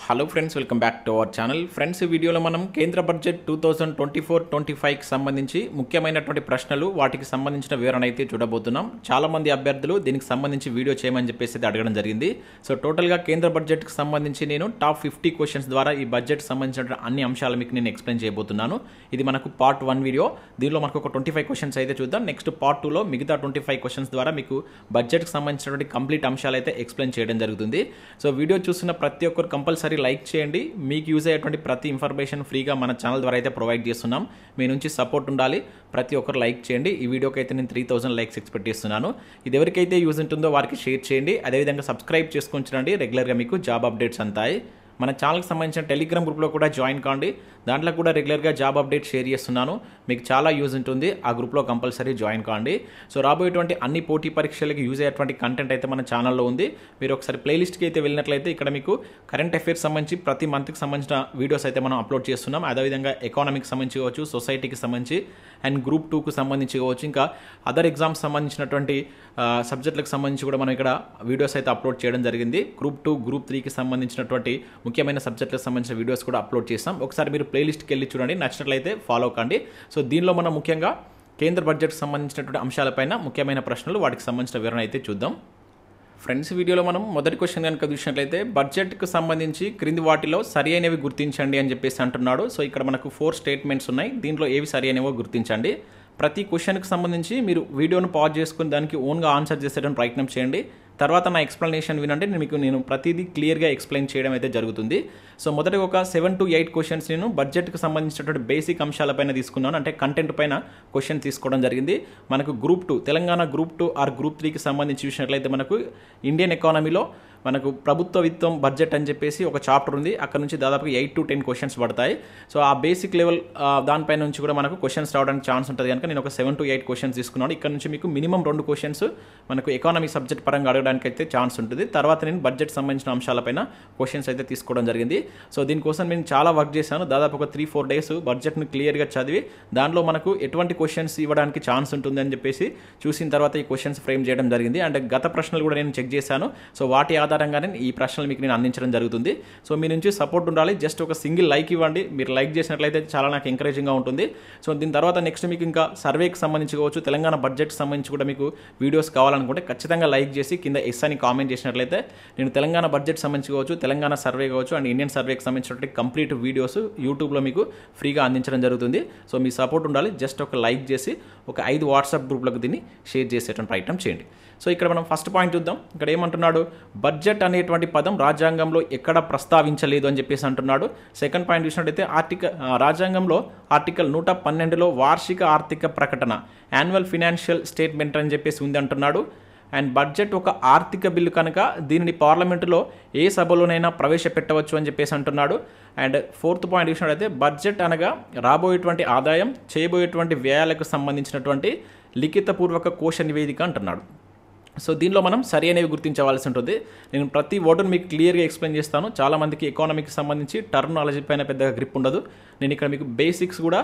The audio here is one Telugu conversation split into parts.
Hello friends, welcome back to our channel. Friends, ఈ వీడియోలో మనం కేంద్ర బడ్జెట్ 2024-25కి సంబంధించి ముఖ్యమైనటువంటి ప్రశ్నలు, వాటికి సంబంధించిన వివరణ అయితే చూడబోతున్నాం. చాలామంది అభ్యర్థులు దీనికి సంబంధించి వీడియో చేయమని చెప్పేసి అడగడం జరిగింది. సో టోటల్గా కేంద్ర బడ్జెట్కి సంబంధించి నేను టాప్ 50 క్వశ్చన్స్ ద్వారా ఈ బడ్జెట్కి సంబంధించిన అన్ని అంశాలు మీకు నేను ఎక్స్ప్లెయిన్ చేయబోతున్నాను. ఇది మనకు పార్ట్ 1 వీడియో. దీనిలో మనకు ఒక 25 క్వశ్చన్స్ అయితే చూద్దాం. నెక్స్ట్ పార్ట్ 2లో మిగతా 25 క్వశ్చన్స్ ద్వారా మీకు బడ్జెట్కి సంబంధించినటువంటి కంప్లీట్ అంశాలు అయితే ఎక్స్ప్లెయిన్ చేయడం జరుగుతుంది. సో వీడియో చూస్తున్న ప్రతి ఒక్కరు కంపల్సరీ లైక్ చేయండి. మీకు యూజ్ అయ్యేటువంటి ప్రతి ఇన్ఫర్మేషన్ ఫ్రీగా మన ఛానల్ ద్వారా అయితే ప్రొవైడ్ చేస్తున్నాం. మీ నుంచి సపోర్ట్ ఉండాలి. ప్రతి ఒక్కరు లైక్ చేయండి. ఈ వీడియోకి అయితే నేను 3000 లైక్స్ ఎక్స్పెక్ట్ చేస్తున్నాను. ఇది ఎవరికైతే యూజ్ ఉంటుందో వారికి షేర్ చేయండి. అదేవిధంగా సబ్స్క్రైబ్ చేసుకొని చూడండి. రెగ్యులర్గా మీకు జాబ్ అప్డేట్స్ అంతాయి. మన ఛానల్కి సంబంధించిన టెలిగ్రామ్ గ్రూప్లో కూడా జాయిన్ కాండి. దాంట్లో కూడా రెగ్యులర్గా జాబ్ అప్డేట్ షేర్ చేస్తున్నాను. మీకు చాలా యూజ్ ఉంటుంది. ఆ గ్రూప్లో కంపల్సరీ జాయిన్ కాండి. సో రాబోయేటువంటి అన్ని పోటీ పరీక్షలకి యూజ్ అయ్యేటువంటి కంటెంట్ అయితే మన ఛానల్లో ఉంది. మీరు ఒకసారి ప్లేలిస్ట్కి అయితే వెళ్ళినట్లయితే ఇక్కడ మీకు కరెంట్ అఫైర్స్ సంబంధించి ప్రతి మంత్కి సంబంధించిన వీడియోస్ అయితే మనం అప్లోడ్ చేస్తున్నాం. అదేవిధంగా ఎకానమీకి సంబంధించి కావచ్చు, సొసైటీకి సంబంధించి అండ్ గ్రూప్ 2కు సంబంధించి కావచ్చు, ఇంకా అదర్ ఎగ్జామ్స్ సంబంధించినటువంటి సబ్జెక్టులకు సంబంధించి కూడా మనం ఇక్కడ వీడియోస్ అయితే అప్లోడ్ చేయడం జరిగింది. గ్రూప్ 2, గ్రూప్ 3కి సంబంధించినటువంటి ముఖ్యమైన సబ్జెక్టులకు సంబంధించిన వీడియోస్ కూడా అప్లోడ్ చేస్తాం. ఒకసారి మీరు ప్లేలిస్ట్కి వెళ్ళి చూడండి. నచ్చినట్లయితే ఫాలో కండి. సో దీనిలో మనం ముఖ్యంగా కేంద్ర బడ్జెట్కి సంబంధించినటువంటి అంశాలపైన ముఖ్యమైన ప్రశ్నలు, వాటికి సంబంధించిన వివరణ అయితే చూద్దాం. ఫ్రెండ్స్, వీడియోలో మనం మొదటి క్వశ్చన్ కనుక చూసినట్లయితే బడ్జెట్కు సంబంధించి క్రింది వాటిలో సరి అయినవి గుర్తించండి అని చెప్పేసి అంటున్నాడు. సో ఇక్కడ మనకు 4 స్టేట్మెంట్స్ ఉన్నాయి. దీంట్లో ఏవి సరి అయినవో గుర్తించండి. ప్రతి క్వశ్చన్కి సంబంధించి మీరు వీడియోను పాజ్ చేసుకుని దానికి ఓన్గా ఆన్సర్ చేసేయడానికి ప్రయత్నం చేయండి. తర్వాత నా ఎక్స్ప్లెనేషన్ వినండి. నేను ప్రతిదీ క్లియర్గా ఎక్స్ప్లెయిన్ చేయడం అయితే జరుగుతుంది. సో మొదటి ఒక 7 to 8 క్వశ్చన్స్ నేను బడ్జెట్కి సంబంధించినటువంటి బేసిక్ అంశాలపైన తీసుకున్నాను. అంటే కంటెంట్ పైన క్వశ్చన్ తీసుకోవడం జరిగింది. మనకు group 2, Telangana group 2 or group 3కి సంబంధించి చూసినట్లయితే మనకు ఇండియన్ ఎకానమీలో మనకు ప్రభుత్వ విత్తం బడ్జెట్ అని చెప్పేసి ఒక చాప్టర్ ఉంది. అక్కడ నుంచి దాదాపుగా 8 to 10 క్వశ్చన్స్ పడతాయి. సో ఆ బేసిక్ లెవెల్ దానిపైన నుంచి కూడా మనకు క్వశ్చన్స్ రావడానికి ఛాన్స్ ఉంటుంది కనుక నేను ఒక 7 to 8 క్వశ్చన్స్ తీసుకున్నాను. ఇక్కడ నుంచి మీకు మినిమం 2 క్వశ్చన్స్ మనకు ఎకానమీ సబ్జెక్ట్ పరంగా అడగడానికి అయితే ఛాన్స్ ఉంటుంది. తర్వాత నేను బడ్జెట్ సంబంధించిన అంశాలపైన క్వశ్చన్స్ అయితే తీసుకోవడం జరిగింది. సో దీనికోసం నేను చాలా వర్క్ చేశాను. దాదాపు ఒక 3-4 డేస్ బడ్జెట్ను క్లియర్గా చదివి దానిలో మనకు ఎటువంటి క్వశ్చన్స్ ఇవ్వడానికి ఛాన్స్ ఉంటుంది అని చెప్పేసి చూసిన తర్వాత ఈ క్వశ్చన్స్ ఫ్రేమ్ చేయడం జరిగింది. అండ్ గత ప్రశ్నలు కూడా నేను చెక్ చేశాను. సో వాటి ఆధారంగానే ఈ ప్రశ్నలు మీకు నేను అందించడం జరుగుతుంది. సో మీ నుంచి సపోర్ట్ ఉండాలి. జస్ట్ ఒక సింగిల్ లైక్ ఇవ్వండి. మీరు లైక్ చేసినట్లయితే చాలా నాకు ఎంకరేజింగ్గా ఉంటుంది. సో దీని తర్వాత నెక్స్ట్ మీకు ఇంకా సర్వేకి సంబంధించి కావచ్చు, తెలంగాణ బడ్జెట్కి సంబంధించి కూడా మీకు వీడియోస్ కావాలనుకుంటే ఖచ్చితంగా లైక్ చేసి కింద ఎస్ అని కామెంట్ చేసినట్లయితే నేను తెలంగాణ బడ్జెట్ సంబంధించి కావచ్చు, తెలంగాణ సర్వే కావచ్చు అండ్ ఇండియన్ సర్వేకి సంబంధించినటువంటి కంప్లీట్ వీడియోస్ యూట్యూబ్లో మీకు ఫ్రీగా అందించడం జరుగుతుంది. సో మీ సపోర్ట్ ఉండాలి. జస్ట్ ఒక లైక్ చేసి ఒక 5 వాట్సాప్ గ్రూప్లకు దీన్ని షేర్ చేసేటువంటి ప్రయత్నం చేయండి. సో ఇక్కడ మనం ఫస్ట్ పాయింట్ చూద్దాం. ఇక్కడ ఏమంటున్నాడు, బడ్జెట్ అనేటువంటి పదం రాజ్యాంగంలో ఎక్కడ ప్రస్తావించలేదు అని చెప్పేసి అంటున్నాడు. సెకండ్ పాయింట్ చూసినట్టయితే రాజ్యాంగంలో ఆర్టికల్ 112లో వార్షిక ఆర్థిక ప్రకటన, యాన్యువల్ ఫినాన్షియల్ స్టేట్మెంట్ అని చెప్పేసి ఉంది అంటున్నాడు. అండ్ బడ్జెట్ ఒక ఆర్థిక బిల్లు కనుక దీనిని పార్లమెంటులో ఏ సభలోనైనా ప్రవేశపెట్టవచ్చు అని చెప్పేసి అంటున్నాడు. అండ్ ఫోర్త్ పాయింట్ చూసినట్లయితే బడ్జెట్ అనగా రాబోయేటువంటి ఆదాయం, చేయబోయేటువంటి వ్యయాలకు సంబంధించినటువంటి లిఖితపూర్వక కోశ నివేదిక అంటున్నాడు. సో దీనిలో మనం సరి అనేవి గుర్తించవలసి ఉంటుంది. నేను ప్రతి వర్డ్ను మీకు క్లియర్గా ఎక్స్ప్లెయిన్ చేస్తాను. చాలామందికి ఎకానమీకి సంబంధించి టర్మినాలజీ పైన పెద్దగా గ్రిప్ ఉండదు. నేను ఇక్కడ మీకు బేసిక్స్ కూడా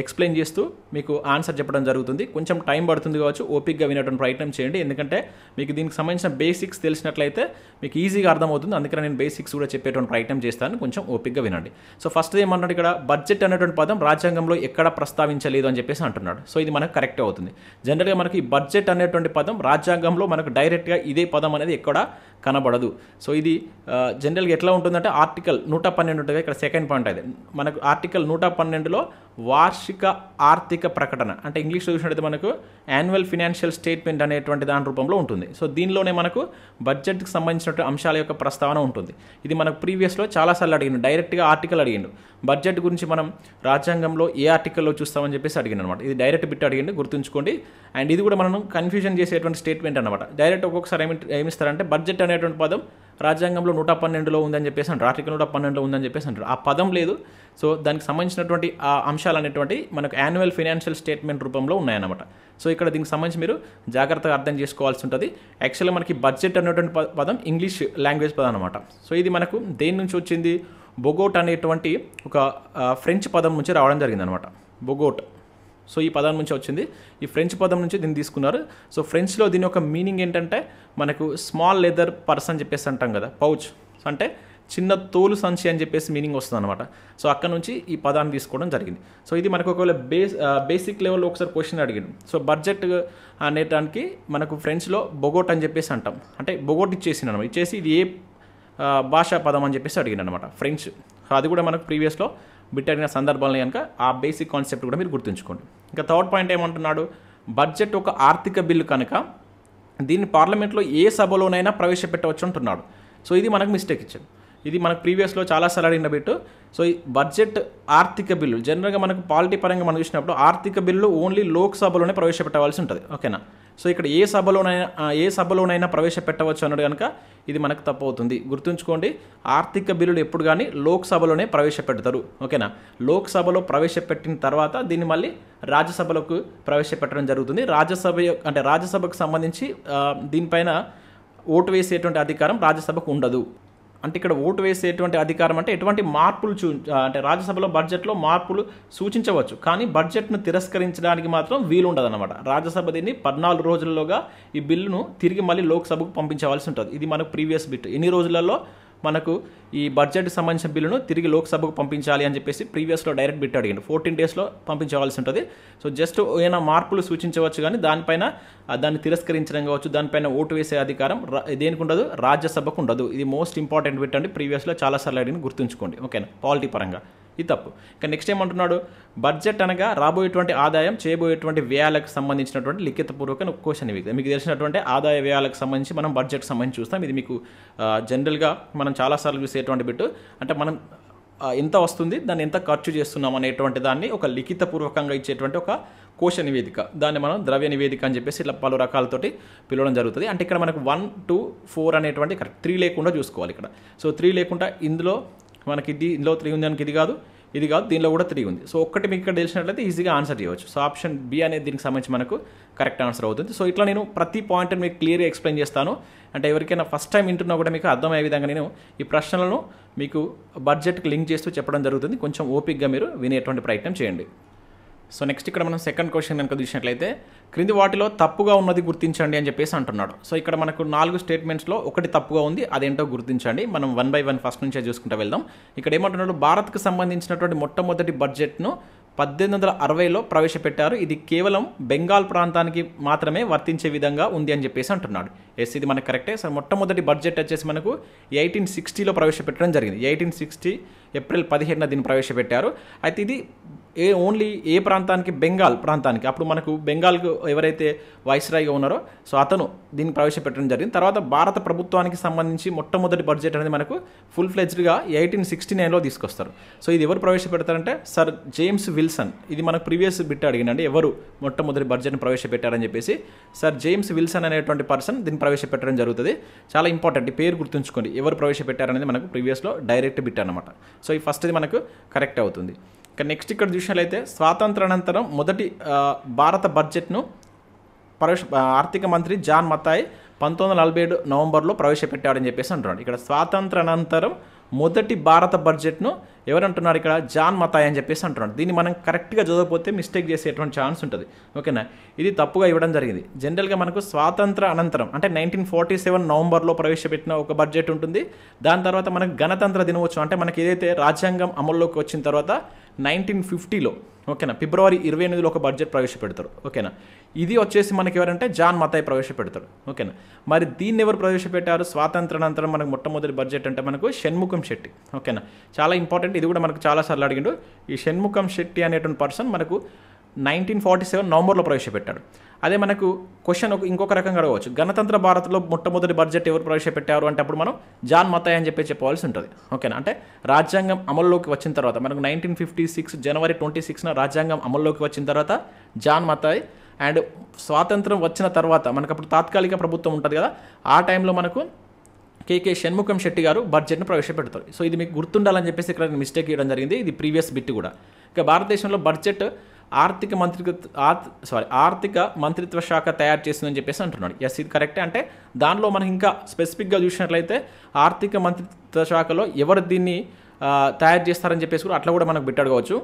ఎక్స్ప్లెయిన్ చేస్తూ మీకు ఆన్సర్ చెప్పడం జరుగుతుంది. కొంచెం టైం పడుతుంది కావచ్చు, ఓపిక్గా వినటువంటి ప్రయత్నం చేయండి. ఎందుకంటే మీకు దీనికి సంబంధించిన బేసిక్స్ తెలిసినట్లయితే మీకు ఈజీగా అర్థమవుతుంది. అందుకని నేను బేసిక్స్ కూడా చెప్పేటువంటి ప్రయత్నం చేస్తాను. కొంచెం ఓపిక్గా వినండి. సో ఫస్ట్ ఏమన్నాడు, ఇక్కడ బడ్జెట్ అనేటువంటి పదం రాజ్యాంగంలో ఎక్కడ ప్రస్తావించలేదు అని చెప్పేసి అంటున్నాడు. సో ఇది మనకు కరెక్ట్ అవుతుంది. జనరల్గా మనకి ఈ బడ్జెట్ అనేటువంటి పదం రాజ్యాంగంలో మనకు డైరెక్ట్గా ఇదే పదం అనేది ఎక్కడ కనబడదు. సో ఇది జనరల్గా ఎట్లా ఉంటుందంటే ఆర్టికల్ 112 ఉంటుంది. ఇక్కడ సెకండ్ పాయింట్ అదే మనకు ఆర్టికల్ 112లో వార్షిక ఆర్థిక ప్రకటన అంటే ఇంగ్లీష్లో చూసినట్టయితే మనకు యాన్యువల్ ఫినాన్షియల్ స్టేట్మెంట్ అనేటువంటి దాని రూపంలో ఉంటుంది. సో దీనిలోనే మనకు బడ్జెట్కి సంబంధించినటువంటి అంశాల యొక్క ప్రస్తావన ఉంటుంది. ఇది మనకు ప్రీవియస్లో చాలాసార్లు అడిగిండు. డైరెక్ట్గా ఆర్టికల్ అడిగిండు. బడ్జెట్ గురించి మనం రాజ్యాంగంలో ఏ ఆర్టికల్లో చూస్తామని చెప్పేసి అడిగిండు అనమాట. ఇది డైరెక్ట్ బిట్ అడిగిండు, గుర్తుంచుకోండి. అండ్ ఇది కూడా మనం కన్ఫ్యూజన్ చేసేటువంటి స్టేట్మెంట్ అనమాట. డైరెక్ట్ ఒక్కొక్కసారి ఏమిస్తారంటే బడ్జెట్ అనేటువంటి పదం రాజ్యాంగంలో 112లో ఉందని చెప్పేసి అంటారు, ఆర్టికల్ 112లో ఉందని చెప్పేసి అంటారు. ఆ పదం లేదు. సో దానికి సంబంధించినటువంటి ఆ అంశాలు అనేటువంటి మనకు యాన్యువల్ ఫినాన్షియల్ స్టేట్మెంట్ రూపంలో ఉన్నాయన్నమాట. సో ఇక్కడ దీనికి సంబంధించి మీరు జాగ్రత్తగా అర్థం చేసుకోవాల్సి ఉంటుంది. యాక్చువల్గా మనకి బడ్జెట్ అనేటువంటి పదం ఇంగ్లీష్ లాంగ్వేజ్ పదం అనమాట. సో ఇది మనకు దేని నుంచి వచ్చింది, బొగోట్ అనేటువంటి ఒక ఫ్రెంచ్ పదం నుంచి రావడం జరిగింది అనమాట. బొగోట్. సో ఈ పదం నుంచి వచ్చింది. ఈ ఫ్రెంచ్ పదం నుంచి దీన్ని తీసుకున్నారు. సో ఫ్రెంచ్లో దీని యొక్క మీనింగ్ ఏంటంటే మనకు స్మాల్ లెదర్ పర్స్ అని చెప్పేసి అంటాం కదా, పౌచ్. అంటే చిన్న తోలు సంచి అని చెప్పేసి మీనింగ్ వస్తుంది అనమాట. సో అక్కడ నుంచి ఈ పదాన్ని తీసుకోవడం జరిగింది. సో ఇది మనకు ఒకవేళ బేసిక్ లెవెల్లో ఒకసారి క్వశ్చన్ అడిగింది. సో బడ్జెట్ అనేటానికి మనకు ఫ్రెంచ్లో బొగోట్ అని చెప్పేసి అంటాం. అంటే బొగోట్ ఇచ్చేసింది అనమాట. ఇచ్చేసి ఇది ఏ భాషా పదం అని చెప్పేసి అడిగింది అనమాట, ఫ్రెంచ్. అది కూడా మనకు ప్రీవియస్లో బిట్ అడిగిన సందర్భాలని కనుక ఆ బేసిక్ కాన్సెప్ట్ కూడా మీరు గుర్తుంచుకోండి. ఇంకా థర్డ్ పాయింట్ ఏమంటున్నాడు, బడ్జెట్ ఒక ఆర్థిక బిల్లు కనుక దీన్ని పార్లమెంట్లో ఏ సభలోనైనా ప్రవేశపెట్టవచ్చు అంటున్నాడు. సో ఇది మనకు మిస్టేక్ ఇచ్చాడు. ఇది మనకు ప్రీవియస్లో చాలాసార్లు అడిగిన బిట్. సో ఈ బడ్జెట్ ఆర్థిక బిల్లు జనరల్గా మనకు పాలిటీ పరంగా మనం చూసినప్పుడు ఆర్థిక బిల్లు ఓన్లీ లోక్సభలోనే ప్రవేశపెట్టవలసి ఉంటుంది. ఓకేనా. సో ఇక్కడ ఏ సభలోనైనా ప్రవేశపెట్టవచ్చు అన్నాడు కనుక ఇది మనకు తప్పు అవుతుంది. గుర్తుంచుకోండి, ఆర్థిక బిల్లులు ఎప్పుడు కానీ లోక్సభలోనే ప్రవేశపెడతారు. ఓకేనా. లోక్సభలో ప్రవేశపెట్టిన తర్వాత దీన్ని మళ్ళీ రాజ్యసభలకు ప్రవేశపెట్టడం జరుగుతుంది. రాజ్యసభకు సంబంధించి దీనిపైన ఓటు వేసేటువంటి అధికారం రాజ్యసభకు ఉండదు. అంటే ఇక్కడ ఓటు వేసేటువంటి అధికారం అంటే ఎటువంటి మార్పులు అంటే రాజ్యసభలో బడ్జెట్లో మార్పులు సూచించవచ్చు, కానీ బడ్జెట్ను తిరస్కరించడానికి మాత్రం వీలు ఉండదు అనమాట. రాజ్యసభ దీన్ని 14 రోజుల్లోగా ఈ బిల్లును తిరిగి మళ్ళీ లోక్సభకు పంపించవలసి ఉంటుంది. ఇది మనకు ప్రీవియస్ బిట్. ఎన్ని రోజులలో మనకు ఈ బడ్జెట్కి సంబంధించిన బిల్లును తిరిగి లోక్సభకు పంపించాలి అని చెప్పేసి ప్రీవియస్లో డైరెక్ట్ బిట్ అడిగింది. 14 డేస్లో పంపించవలసి ఉంటుంది. సో జస్ట్ ఏమైనా మార్పులు సూచించవచ్చు, కానీ దానిపైన దాన్ని తిరస్కరించడం కావచ్చు, దానిపైన ఓటు వేసే అధికారం దేనికి ఉండదు, రాజ్యసభకు ఉండదు. ఇది మోస్ట్ ఇంపార్టెంట్ బిట్ అండి, ప్రీవియస్లో చాలాసార్లు అడిగిన గుర్తుంచుకోండి. ఓకేనా, పాలిటీ పరంగా ఇది తప్పు. ఇక నెక్స్ట్ ఏమంటున్నాడు, బడ్జెట్ అనగా రాబోయేటువంటి ఆదాయం చేయబోయేటువంటి వ్యయాలకు సంబంధించినటువంటి లిఖితపూర్వక క్వశ్చన్. మీకు తెలిసినటువంటి ఆదాయ వ్యయాలకు సంబంధించి మనం బడ్జెట్కి సంబంధించి చూస్తాం. ఇది మీకు జనరల్గా మనం చాలాసార్లు చూసేటువంటి బిట్. అంటే మనం ఎంత వస్తుంది, దాన్ని ఎంత ఖర్చు చేస్తున్నాం అనేటువంటి దాన్ని ఒక లిఖితపూర్వకంగా ఇచ్చేటువంటి ఒక కోశ నివేదిక, దాన్ని మనం ద్రవ్య నివేదిక అని చెప్పేసి ఇట్లా పలు రకాలతోటి పిలవడం జరుగుతుంది. అంటే ఇక్కడ మనకు 1, 2, 4 అనేటువంటి కరెక్ట్ 3 లేకుండా చూసుకోవాలి ఇక్కడ. సో 3 లేకుండా ఇందులో మనకి ఇందులో 3 ఉంది అనుకు ఇది కాదు, దీనిలో కూడా 3 ఉంది. సో ఒక్కటి మీకు ఇక్కడ తెలిసినట్లయితే ఈజీగా ఆన్సర్ చేయవచ్చు. సో ఆప్షన్ బి అనేది దీనికి సంబంధించి మనకు కరెక్ట్ ఆన్సర్ అవుతుంది. సో ఇట్లా నేను ప్రతి పాయింట్ని మీకు క్లియర్గా ఎక్స్ప్లెయిన్ చేస్తాను. అంటే ఎవరికైనా ఫస్ట్ టైం వింటున్నా కూడా మీకు అర్థమయ్యే విధంగా నేను ఈ ప్రశ్నలను మీకు బడ్జెట్కి లింక్ చేస్తూ చెప్పడం జరుగుతుంది. కొంచెం ఓపిక్గా మీరు వినేటువంటి ప్రయత్నం చేయండి. సో నెక్స్ట్ ఇక్కడ మనం సెకండ్ క్వశ్చన్ కనుక చూసినట్లయితే, క్రింది వాటిలో తప్పుగా ఉన్నది గుర్తించండి అని చెప్పేసి అంటున్నాడు. సో ఇక్కడ మనకు 4 స్టేట్మెంట్స్లో ఒకటి తప్పుగా ఉంది, అదేంటో గుర్తించండి. మనం 1 by 1 ఫస్ట్ నుంచే చూసుకుంటూ వెళ్దాం. ఇక్కడ ఏమంటున్నాడు, భారత్కు సంబంధించినటువంటి మొట్టమొదటి బడ్జెట్ను 1860లో ప్రవేశపెట్టారు. ఇది కేవలం బెంగాల్ ప్రాంతానికి మాత్రమే వర్తించే విధంగా ఉంది అని చెప్పేసి అంటున్నాడు. ఎస్, ఇది మనకు కరెక్టే. సో మొట్టమొదటి బడ్జెట్ వచ్చేసి మనకు 1860లో ప్రవేశపెట్టడం జరిగింది. 1860 ఏప్రిల్ 17న దీన్ని ప్రవేశపెట్టారు. అయితే ఇది ఓన్లీ ఏ ప్రాంతానికి, బెంగాల్ ప్రాంతానికి. అప్పుడు మనకు బెంగాల్కు ఎవరైతే వైస్రాయ్గా ఉన్నారో సో అతను దీన్ని ప్రవేశపెట్టడం జరిగింది. తర్వాత భారత ప్రభుత్వానికి సంబంధించి మొట్టమొదటి బడ్జెట్ అనేది మనకు ఫుల్ ఫ్లెజ్డ్గా 1869లో తీసుకొస్తారు. సో ఇది ఎవరు ప్రవేశపెడతారంటే సర్ జేమ్స్ విల్సన్. ఇది మనకు ప్రీవియస్ బిట్ అడిగిందండి, ఎవరు మొట్టమొదటి బడ్జెట్ని ప్రవేశపెట్టారని చెప్పేసి. సర్ జేమ్స్ విల్సన్ అనేటువంటి పర్సన్ దీన్ని ప్రవేశపెట్టడం జరుగుతుంది. చాలా ఇంపార్టెంట్, ఈ పేరు గుర్తుంచుకోండి. ఎవరు ప్రవేశపెట్టారనేది మనకు ప్రీవియస్లో డైరెక్ట్ బిట్ అనమాట. సో ఈ ఫస్ట్ది మనకు కరెక్ట్ అవుతుంది. ఇక నెక్స్ట్ ఇక్కడ చూసినట్లయితే, స్వాతంత్రానంతరం మొదటి భారత బడ్జెట్ను ఆర్థిక మంత్రి జాన్ మతాయ్ 1947 నవంబర్లో ప్రవేశపెట్టాడని చెప్పేసి అంటున్నాడు. ఇక్కడ స్వాతంత్రానంతరం మొదటి భారత బడ్జెట్ను ఎవరంటున్నారు ఇక్కడ, జాన్ మతాయ్ అని చెప్పేసి అంటున్నాడు. దీన్ని మనం కరెక్ట్గా చదవకపోతే మిస్టేక్ చేసేటువంటి ఛాన్స్ ఉంటుంది. ఓకేనా, ఇది తప్పుగా ఇవ్వడం జరిగింది. జనరల్గా మనకు స్వాతంత్ర అనంతరం అంటే 1947 నవంబర్లో ప్రవేశపెట్టిన ఒక బడ్జెట్ ఉంటుంది. దాని తర్వాత మనకు గణతంత్ర దినోత్సవం అంటే మనకి ఏదైతే రాజ్యాంగం అమల్లోకి వచ్చిన తర్వాత 1950లో ఓకేనా ఫిబ్రవరి 28లో ఒక బడ్జెట్ ప్రవేశపెడతారు. ఓకేనా, ఇది వచ్చేసి మనకి ఎవరంటే జాన్ మతాయ్ ప్రవేశపెడతారు. ఓకేనా, మరి దీన్ని ఎవరు ప్రవేశపెట్టారు స్వాతంత్రానంతరం మనకు మొట్టమొదటి బడ్జెట్ అంటే మనకు షణ్ముఖం శెట్టి. ఓకేనా, చాలా ఇంపార్టెంట్, ఇది కూడా మనకు చాలాసార్లు అడిగిండు. ఈ షణ్ముఖం శెట్టి అనేటువంటి పర్సన్ మనకు 1947 నవంబర్లో ప్రవేశపెట్టాడు. అదే మనకు క్వశ్చన్ ఇంకొక రకంగా అడగవచ్చు, గణతంత్ర భారత్లో మొట్టమొదటి బడ్జెట్ ఎవరు ప్రవేశపెట్టారు అంటే అప్పుడు మనం జాన్ మతాయ్ అని చెప్పాల్సి ఉంటుంది. ఓకేనా, అంటే రాజ్యాంగం అమల్లోకి వచ్చిన తర్వాత మనకు 1956 జనవరి 26న రాజ్యాంగం అమల్లోకి వచ్చిన తర్వాత జాన్ మతాయ్, అండ్ స్వాతంత్రం వచ్చిన తర్వాత మనకు అప్పుడు తాత్కాలిక ప్రభుత్వం ఉంటుంది కదా, ఆ టైంలో మనకు కేకే షణ్ముఖం శెట్టి గారు బడ్జెట్ను ప్రవేశపెడతారు. సో ఇది మీకు గుర్తుండాలని చెప్పేసి ఇక్కడ మిస్టేక్ చేయడం జరిగింది. ఇది ప్రీవియస్ బిట్ కూడా. ఇక భారతదేశంలో బడ్జెట్ ఆర్థిక మంత్రిత్వ శాఖ తయారు చేసిందని చెప్పేసి అంటున్నాడు. ఎస్, ఇది కరెక్టే. అంటే దానిలో మనం ఇంకా స్పెసిఫిక్గా చూసినట్లయితే ఆర్థిక మంత్రిత్వ శాఖలో ఎవరు దీన్ని తయారు చేస్తారని చెప్పేసి కూడా అట్లా కూడా మనకు బిట్ అడగవచ్చు.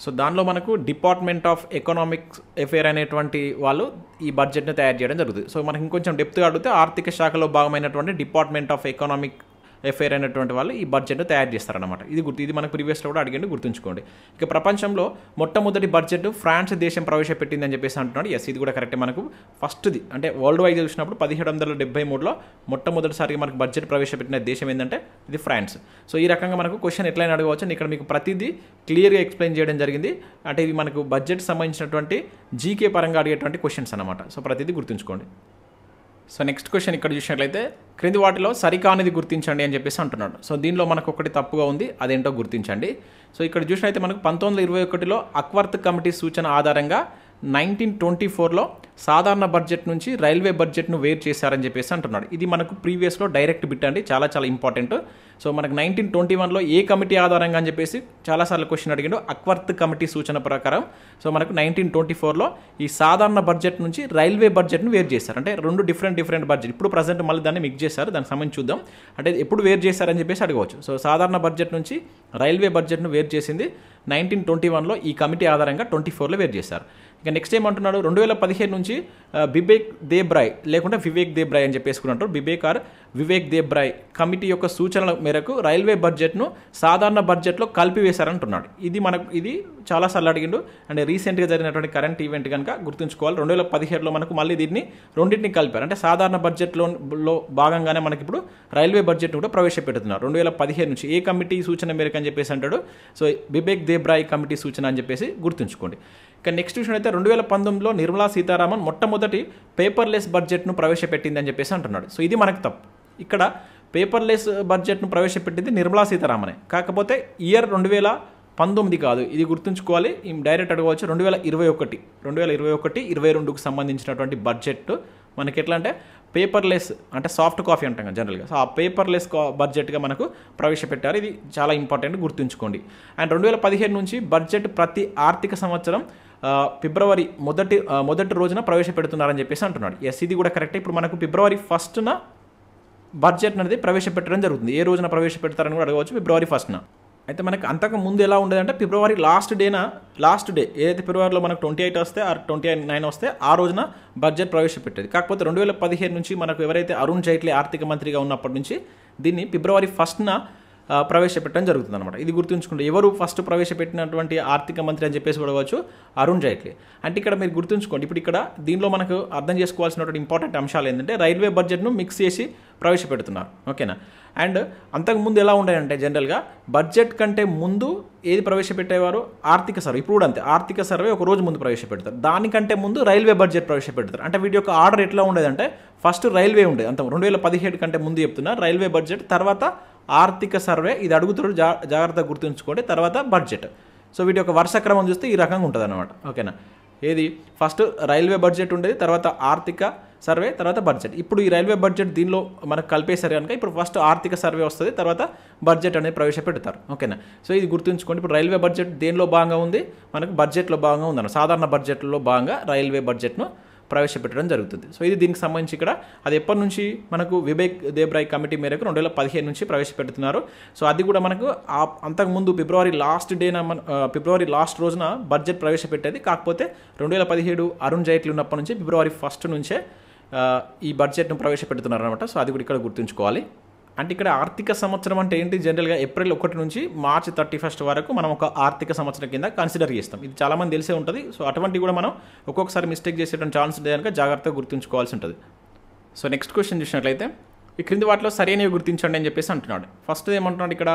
సో దానిలో మనకు డిపార్ట్మెంట్ ఆఫ్ ఎకనామిక్ అఫేర్ అనేటువంటి వాళ్ళు ఈ బడ్జెట్ని తయారు చేయడం జరుగుతుంది. సో మనకి ఇంకొంచెం డెప్త్గా అడిగితే ఆర్థిక శాఖలో భాగమైనటువంటి డిపార్ట్మెంట్ ఆఫ్ ఎకనామిక్ ఎఫ్ఐఆర్ అయినటువంటి వాళ్ళు ఈ బడ్జెట్ను తయారు చేస్తారన్నమాట. ఇది మనకు ప్రీవియస్లో కూడా అడిగండి, గుర్తుంచుకోండి. ఇక ప్రపంచంలో మొట్టమొదటి బడ్జెట్ ఫ్రాన్స్ దేశం ప్రవేశపెట్టింది అని చెప్పేసి అంటున్నాడు. ఎస్, ఇది కూడా కరెక్టే. మనకు ఫస్ట్ది అంటే వరల్డ్ వైడ్ చూసినప్పుడు 1773లో మొట్టమొదటిసారిగా మనకు బడ్జెట్ ప్రవేశపెట్టిన దేశం ఏంటంటే ఇది ఫ్రాన్స్. సో ఈ రకంగా మనకు క్వశ్చన్ ఎట్లయినా అడగవచ్చు. ఇక్కడ మీకు ప్రతిదీ క్లియర్గా ఎక్స్ప్లెయిన్ చేయడం జరిగింది. అంటే ఇవి మనకు బడ్జెట్ సంబంధించినటువంటి జీకే పరంగా అడిగేటువంటి క్వశ్చన్స్ అన్నమాట. సో ప్రతిదీ గుర్తుంచుకోండి. సో నెక్స్ట్ క్వశ్చన్ ఇక్కడ చూసినట్లయితే క్రింది వాటిలో సరికానిది గుర్తించండి అని చెప్పేసి అంటున్నాడు. సో దీనిలో మనకు ఒకటి తప్పుగా ఉంది, అదేంటో గుర్తించండి. సో ఇక్కడ చూసినట్లయితే మనకు 1921లో అక్వర్త్ కమిటీ సూచన ఆధారంగా 1924లో సాధారణ బడ్జెట్ నుంచి రైల్వే బడ్జెట్ను వేరు చేశారని చెప్పేసి అంటున్నాడు. ఇది మనకు ప్రీవియస్లో డైరెక్ట్ బిట్ అండి, చాలా ఇంపార్టెంట్. సో మనకు 1921లో ఏ కమిటీ ఆధారంగా అని చెప్పేసి చాలాసార్లు క్వశ్చన్ అడిగాడు. అక్వర్త్ కమిటీ సూచన ప్రకారం సో మనకు 1924లో ఈ సాధారణ బడ్జెట్ నుంచి రైల్వే బడ్జెట్ను వేరు చేశారు. అంటే రెండు డిఫరెంట్ బడ్జెట్. ఇప్పుడు ప్రజెంట్ మళ్ళీ దాన్ని మిక్స్ చేశారు, దానికి సంబంధించి చూద్దాం. అంటే ఎప్పుడు వేరు చేశారని చెప్పేసి అడగవచ్చు. సో సాధారణ బడ్జెట్ నుంచి రైల్వే బడ్జెట్ను వేరు చేసింది 1921లో ఈ కమిటీ ఆధారంగా 24లో వేరు చేశారు. ఇక నెక్స్ట్ ఏమంటున్నాడు, 2015 నుంచి బిబేక్ దేబ్రాయ్ లేకుంటే వివేక్ దేబ్రాయ్ అని చెప్పేసుకున్నట్టు బిబేక్ ఆర్ వివేక్ దేబ్రాయ్ కమిటీ యొక్క సూచనల మేరకు రైల్వే బడ్జెట్ను సాధారణ బడ్జెట్లో కలిపివేశారంటున్నాడు. ఇది చాలాసార్లు అడిగిండు. అండ్ రీసెంట్గా జరిగినటువంటి కరెంట్ ఈవెంట్ కనుక గుర్తుంచుకోవాలి. 2017లో మనకు మళ్ళీ రెండింటిని కలిపారు. అంటే సాధారణ బడ్జెట్లో భాగంగానే మనకి ఇప్పుడు రైల్వే బడ్జెట్ కూడా ప్రవేశపెడుతున్నారు 2015 నుంచి. ఏ కమిటీ సూచన మేరకు అని చెప్పేసి అంటాడు. సో బిబేక్ దేబ్రాయ్ కమిటీ సూచన అని చెప్పేసి గుర్తుంచుకోండి. ఇక నెక్స్ట్ విషయం అయితే 2019లో నిర్మలా సీతారామన్ మొట్టమొదటి పేపర్లెస్ బడ్జెట్ను ప్రవేశపెట్టింది అని చెప్పేసి అంటున్నాడు. సో ఇది మనకు తప్పు. ఇక్కడ పేపర్లెస్ బడ్జెట్ను ప్రవేశపెట్టింది నిర్మలా సీతారామనే, కాకపోతే ఇయర్ 2019 కాదు. ఇది గుర్తుంచుకోవాలి. డైరెక్ట్ అడగవచ్చు. 2021-22కు సంబంధించినటువంటి బడ్జెట్ మనకి ఎట్లా అంటే పేపర్లెస్ అంటే సాఫ్ట్ కాపీ అంటాం కదా జనరల్గా. సో ఆ పేపర్లెస్ బడ్జెట్గా మనకు ప్రవేశపెట్టారు. ఇది చాలా ఇంపార్టెంట్, గుర్తుంచుకోండి. అండ్ 2015 నుంచి బడ్జెట్ ప్రతి ఆర్థిక సంవత్సరం ఫిబ్రవరి మొదటి రోజున ప్రవేశపెడుతున్నారని చెప్పేసి అంటున్నాడు. ఎస్, ఇది కూడా కరెక్టే. ఇప్పుడు మనకు ఫిబ్రవరి 1న బడ్జెట్ అనేది ప్రవేశపెట్టడం జరుగుతుంది. ఏ రోజున ప్రవేశపెడతారని కూడా అడగవచ్చు. ఫిబ్రవరి 1న. అయితే మనకు అంతకు ముందు ఎలా ఉండేదంటే ఫిబ్రవరి లాస్ట్ డే ఏదైతే ఫిబ్రవరిలో మనకు 28 వస్తే ఆ 29 వస్తే ఆ రోజున బడ్జెట్ ప్రవేశపెట్టేది. కాకపోతే 2015 నుంచి మనకు ఎవరైతే అరుణ్ జైట్లీ ఆర్థిక మంత్రిగా ఉన్నప్పటి నుంచి దీన్ని ఫిబ్రవరి 1న ప్రవేశపెట్టడం జరుగుతుంది అనమాట. ఇది గుర్తుంచుకుంటే ఎవరు ఫస్ట్ ప్రవేశపెట్టినటువంటి ఆర్థిక మంత్రి అని చెప్పేసి కూడా అరుణ్ జైట్లీ. అంటే ఇక్కడ మీరు గుర్తుంచుకోండి. ఇప్పుడు ఇక్కడ దీనిలో మనకు అర్థం చేసుకోవాల్సినటువంటి ఇంపార్టెంట్ అంశాలు ఏంటంటే రైల్వే బడ్జెట్ను మిక్స్ చేసి ప్రవేశపెడుతున్నారు. ఓకేనా. అండ్ అంతకుముందు ఎలా ఉండేదంటే జనరల్గా బడ్జెట్ కంటే ముందు ఏది ప్రవేశపెట్టేవారు, ఆర్థిక సర్వే. ఇప్పుడు కూడా అంతే, ఆర్థిక సర్వే ఒక రోజు ముందు ప్రవేశపెడతారు. దానికంటే ముందు రైల్వే బడ్జెట్ ప్రవేశపెడతారు. అంటే వీటి యొక్క ఆర్డర్ ఎట్లా ఉండేదంటే ఫస్ట్ రైల్వే ఉండేది. అంత 2017 కంటే ముందు చెప్తున్నారు రైల్వే బడ్జెట్, తర్వాత ఆర్థిక సర్వే. ఇది అడుగుతాడు, జాగ్రత్తగా గుర్తుంచుకోండి. తర్వాత బడ్జెట్. సో వీటి యొక్క వరుస క్రమం చూస్తే ఈ రకంగా ఉంటుంది అనమాట. ఓకేనా. ఏది ఫస్ట్ రైల్వే బడ్జెట్ ఉండేది, తర్వాత ఆర్థిక సర్వే, తర్వాత బడ్జెట్. ఇప్పుడు ఈ రైల్వే బడ్జెట్ దీనిలో మనకు కలిపేశారు కనుక ఇప్పుడు ఫస్ట్ ఆర్థిక సర్వే వస్తుంది, తర్వాత బడ్జెట్ అనేది ప్రవేశపెడతారు. ఓకేనా. సో ఇది గుర్తుంచుకోండి. ఇప్పుడు రైల్వే బడ్జెట్ దేనిలో భాగంగా ఉంది, మనకు బడ్జెట్లో భాగంగా ఉందన్న సాధారణ బడ్జెట్లో భాగంగా రైల్వే బడ్జెట్ను ప్రవేశపెట్టడం జరుగుతుంది. సో ఇది దీనికి సంబంధించి ఇక్కడ అది ఎప్పటి నుంచి మనకు వివేక్ దేబ్రాయ్ కమిటీ మేరకు 2015 నుంచి ప్రవేశపెడుతున్నారు. సో అది కూడా మనకు అంతకుముందు ఫిబ్రవరి లాస్ట్ రోజున బడ్జెట్ ప్రవేశపెట్టేది. కాకపోతే 2017 అరుణ్ జైట్లీ ఉన్నప్పటి నుంచి ఫిబ్రవరి 1 నుంచే ఈ బడ్జెట్ను ప్రవేశపెడుతున్నారు అనమాట. సో అది కూడా ఇక్కడ గుర్తుంచుకోవాలి. అంటే ఇక్కడ ఆర్థిక సంవత్సరం అంటే ఏంటి, జనరల్గా ఏప్రిల్ 1 నుంచి మార్చి 31 వరకు మనం ఒక ఆర్థిక సంవత్సరం కింద కన్సిడర్ చేస్తాం. ఇది చాలామంది తెలిసే ఉంటుంది. సో అటువంటివి కూడా మనం ఒక్కొక్కసారి మిస్టేక్ చేసేటువంటి ఛాన్స్ ఉంటే కనుక జాగ్రత్తగా గుర్తుంచుకోవాల్సి ఉంటుంది. సో నెక్స్ట్ క్వశ్చన్ చూసినట్లయితే ఈ క్రింది వాటిలో సరైనవి గుర్తించండి అని చెప్పేసి అంటున్నాడు. ఫస్ట్ ఏమంటున్నాడు ఇక్కడ,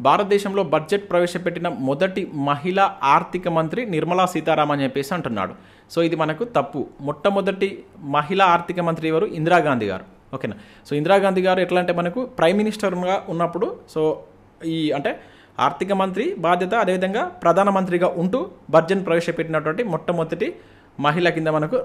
భారతదేశంలో బడ్జెట్ ప్రవేశపెట్టిన మొదటి మహిళా ఆర్థిక మంత్రి నిర్మలా సీతారామన్ అని చెప్పేసి అంటున్నాడు. సో ఇది మనకు తప్పు. మొట్టమొదటి మహిళా ఆర్థిక మంత్రి ఎవరు, ఇందిరాగాంధీ గారు. ఓకేనా. సో ఇందిరాగాంధీ గారు ఎట్లా అంటే మనకు ప్రైమ్ మినిస్టర్గా ఉన్నప్పుడు సో అంటే ఆర్థిక మంత్రి బాధ్యత, అదేవిధంగా ప్రధానమంత్రిగా ఉంటూ బడ్జెట్ ప్రవేశపెట్టినటువంటి మొట్టమొదటి మహిళ కింద మనకు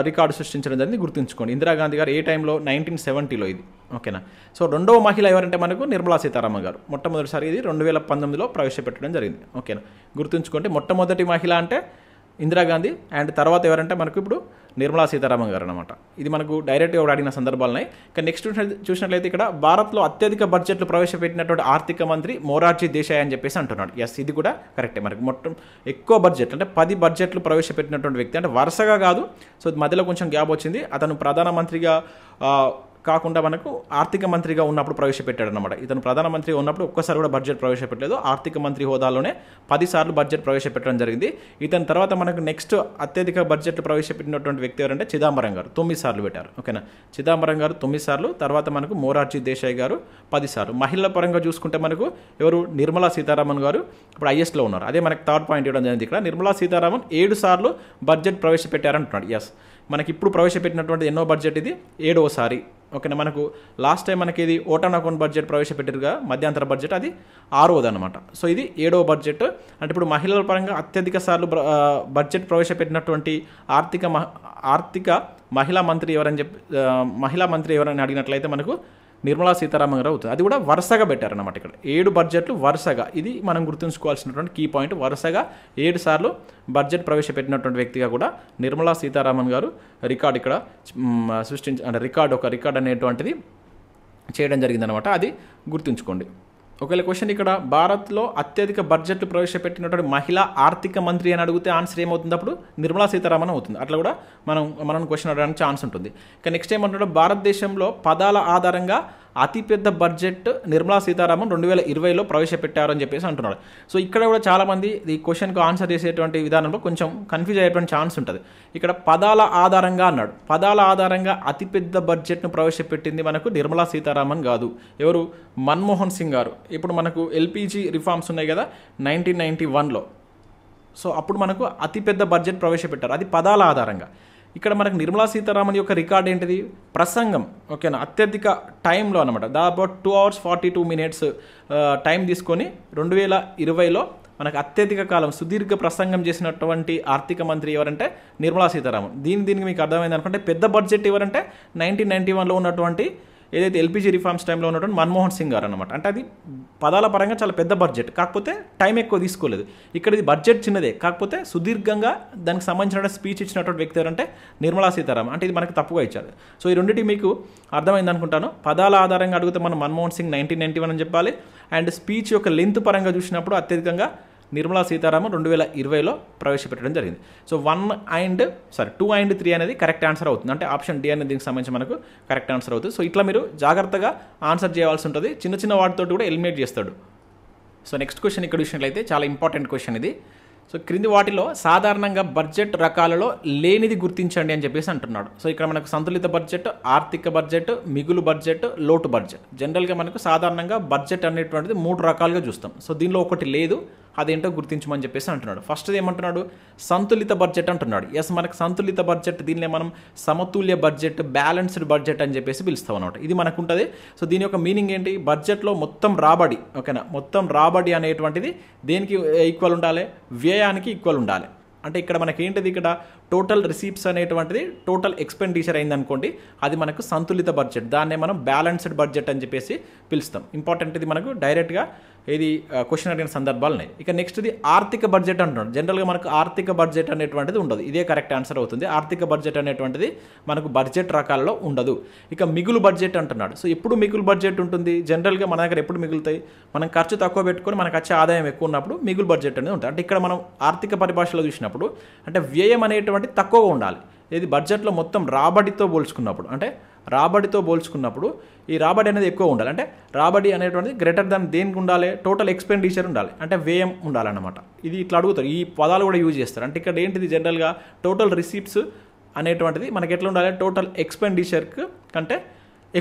రికార్డు సృష్టించడం జరిగింది. గుర్తుంచుకోండి. ఇందిరాగాంధీ గారు ఏ టైంలో 1970లో ఇది. ఓకేనా. సో రెండవ మహిళ ఎవరంటే మనకు నిర్మలా సీతారామన్ గారు. మొట్టమొదటిసారి ఇది 2019లో ప్రవేశపెట్టడం జరిగింది. ఓకేనా. గుర్తుంచుకోండి. మొట్టమొదటి మహిళ అంటే ఇందిరాగాంధీ, అండ్ తర్వాత ఎవరంటే మనకు ఇప్పుడు నిర్మలా సీతారామన్ గారు అనమాట. ఇది మనకు డైరెక్ట్గా అడిగిన సందర్భాలున్నాయి. ఇక నెక్స్ట్ చూసినట్లయితే ఇక్కడ భారత్లో అత్యధిక బడ్జెట్లు ప్రవేశపెట్టినటువంటి ఆర్థిక మంత్రి మొరార్జీ దేశాయ్ అని చెప్పేసి అంటున్నాడు. ఎస్, ఇది కూడా కరెక్టే. మనకు మొత్తం ఎక్కువ బడ్జెట్ అంటే 10 బడ్జెట్లు ప్రవేశపెట్టినటువంటి వ్యక్తి, అంటే వరుసగా కాదు. సో మధ్యలో కొంచెం గ్యాప్ వచ్చింది. అతను ప్రధానమంత్రిగా కాకుండా మనకు ఆర్థిక మంత్రిగా ఉన్నప్పుడు ప్రవేశపెట్టాడు అనమాట. ఇతను ప్రధానమంత్రిగా ఉన్నప్పుడు ఒక్కసారి కూడా బడ్జెట్ ప్రవేశపెట్టలేదు. ఆర్థిక మంత్రి హోదాలోనే 10 సార్లు బడ్జెట్ ప్రవేశపెట్టడం జరిగింది. ఇతని తర్వాత మనకు నెక్స్ట్ అత్యధిక బడ్జెట్లు ప్రవేశపెట్టినటువంటి వ్యక్తి ఎవరంటే చిదంబరం గారు 9 సార్లు పెట్టారు. ఓకేనా, చిదంబరం గారు 9 సార్లు, తర్వాత మనకు మొరార్జీ దేశాయ్ గారు 10 సార్లు. మహిళల పరంగా చూసుకుంటే మనకు ఎవరు, నిర్మలా సీతారామన్ గారు ఇప్పుడు ఐఎస్లో ఉన్నారు. అదే మనకు థర్డ్ పాయింట్ ఇవ్వడం జరిగింది. ఇక్కడ నిర్మలా సీతారామన్ 7 సార్లు బడ్జెట్ ప్రవేశపెట్టారంటున్నాడు. ఎస్, మనకి ఇప్పుడు ప్రవేశపెట్టినటువంటి ఎన్నో బడ్జెట్ ఇది, 7వసారి. ఓకేనా, మనకు లాస్ట్ టైం మనకి ఇది ఓటాన్ అకౌంట్ బడ్జెట్ ప్రవేశపెట్టారుగా, మధ్యంతర బడ్జెట్, అది 6వది అనమాట. సో ఇది 7వ బడ్జెట్. అంటే ఇప్పుడు మహిళల పరంగా అత్యధిక సార్లు బడ్జెట్ ప్రవేశపెట్టినటువంటి ఆర్థిక మహిళా మంత్రి ఎవరని అడిగినట్లయితే మనకు నిర్మలా సీతారామన్ గారు అవుతుంది. అది కూడా వరుసగా పెట్టారన్నమాట. ఇక్కడ 7 బడ్జెట్లు వరుసగా, ఇది మనం గుర్తుంచుకోవాల్సినటువంటి కీ పాయింట్. వరుసగా 7 సార్లు బడ్జెట్ ప్రవేశపెట్టినటువంటి వ్యక్తిగా కూడా నిర్మలా సీతారామన్ గారు రికార్డ్ ఇక్కడ అంటే రికార్డ్ అనేటువంటిది చేయడం జరిగిందనమాట. అది గుర్తుంచుకోండి. ఒకవేళ క్వశ్చన్ ఇక్కడ భారత్లో అత్యధిక బడ్జెట్లు ప్రవేశపెట్టినటువంటి మహిళా ఆర్థిక మంత్రి అని అడిగితే ఆన్సర్ ఏమవుతుంది, అప్పుడు నిర్మలా సీతారామన్ అవుతుంది. అట్లా కూడా మనం క్వశ్చన్ అడగడానికి ఛాన్స్ ఉంటుంది. ఇక నెక్స్ట్ ఏమంటున్నాడు, భారతదేశంలో పదాల ఆధారంగా అతిపెద్ద బడ్జెట్ నిర్మలా సీతారామన్ 2020లో ప్రవేశపెట్టారు అని చెప్పేసి అంటున్నాడు. సో ఇక్కడ కూడా చాలామంది ఈ క్వశ్చన్కు ఆన్సర్ చేసేటువంటి విధానంలో కొంచెం కన్ఫ్యూజ్ అయ్యేటువంటి ఛాన్స్ ఉంటుంది. ఇక్కడ పదాల ఆధారంగా అన్నాడు. పదాల ఆధారంగా అతిపెద్ద బడ్జెట్ను ప్రవేశపెట్టింది మనకు నిర్మలా సీతారామన్ కాదు. ఎవరు, మన్మోహన్ సింగ్ గారు. ఇప్పుడు మనకు ఎల్పిజి రిఫార్మ్స్ ఉన్నాయి కదా 1991లో. సో అప్పుడు మనకు అతిపెద్ద బడ్జెట్ ప్రవేశపెట్టారు, అది పదాల ఆధారంగా. ఇక్కడ మనకు నిర్మలా సీతారామన్ యొక్క రికార్డ్ ఏంటిది, ప్రసంగం. ఓకేనా, అత్యధిక టైంలో అనమాట, దాదాపు 2 hours 42 minutes టైం తీసుకొని 2020లో మనకు అత్యధిక కాలం సుదీర్ఘ ప్రసంగం చేసినటువంటి ఆర్థిక మంత్రి ఎవరంటే నిర్మలా సీతారామన్. దీనికి మీకు అర్థమైంది అనుకుంటే పెద్ద బడ్జెట్ ఎవరంటే 1991లో ఉన్నటువంటి ఏదైతే ఎల్పిజి రిఫార్మ్స్ టైంలో ఉన్నటువంటి మన్మోహన్ సింగ్ గారు అనమాట. అంటే అది పదాల పరంగా చాలా పెద్ద బడ్జెట్, కాకపోతే టైం ఎక్కువ తీసుకోలేదు. ఇక్కడ ఇది బడ్జెట్ చిన్నదే, కాకపోతే సుదీర్ఘంగా దానికి సంబంధించిన స్పీచ్ ఇచ్చినటువంటి వ్యక్తి ఎవరంటే నిర్మలా సీతారామన్. అంటే ఇది మనకు తప్పుగా ఇచ్చారు. సో ఈ రెండింటి మీకు అర్థమైంది అనుకుంటాను. పదాల ఆధారంగా అడిగితే మనం మన్మోహన్ సింగ్ 1991 అని చెప్పాలి. అండ్ స్పీచ్ యొక్క లెంత్ పరంగా చూసినప్పుడు అత్యధికంగా నిర్మలా సీతారామన్ 2020లో ప్రవేశపెట్టడం జరిగింది. సో 2 and 3 అనేది కరెక్ట్ ఆన్సర్ అవుతుంది. అంటే ఆప్షన్ డి అనేది దీనికి సంబంధించి మనకు కరెక్ట్ ఆన్సర్ అవుతుంది. సో ఇట్లా మీరు జాగ్రత్తగా ఆన్సర్ చేయాల్సి ఉంటుంది. చిన్న వాటితో కూడా ఎలిమినేట్ చేస్తాడు. సో నెక్స్ట్ క్వశ్చన్ ఇక్కడ చూసినట్లయితే చాలా ఇంపార్టెంట్ క్వశ్చన్ ఇది. సో క్రింది వాటిలో సాధారణంగా బడ్జెట్ రకాలలో లేనిది గుర్తించండి అని చెప్పేసి అంటున్నాడు. సో ఇక్కడ మనకు సంతులిత బడ్జెట్, ఆర్థిక బడ్జెట్, మిగులు బడ్జెట్, లోటు బడ్జెట్. జనరల్గా మనకు సాధారణంగా బడ్జెట్ అనేటువంటిది 3 రకాలుగా చూస్తాం. సో దీనిలో ఒకటి లేదు, అదేంటో గుర్తించమని చెప్పేసి అంటున్నాడు. ఫస్ట్ ఏమంటున్నాడు, సంతులిత బడ్జెట్ అంటున్నాడు. ఎస్, మనకు సంతులిత బడ్జెట్, దీనిలో మనం సమతుల్య బడ్జెట్, బ్యాలెన్స్డ్ బడ్జెట్ అని చెప్పేసి పిలుస్తాం అనమాట. ఇది మనకు ఉంటుంది. సో దీని యొక్క మీనింగ్ ఏంటి, బడ్జెట్లో మొత్తం రాబడి, ఓకేనా, మొత్తం రాబడి అనేటువంటిది దేనికి ఈక్వల్ ఉండాలి, వ్యయానికి ఈక్వల్ ఉండాలి. అంటే ఇక్కడ మనకి ఏంటిది, ఇక్కడ టోటల్ రిసీప్ట్స్ అనేటువంటిది టోటల్ ఎక్స్పెండిచర్ అయిందనుకోండి, అది మనకు సంతులిత బడ్జెట్. దాన్నే మనం బ్యాలెన్స్డ్ బడ్జెట్ అని చెప్పేసి పిలుస్తాం. ఇంపార్టెంట్, ఇది మనకు డైరెక్ట్గా ఇది క్వశ్చన్ అడిగిన సందర్భాలు ఉన్నాయి. ఇక నెక్స్ట్ది ఆర్థిక బడ్జెట్ అంటున్నాడు. జనరల్గా మనకు ఆర్థిక బడ్జెట్ అనేటువంటిది ఉండదు, ఇదే కరెక్ట్ ఆన్సర్ అవుతుంది. ఆర్థిక బడ్జెట్ అనేటువంటిది మనకు బడ్జెట్ రకాల్లో ఉండదు. ఇక మిగులు బడ్జెట్ అంటున్నాడు. సో ఎప్పుడు మిగులు బడ్జెట్ ఉంటుంది, జనరల్గా మన దగ్గర ఎప్పుడు మిగులుతాయి, మనం ఖర్చు తక్కువ పెట్టుకొని మనకు వచ్చే ఆదాయం ఎక్కువ ఉన్నప్పుడు మిగులు బడ్జెట్ అనేది ఉంటుంది. అంటే ఇక్కడ మనం ఆర్థిక పరిభాషలో చూసినప్పుడు అంటే వ్యయం అనేటువంటి తక్కువగా ఉండాలి. ఇది బడ్జెట్లో మొత్తం రాబడితో పోల్చుకున్నప్పుడు ఈ రాబడి అనేది ఎక్కువ ఉండాలి. అంటే రాబడి అనేటువంటిది గ్రేటర్ దాన్ దేనికి ఉండాలి, టోటల్ ఎక్స్పెండిచర్ ఉండాలి, అంటే వ్యయం ఉండాలన్నమాట. ఇది ఇట్లా అడుగుతారు, ఈ పదాలు కూడా యూజ్ చేస్తారు. అంటే ఇక్కడ ఏంటిది, జనరల్గా టోటల్ రిసీప్ట్స్ అనేటువంటిది మనకి ఎట్లా ఉండాలి, టోటల్ ఎక్స్పెండిచర్కి కంటే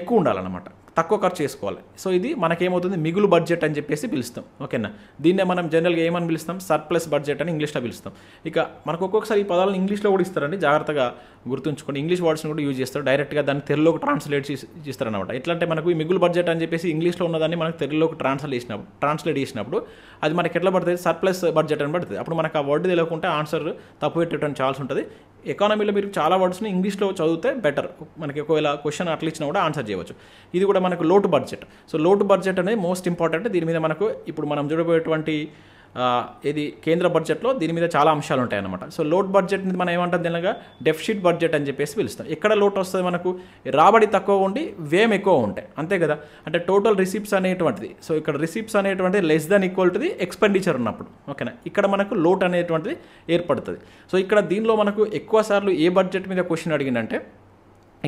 ఎక్కువ ఉండాలన్నమాట, తక్కువ ఖర్చు చేసుకోవాలి. సో ఇది మనకేమవుతుంది, మిగులు బడ్జెట్ అని చెప్పేసి పిలుస్తాం. ఓకేనా, దీన్నే మనం జనరల్గా ఏమని పిలుస్తాం, సర్ప్లస్ బడ్జెట్ అని ఇంగ్లీష్లో పిలుస్తాం. ఇక మనకు ఒక్కొక్కసారి ఈ పదాలను ఇంగ్లీష్లో కూడా ఇస్తారండి, జాగ్రత్తగా గుర్తుంచుకోండి. ఇంగ్లీష్ వర్డ్స్ని కూడా యూజ్ చేస్తారు, డైరెక్ట్గా దాన్ని తెలుగులోకి ట్రాన్స్లేట్ చేస్తారనమాట. ఎట్లా అంటే మనకు ఈ మిగులు బడ్జెట్ అని చెప్పేసి ఇంగ్లీష్లో ఉన్నదాన్ని మనకు తెలుగులోకి ట్రాన్స్లేట్ చేసినప్పుడు అది మనకి ఎట్లా పడుతుంది, సర్ప్లస్ బడ్జెట్ అని పడుతుంది. అప్పుడు మనకు ఆ వర్డ్ తెలియకుంటే ఆన్సర్ తప్పు పెట్టడం ఛాన్స్ ఉంటుంది. ఎకానమీలో మీరు చాలా వర్డ్స్ని ఇంగ్లీష్లో చదివితే బెటర్, మనకి ఒకవేళ క్వశ్చన్ అట్లా ఇచ్చినా కూడా ఆన్సర్ చేయవచ్చు. ఇది కూడా మనకు లోటు బడ్జెట్. సో లోటు బడ్జెట్ అనేది మోస్ట్ ఇంపార్టెంట్. దీని మీద మనకు ఇప్పుడు మనం చూడబోయేటువంటి ఇది కేంద్ర బడ్జెట్లో దీని మీద చాలా అంశాలు ఉంటాయి అన్నమాట. సో లోటు బడ్జెట్ మనం ఏమంటాం, దీనిగా డెఫిసిట్ బడ్జెట్ అని చెప్పేసి పిలుస్తాం. ఎక్కడ లోటు వస్తుంది, మనకు రాబడి తక్కువ ఉండి వ్యయం ఎక్కువ ఉంటాయి, అంతే కదా. అంటే టోటల్ రిసీప్ట్స్ అనేటువంటిది, సో ఇక్కడ రిసీప్ట్స్ అనేటువంటిది less than equal to the expenditure ఉన్నప్పుడు, ఓకేనా, ఇక్కడ మనకు లోటు అనేటువంటిది ఏర్పడుతుంది. సో ఇక్కడ దీనిలో మనకు ఎక్కువ సార్లు ఏ బడ్జెట్ మీద క్వశ్చన్ అడిగిందంటే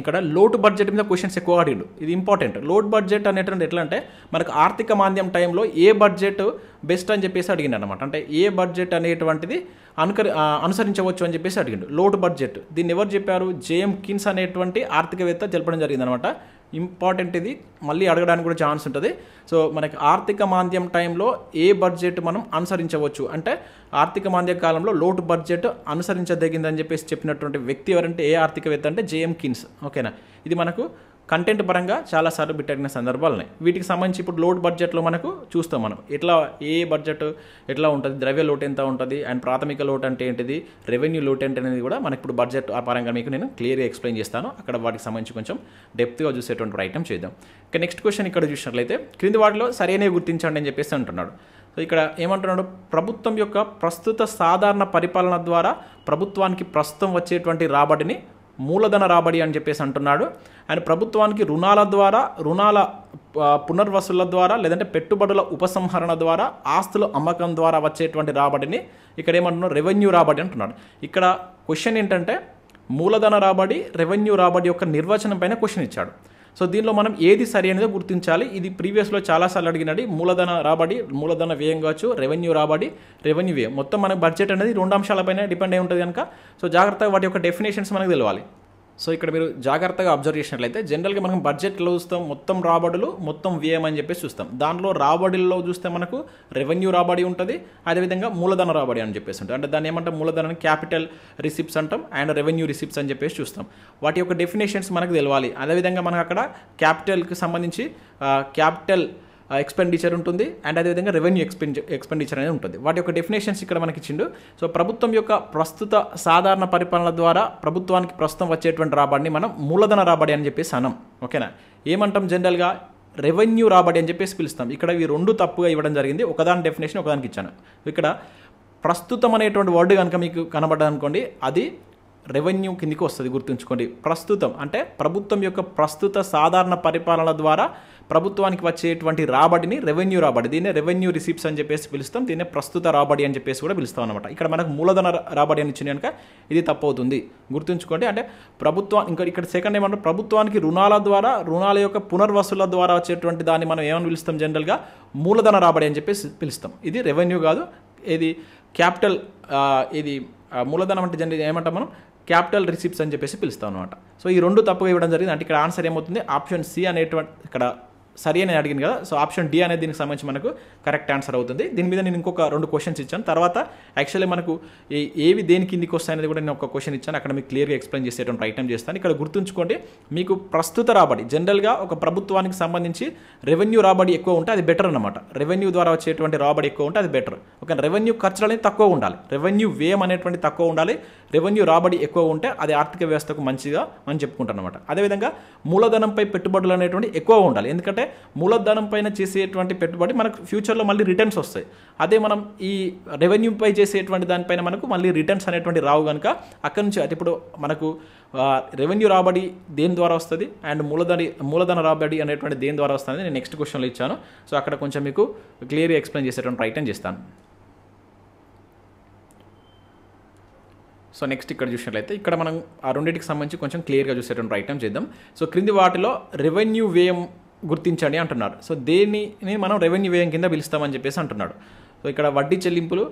ఇక్కడ లోటు బడ్జెట్ మీద క్వశ్చన్స్ ఎక్కువ అడిగాడు. ఇది ఇంపార్టెంట్. లోడ్ బడ్జెట్ అనేటువంటి ఎట్లా అంటే మనకు ఆర్థిక మాంద్యం టైంలో ఏ బడ్జెట్ బెస్ట్ అని చెప్పేసి అడిగిండు అనమాట. అంటే ఏ బడ్జెట్ అనేటువంటిది అనుసరించవచ్చు అని చెప్పేసి అడిగిండు. లోడ్ బడ్జెట్ దీన్ని ఎవరు చెప్పారు? జేఎం కిన్స్ అనేటువంటి ఆర్థికవేత్త తెలపడం జరిగింది అనమాట. ఇంపార్టెంట్, ఇది మళ్ళీ అడగడానికి కూడా ఛాన్స్ ఉంటుంది. సో మనకి ఆర్థిక మాంద్యం టైంలో ఏ బడ్జెట్ మనం అనుసరించవచ్చు అంటే ఆర్థిక మాంద్య కాలంలో లోటు బడ్జెట్ అనుసరించదగిందని చెప్పేసి చెప్పినటువంటి వ్యక్తి ఎవరంటే ఏ ఆర్థికవేత్త అంటే జేఎం కిన్స్. ఓకేనా, ఇది మనకు కంటెంట్ పరంగా చాలాసార్లు బిట్ అడిగిన సందర్భాలు ఉన్నాయి. వీటికి సంబంధించి ఇప్పుడు లోడ్ బడ్జెట్లో మనకు చూస్తాం మనం ఎట్లా ఏ బడ్జెట్ ఎట్లా ఉంటుంది, ద్రవ్య లోటు ఎంత ఉంటుంది, అండ్ ప్రాథమిక లోటు అంటే ఏంటిది, రెవెన్యూ లోటు అంటే అనేది కూడా మనకి ఇప్పుడు బడ్జెట్ పరంగా మీకు నేను క్లియర్గా ఎక్స్ప్లెయిన్ చేస్తాను. అక్కడ వాటికి సంబంధించి కొంచెం డెప్త్గా చూసేటువంటి ప్రయత్నం చేద్దాం. ఇక నెక్స్ట్ క్వశ్చన్ ఇక్కడ చూసినట్లయితే క్రింది వాటిలో సరైనవి గుర్తించండి అని చెప్పేసి అంటున్నాడు. సో ఇక్కడ ఏమంటున్నాడు, ప్రభుత్వం యొక్క ప్రస్తుత సాధారణ పరిపాలన ద్వారా ప్రభుత్వానికి ప్రస్తుతం వచ్చేటువంటి రాబడిని మూలధన రాబడి అని చెప్పేసి అంటున్నాడు. అండ్ ప్రభుత్వానికి రుణాల పునర్వసూళ్ల ద్వారా లేదంటే పెట్టుబడుల ఉపసంహరణ ద్వారా ఆస్తుల అమ్మకం ద్వారా వచ్చేటువంటి రాబడిని ఇక్కడ ఏమంటున్నాడు, రెవెన్యూ రాబడి అంటున్నాడు. ఇక్కడ క్వశ్చన్ ఏంటంటే మూలధన రాబడి, రెవెన్యూ రాబడి యొక్క నిర్వచనం పైన క్వశ్చన్ ఇచ్చాడు. సో దీనిలో మనం ఏది సరి అనేది గుర్తించాలి. ఇది ప్రీవియస్లో చాలాసార్లు అడిగినది. మూలధన రాబడి, మూలధన వ్యయం కావచ్చు, రెవెన్యూ రాబడి, రెవెన్యూ వ్యయం. మొత్తం మన బడ్జెట్ అనేది 2 అంశాలపైన డిపెండ్ అయి ఉంటుంది కనుక సో జాగ్రత్తగా వాటి యొక్క డెఫినేషన్స్ మనకు తెలియాలి. సో ఇక్కడ మీరు జాగ్రత్తగా అబ్జర్వ్ చేసినట్లయితే జనరల్గా మనం బడ్జెట్లో చూస్తాం మొత్తం రాబడులు మొత్తం వ్యయం అని చెప్పేసి చూస్తాం. దానిలో రాబడిలో చూస్తే మనకు రెవెన్యూ రాబడి ఉంటుంది, అదేవిధంగా మూలధన రాబడి అని చెప్పేసి ఉంటుంది. అంటే దాన్ని ఏమంటాం, మూలధనాన్ని క్యాపిటల్ రిసిప్ట్స్ అంటాం అండ్ రెవెన్యూ రిసిప్ట్స్ అని చెప్పేసి చూస్తాం. వాటి యొక్క డెఫినేషన్స్ మనకు తెలియాలి. అదేవిధంగా మనకు అక్కడ క్యాపిటల్కి సంబంధించి క్యాపిటల్ ఎక్స్పెండిచర్ ఉంటుంది అండ్ అదేవిధంగా రెవెన్యూ ఎక్స్పెండిచర్ అనేది ఉంటుంది. వాటి యొక్క డెఫినేషన్స్ ఇక్కడ మనకి ఇచ్చిండు. సో ప్రభుత్వం యొక్క ప్రస్తుత సాధారణ పరిపాలన ద్వారా ప్రభుత్వానికి ప్రస్తుతం వచ్చేటువంటి రాబడిని మనం మూలధన రాబడి అని చెప్పేసి అనం. ఓకేనా, ఏమంటాం జనరల్గా రెవెన్యూ రాబడి అని చెప్పేసి పిలుస్తాం. ఇక్కడ ఇవి 2 తప్పుగా ఇవ్వడం జరిగింది. ఒకదాని డెఫినేషన్ ఒకదానికి ఇచ్చాను. ఇక్కడ ప్రస్తుతం అనేటువంటి వర్డ్ కనుక మీకు కనబడ్డది అనుకోండి, అది రెవెన్యూ కిందికి వస్తుంది. గుర్తుంచుకోండి, ప్రస్తుతం అంటే ప్రభుత్వం యొక్క ప్రస్తుత సాధారణ పరిపాలన ద్వారా ప్రభుత్వానికి వచ్చేటువంటి రాబడిని రెవెన్యూ రాబడి, దీన్నే రెవెన్యూ రిసిప్ట్స్ అని చెప్పేసి పిలుస్తాం. దీన్నే ప్రస్తుత రాబడి అని చెప్పేసి కూడా పిలుస్తాం అనమాట. ఇక్కడ మనకు మూలధన రాబడి అని ఇచ్చింది కనుక ఇది తప్పు అవుతుంది. గుర్తుంచుకోండి, అంటే ఇక్కడ సెకండ్ ఏమంటారు, ప్రభుత్వానికి రుణాల యొక్క పునర్వసూల ద్వారా వచ్చేటువంటి దాన్ని మనం ఏమని పిలుస్తాం, జనరల్గా మూలధన రాబడి అని చెప్పేసి పిలుస్తాం. ఇది రెవెన్యూ కాదు, ఇది క్యాపిటల్, ఇది మూలధనం అంటే జనరల్ ఏమంటాం మనం క్యాపిటల్ రిసిప్ట్స్ అని చెప్పేసి పిలుస్తాం అనమాట. సో ఈ 2 తప్పుగా ఇవ్వడం జరిగింది. అంటే ఇక్కడ ఆన్సర్ ఏమవుతుంది, ఆప్షన్ సి అనేటువంటి ఇక్కడ సరి అని అడిగింది కదా. సో ఆప్షన్ డి అనేది దీనికి సంబంధించి మనకు కరెక్ట్ ఆన్సర్ అవుతుంది. దీని మీద నేను ఇంకొక 2 క్వశ్చన్స్ ఇచ్చాను. తర్వాత యాక్చువల్లీ మనకు ఏవి దేని కిందికి వస్తాయనేది కూడా నేను ఒక క్వశ్చన్ ఇచ్చాను. అక్కడ మీకు క్లియర్గా ఎక్స్ప్లెయిన్ చేసేటువంటి ప్రయత్నం చేస్తాను. ఇక్కడ గుర్తుంచుకోండి, మీకు ప్రస్తుత రాబడి జనరల్గా ఒక ప్రభుత్వానికి సంబంధించి రెవెన్యూ రాబడి ఎక్కువ ఉంటే అది బెటర్ అనమాట. రెవెన్యూ ద్వారా వచ్చేటువంటి రాబడి ఎక్కువ ఉంటే అది బెటర్. ఓకే, రెవెన్యూ ఖర్చులు అనేది తక్కువ ఉండాలి, రెవెన్యూ వ్యయం అనేటువంటి తక్కువ ఉండాలి, రెవెన్యూ రాబడి ఎక్కువ ఉంటే అది ఆర్థిక వ్యవస్థకు మంచిగా మనం చెప్పుకుంటాం అనమాట. అదేవిధంగా మూలధనంపై పెట్టుబడులు అనేటువంటి ఎక్కువ ఉండాలి, ఎందుకంటే మూలధనం పైన చేసేటువంటి పెట్టుబడి మనకు ఫ్యూచర్లో మళ్ళీ రిటర్న్స్ వస్తాయి. అదే మనం ఈ రెవెన్యూపై చేసేటువంటి దానిపైన మనకు మళ్ళీ రిటర్న్స్ అనేటువంటి రావు కనుక అక్కడి నుంచి అంటే ఇప్పుడు మనకు రెవెన్యూ రాబడి దేని ద్వారా వస్తుంది అండ్ మూలధన రాబడి అనేటువంటి దేని ద్వారా వస్తుంది నేను నెక్స్ట్ క్వశ్చన్లో ఇచ్చాను. సో అక్కడ కొంచెం మీకు క్లియర్గా ఎక్స్ప్లెయిన్ చేసేటువంటి ప్రయత్నం చేస్తాను. సో నెక్స్ట్ ఇక్కడ చూసినట్లయితే ఇక్కడ మనం ఆ రెండింటికి సంబంధించి కొంచెం క్లియర్గా చూసేటువంటి ప్రయత్నం చేద్దాం. సో క్రింది వాటిలో రెవెన్యూ వ్యయం గుర్తించండి అంటున్నారు. సో దేనిని మనం రెవెన్యూ వ్యయం కింద పిలుస్తామని చెప్పేసి అంటున్నాడు. సో ఇక్కడ వడ్డీ చెల్లింపులు,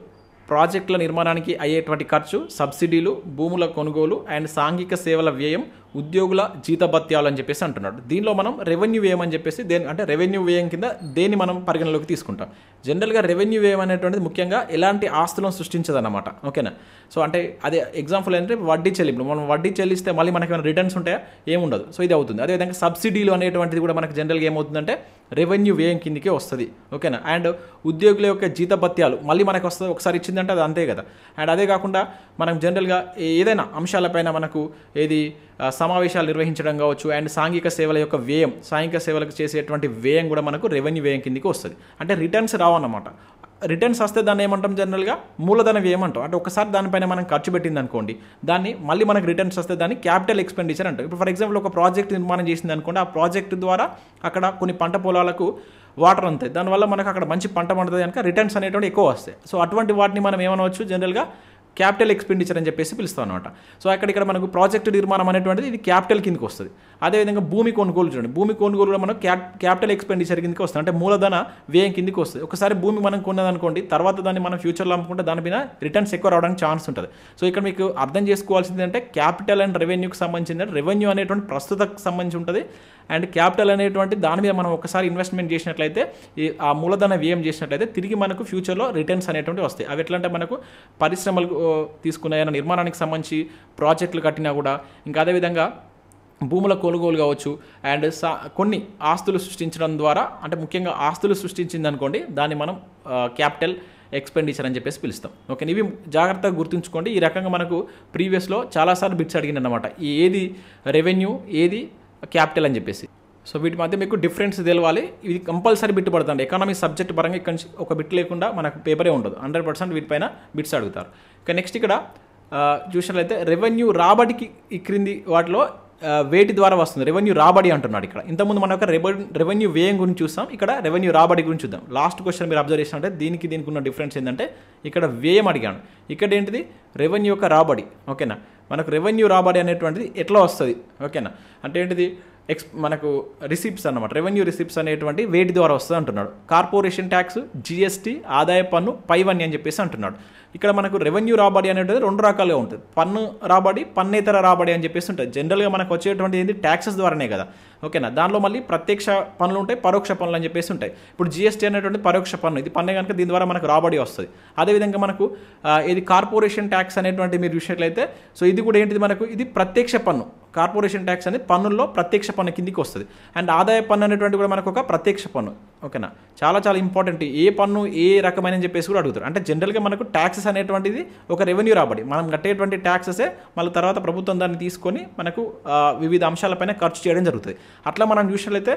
ప్రాజెక్టుల నిర్మాణానికి అయ్యేటువంటి ఖర్చు, సబ్సిడీలు, భూముల కొనుగోలు అండ్ సాంఘిక సేవల వ్యయం, ఉద్యోగుల జీతభత్యాలు అని చెప్పేసి అంటున్నాడు. దీనిలో మనం రెవెన్యూ వ్యయం అని చెప్పేసి అంటే రెవెన్యూ వ్యయం కింద దేన్ని మనం పరిగణలోకి తీసుకుంటాం. జనరల్గా రెవెన్యూ వ్యయం అనేటువంటిది ముఖ్యంగా ఎలాంటి ఆస్తులను సృష్టించదన్నమాట. ఓకేనా, సో అంటే అదే ఎగ్జాంపుల్ ఏంటంటే వడ్డీ చెల్లింపులు, మనం వడ్డీ చెల్లిస్తే మళ్ళీ మనకి ఏమైనా రిటర్న్స్ ఉంటాయా, ఏముండదు. సో ఇది అవుతుంది. అదేవిధంగా సబ్సిడీలు అనేటువంటిది కూడా మనకు జనరల్గా ఏమవుతుందంటే రెవెన్యూ వ్యయం కిందకే వస్తుంది. ఓకేనా, అండ్ ఉద్యోగుల యొక్క జీతభత్యాలు మళ్ళీ మనకు వస్తుంది, ఒకసారి ఇచ్చిందంటే అది అంతే కదా. అండ్ అదే కాకుండా మనం జనరల్గా ఏదైనా అంశాలపైన మనకు ఏది సమావేశాలు నిర్వహించడం కావచ్చు అండ్ సాంఘిక సేవల యొక్క వ్యయం, సాంఘిక సేవలకు చేసేటువంటి వ్యయం కూడా మనకు రెవెన్యూ వ్యయం కిందకి వస్తుంది. అంటే రిటర్న్స్ రావన్నమాట. రిటర్న్స్ వస్తే దాన్ని ఏమంటాం, జనరల్గా మూలధన వ్యయం అంటాం. అంటే ఒకసారి దానిపైన మనం ఖర్చు పెట్టింది అనుకోండి, దాన్ని మళ్ళీ మనకు రిటర్న్స్ వస్తే దాన్ని క్యాపిటల్ ఎక్స్పెండిచర్ అంటాం. ఇప్పుడు ఫర్ ఎగ్జాంపుల్ ఒక ప్రాజెక్ట్ నిర్మాణం చేసింది అనుకోండి, ఆ ప్రాజెక్ట్ ద్వారా అక్కడ కొన్ని పంట పొలాలకు వాటర్ అంతాయి, దానివల్ల మనకు అక్కడ మంచి పంట పండుతుంది కనుక రిటర్న్స్ అనేటువంటి ఎక్కువ వస్తాయి. సో అటువంటి వాటిని మనం ఏమనవచ్చు, జనరల్గా క్యాపిటల్ ఎక్స్పెండిచర్ అని చెప్పేసి పిలుస్తాం అనమాట. సో ఇక్కడ మనకు ప్రాజెక్టు నిర్మాణం అనేటువంటిది ఇది క్యాపిటల్ కిందకి వస్తుంది. అదేవిధంగా భూమి కొనుగోలు చూడండి, భూమి కొనుగోలు కూడా మనం క్యాపిటల్ ఎక్స్పెండిచర్ కిందకి వస్తుంది, అంటే మూలధన వ్యయం కిందకి వస్తుంది. ఒకసారి భూమి మనం కొన్నదనుకోండి, తర్వాత దాన్ని మనం ఫ్యూచర్లో అమ్ముకుంటే దాని మీద రిటర్న్స్ ఎక్కువ రావడానికి ఛాన్స్ ఉంటుంది. సో ఇక్కడ మీకు అర్థం చేసుకోవాల్సింది అంటే క్యాపిటల్ అండ్ రెవెన్యూకి సంబంధించిన రెవెన్యూ అనేటువంటి ప్రస్తుతకు సంబంధించి ఉంటుంది, అండ్ క్యాపిటల్ అనేటువంటి దాని మీద మనం ఒకసారి ఇన్వెస్ట్మెంట్ చేసినట్లయితే ఆ మూలధన వ్యయం చేసినట్లయితే తిరిగి మనకు ఫ్యూచర్లో రిటర్న్స్ అనేటువంటి వస్తాయి. అవి ఎట్లా అంటే మనకు పరిశ్రమలు తీసుకున్న ఏదైనా నిర్మాణానికి సంబంధించి ప్రాజెక్టులు కట్టినా కూడా, ఇంకా అదేవిధంగా భూముల కొనుగోలు కావచ్చు, అండ్ కొన్ని ఆస్తులు సృష్టించడం ద్వారా, అంటే ముఖ్యంగా ఆస్తులు సృష్టించింది అనుకోండి దాన్ని మనం క్యాపిటల్ ఎక్స్పెండిచర్ అని చెప్పేసి పిలుస్తాం. ఓకే, ఇవి జాగ్రత్తగా గుర్తుంచుకోండి. ఈ రకంగా మనకు ప్రీవియస్లో చాలాసార్లు బిట్స్ అడిగింది అనమాట, ఏది రెవెన్యూ ఏది క్యాపిటల్ అని చెప్పేసి. సో వీటి మధ్య మీకు డిఫరెన్స్ తెలవాలి. ఇది కంపల్సరీ బిట్ పడుతుంది. ఎకానమీ సబ్జెక్ట్ పరంగా ఇక్కడ నుంచి ఒక బిట్ లేకుండా మనకు పేపరే ఉండదు, 100% వీటిపైన బిట్స్ అడుగుతారు. ఇక నెక్స్ట్ ఇక్కడ చూసినట్లయితే రెవెన్యూ రాబడికి ఈ క్రింది వాటిలో వేటి ద్వారా వస్తుంది, రెవెన్యూ రాబడి అంటున్నాడు ఇక్కడ. ఇంతకుముందు మనం ఒక రెవెన్యూ వ్యయం గురించి చూస్తాం, ఇక్కడ రెవెన్యూ రాబడి గురించి చూద్దాం. లాస్ట్ క్వశ్చన్ మీరు అబ్జర్వ్ చేసినట్టే దీనికి ఉన్న డిఫరెన్స్ ఏంటంటే ఇక్కడ వ్యయం అడిగాను, ఇక్కడ ఏంటిది రెవెన్యూ యొక్క రాబడి. ఓకేనా, మనకు రెవెన్యూ రాబడి అనేటువంటిది ఎట్లా వస్తుంది, ఓకేనా, అంటే ఏంటిది మనకు రిసిప్ట్స్ అన్నమాట. రెవెన్యూ రిసిప్ట్స్ అనేటువంటి వేటి ద్వారా వస్తుంది అంటున్నాడు. కార్పొరేషన్ ట్యాక్స్, జిఎస్టీ, ఆదాయ పన్ను, పైవన్నీ అని చెప్పేసి అంటున్నాడు. ఇక్కడ మనకు రెవెన్యూ రాబడి అనేటువంటిది రెండు రకాలుగా ఉంటుంది, పన్ను రాబడి, పన్నేతర రాబడి అని చెప్పేసి ఉంటుంది. జనరల్గా మనకు వచ్చేటువంటి ఏంటి ట్యాక్సెస్ ద్వారానే కదా. ఓకేనా, దానిలో మళ్ళీ ప్రత్యక్ష పన్నులు ఉంటాయి, పరోక్ష పన్నులు అని చెప్పేసి ఉంటాయి. ఇప్పుడు జిఎస్టీ అనేటువంటి పరోక్ష పన్ను, ఇది పన్నే కనుక దీని ద్వారా మనకు రాబడి వస్తుంది. అదేవిధంగా మనకు ఇది కార్పొరేషన్ ట్యాక్స్ అనేటువంటి మీరు చూసినట్లయితే, సో ఇది కూడా ఏంటిది మనకు ఇది ప్రత్యక్ష పన్ను. కార్పొరేషన్ ట్యాక్స్ అనేది పన్నుల్లో ప్రత్యక్ష పన్ను కిందికి వస్తుంది. అండ్ ఆదాయ పన్ను అనేటువంటి కూడా మనకు ఒక ప్రత్యక్ష పన్ను. ఓకేనా, చాలా చాలా ఇంపార్టెంట్. ఏ పన్ను ఏ రకమైన చెప్పేసి కూడా అడుగుతారు. అంటే జనరల్గా మనకు ట్యాక్సెస్ అనేటువంటిది ఒక రెవెన్యూ రాబడి, మనం కట్టేటువంటి ట్యాక్సెసే మళ్ళీ తర్వాత ప్రభుత్వం దాన్ని తీసుకొని మనకు వివిధ అంశాలపైన ఖర్చు చేయడం జరుగుతుంది. అట్లా మనం చూసినట్లయితే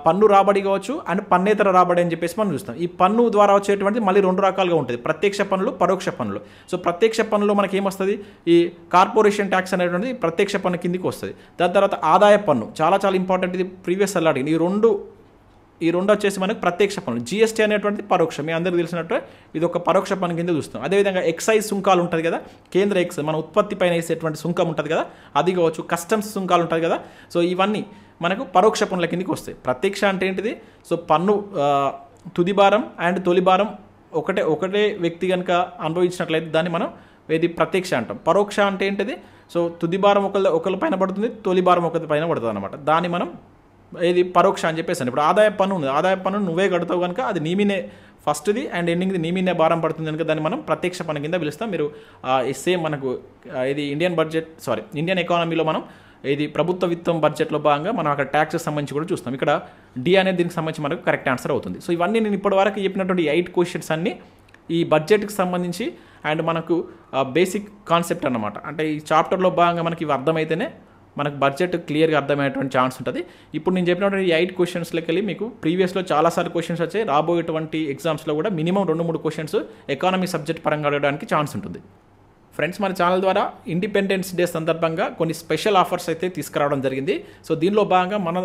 పన్ను రాబడి కావచ్చు అండ్ పన్నేతర రాబడి అని చెప్పేసి మనం చూస్తాం. ఈ పన్ను ద్వారా వచ్చేటువంటిది మళ్ళీ రెండు రకాలుగా ఉంటుంది, ప్రత్యక్ష పన్నులు, పరోక్ష పన్నులు. సో ప్రత్యక్ష పన్నులో మనకి ఏమొస్తుంది, ఈ కార్పొరేషన్ ట్యాక్స్ అనేటువంటిది ప్రత్యక్ష పన్ను కిందికి వస్తుంది. దాని తర్వాత ఆదాయ పన్ను, చాలా చాలా ఇంపార్టెంట్, ఇది ప్రీవియస్ అలా అడిగింది. ఈ రెండు వచ్చేసి మనకు ప్రత్యక్ష పన్ను. జిఎస్టీ అనేటువంటిది పరోక్షం, మీ అందరికీ తెలిసినట్టు ఇది ఒక పరోక్ష పన్ను కింద చూస్తాం. అదేవిధంగా ఎక్సైజ్ సుంకాలు ఉంటుంది కదా, కేంద్ర ఎక్సైజ్ మన ఉత్పత్తి పైన వేసేటువంటి సుంకం ఉంటుంది కదా, అది కావచ్చు. కస్టమ్స్ సుంకాలు ఉంటుంది కదా, సో ఇవన్నీ మనకు పరోక్ష పన్నుల కిందకి వస్తాయి. ప్రత్యక్ష అంటే ఏంటిది, సో పన్ను తుది భారం అండ్ తొలి భారం ఒకటే వ్యక్తి కనుక అనుభవించినట్లయితే దాన్ని మనం ఇది ప్రత్యక్ష అంటాం. పరోక్ష అంటే ఏంటిది, సో తుది భారం ఒకరి పైన పడుతుంది, తొలి భారం ఒకరి పైన పడుతుంది అనమాట. దాన్ని మనం ఇది పరోక్ష అని చెప్పేసి. ఇప్పుడు ఆదాయ పన్ను ఉంది, ఆదాయ పన్ను నువ్వే కడతావు కనుక అది నీమినే ఫస్ట్ది అండ్ ఎండింగ్ది నీమినే భారం పడుతుంది కనుక దాన్ని మనం ప్రత్యక్ష పన్ను కింద పిలుస్తాం. మీరు సేమ్ మనకు ఇది ఇండియన్ ఎకానమీలో మనం ఇది ప్రభుత్వ విత్తం బడ్జెట్లో భాగంగా మనం అక్కడ ట్యాక్సెస్ సంబంధించి కూడా చూస్తాం. ఇక్కడ డి అనేది దీనికి సంబంధించి మనకు కరెక్ట్ ఆన్సర్ అవుతుంది. సో ఇవన్నీ నేను ఇప్పటివరకు చెప్పినటువంటి 8 క్వశ్చన్స్ అన్నీ ఈ బడ్జెట్కి సంబంధించి అండ్ మనకు బేసిక్ కాన్సెప్ట్ అన్నమాట. అంటే ఈ చాప్టర్లో భాగంగా మనకి ఇవి అర్థమైతేనే మనకు బడ్జెట్ క్లియర్గా అర్థమయ్యేటువంటి ఛాన్స్ ఉంటుంది. ఇప్పుడు నేను చెప్పినటువంటి 8 క్వశ్చన్స్లోకి వెళ్ళి మీకు ప్రీవియస్లో చాలాసార్లు క్వశ్చన్స్ వచ్చాయి, రాబోయేటువంటి ఎగ్జామ్స్లో కూడా మినిమం 2-3 క్వశ్చన్స్ ఎకానమీ సబ్జెక్ట్ పరంగా అడగడానికి ఛాన్స్ ఉంటుంది. ఫ్రెండ్స్, మన ఛానల్ ద్వారా ఇండిపెండెన్స్ డే సందర్భంగా కొన్ని స్పెషల్ ఆఫర్స్ అయితే తీసుకురావడం జరిగింది. సో దీనిలో భాగంగా మన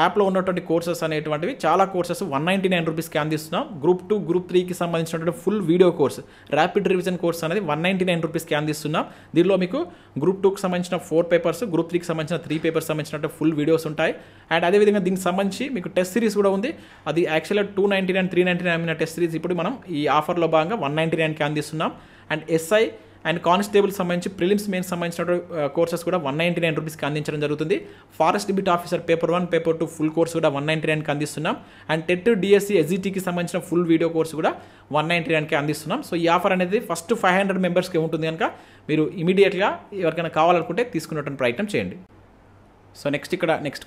యాప్లో ఉన్నటువంటి కోర్సెస్ అనేటువంటివి చాలా కోర్సెస్ 199 రూపీస్కి అందిస్తున్నాం. గ్రూప్ 2, గ్రూప్ 3కి సంబంధించినటువంటి full video course, rapid revision course అనేది 199 రూపీస్కి అందిస్తున్నాం. దీనిలో మీకు గ్రూప్ 2కి సంబంధించిన 4 పేపర్స్, గ్రూప్ 3కి సంబంధించిన 3 పేపర్స్ సంబంధించినటువంటి ఫుల్ వీడియోస్ ఉంటాయి. అండ్ అదేవిధంగా దీనికి సంబంధించి మీకు టెస్ట్ సిరీస్ కూడా ఉంది. అది యాక్చువల్గా 299, 399 టెస్ట్ సిరీస్ ఇప్పుడు మనం ఈ ఆఫర్లో భాగంగా 199కి అందిస్తున్నాం. అండ్ ఎస్ఐ అండ్ కానిస్టేబుల్ సంబంధించి ప్రిలిమ్స్ మెయిన్స్ సంబంధించిన కోర్సెస్ కూడా 199 రూపీస్కి అందించడం జరుగుతుంది. Forest deputy officer paper 1, paper 2 full course కూడా 199కి అందిస్తున్నాం. అండ్ టెట్, డిఎస్సి, ఎస్జిటికి సంబంధించిన ఫుల్ వీడియో కోర్స్ కూడా 199కి అందిస్తున్నాం. సో ఈ ఆఫర్ అనేది ఫస్ట్ 500 మెంబర్స్కి ఉంటుంది కనుక మీరు ఇమీడియట్గా ఎవరికైనా కావాలనుకుంటే తీసుకునేటువంటి ప్రయత్నం చేయండి. సో నెక్స్ట్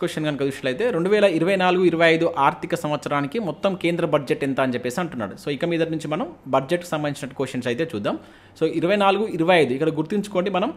క్వశ్చన్ కనుక చూసినట్లయితే 2024-25 ఆర్థిక సంవత్సరానికి మొత్తం కేంద్ర బడ్జెట్ ఎంత అని చెప్పేసి అంటున్నాడు. సో ఇక మీద నుంచి మనం బడ్జెట్కి సంబంధించిన క్వశ్చన్స్ అయితే చూద్దాం. సో 24-25 ఇక్కడ గుర్తుంచుకోండి, మనం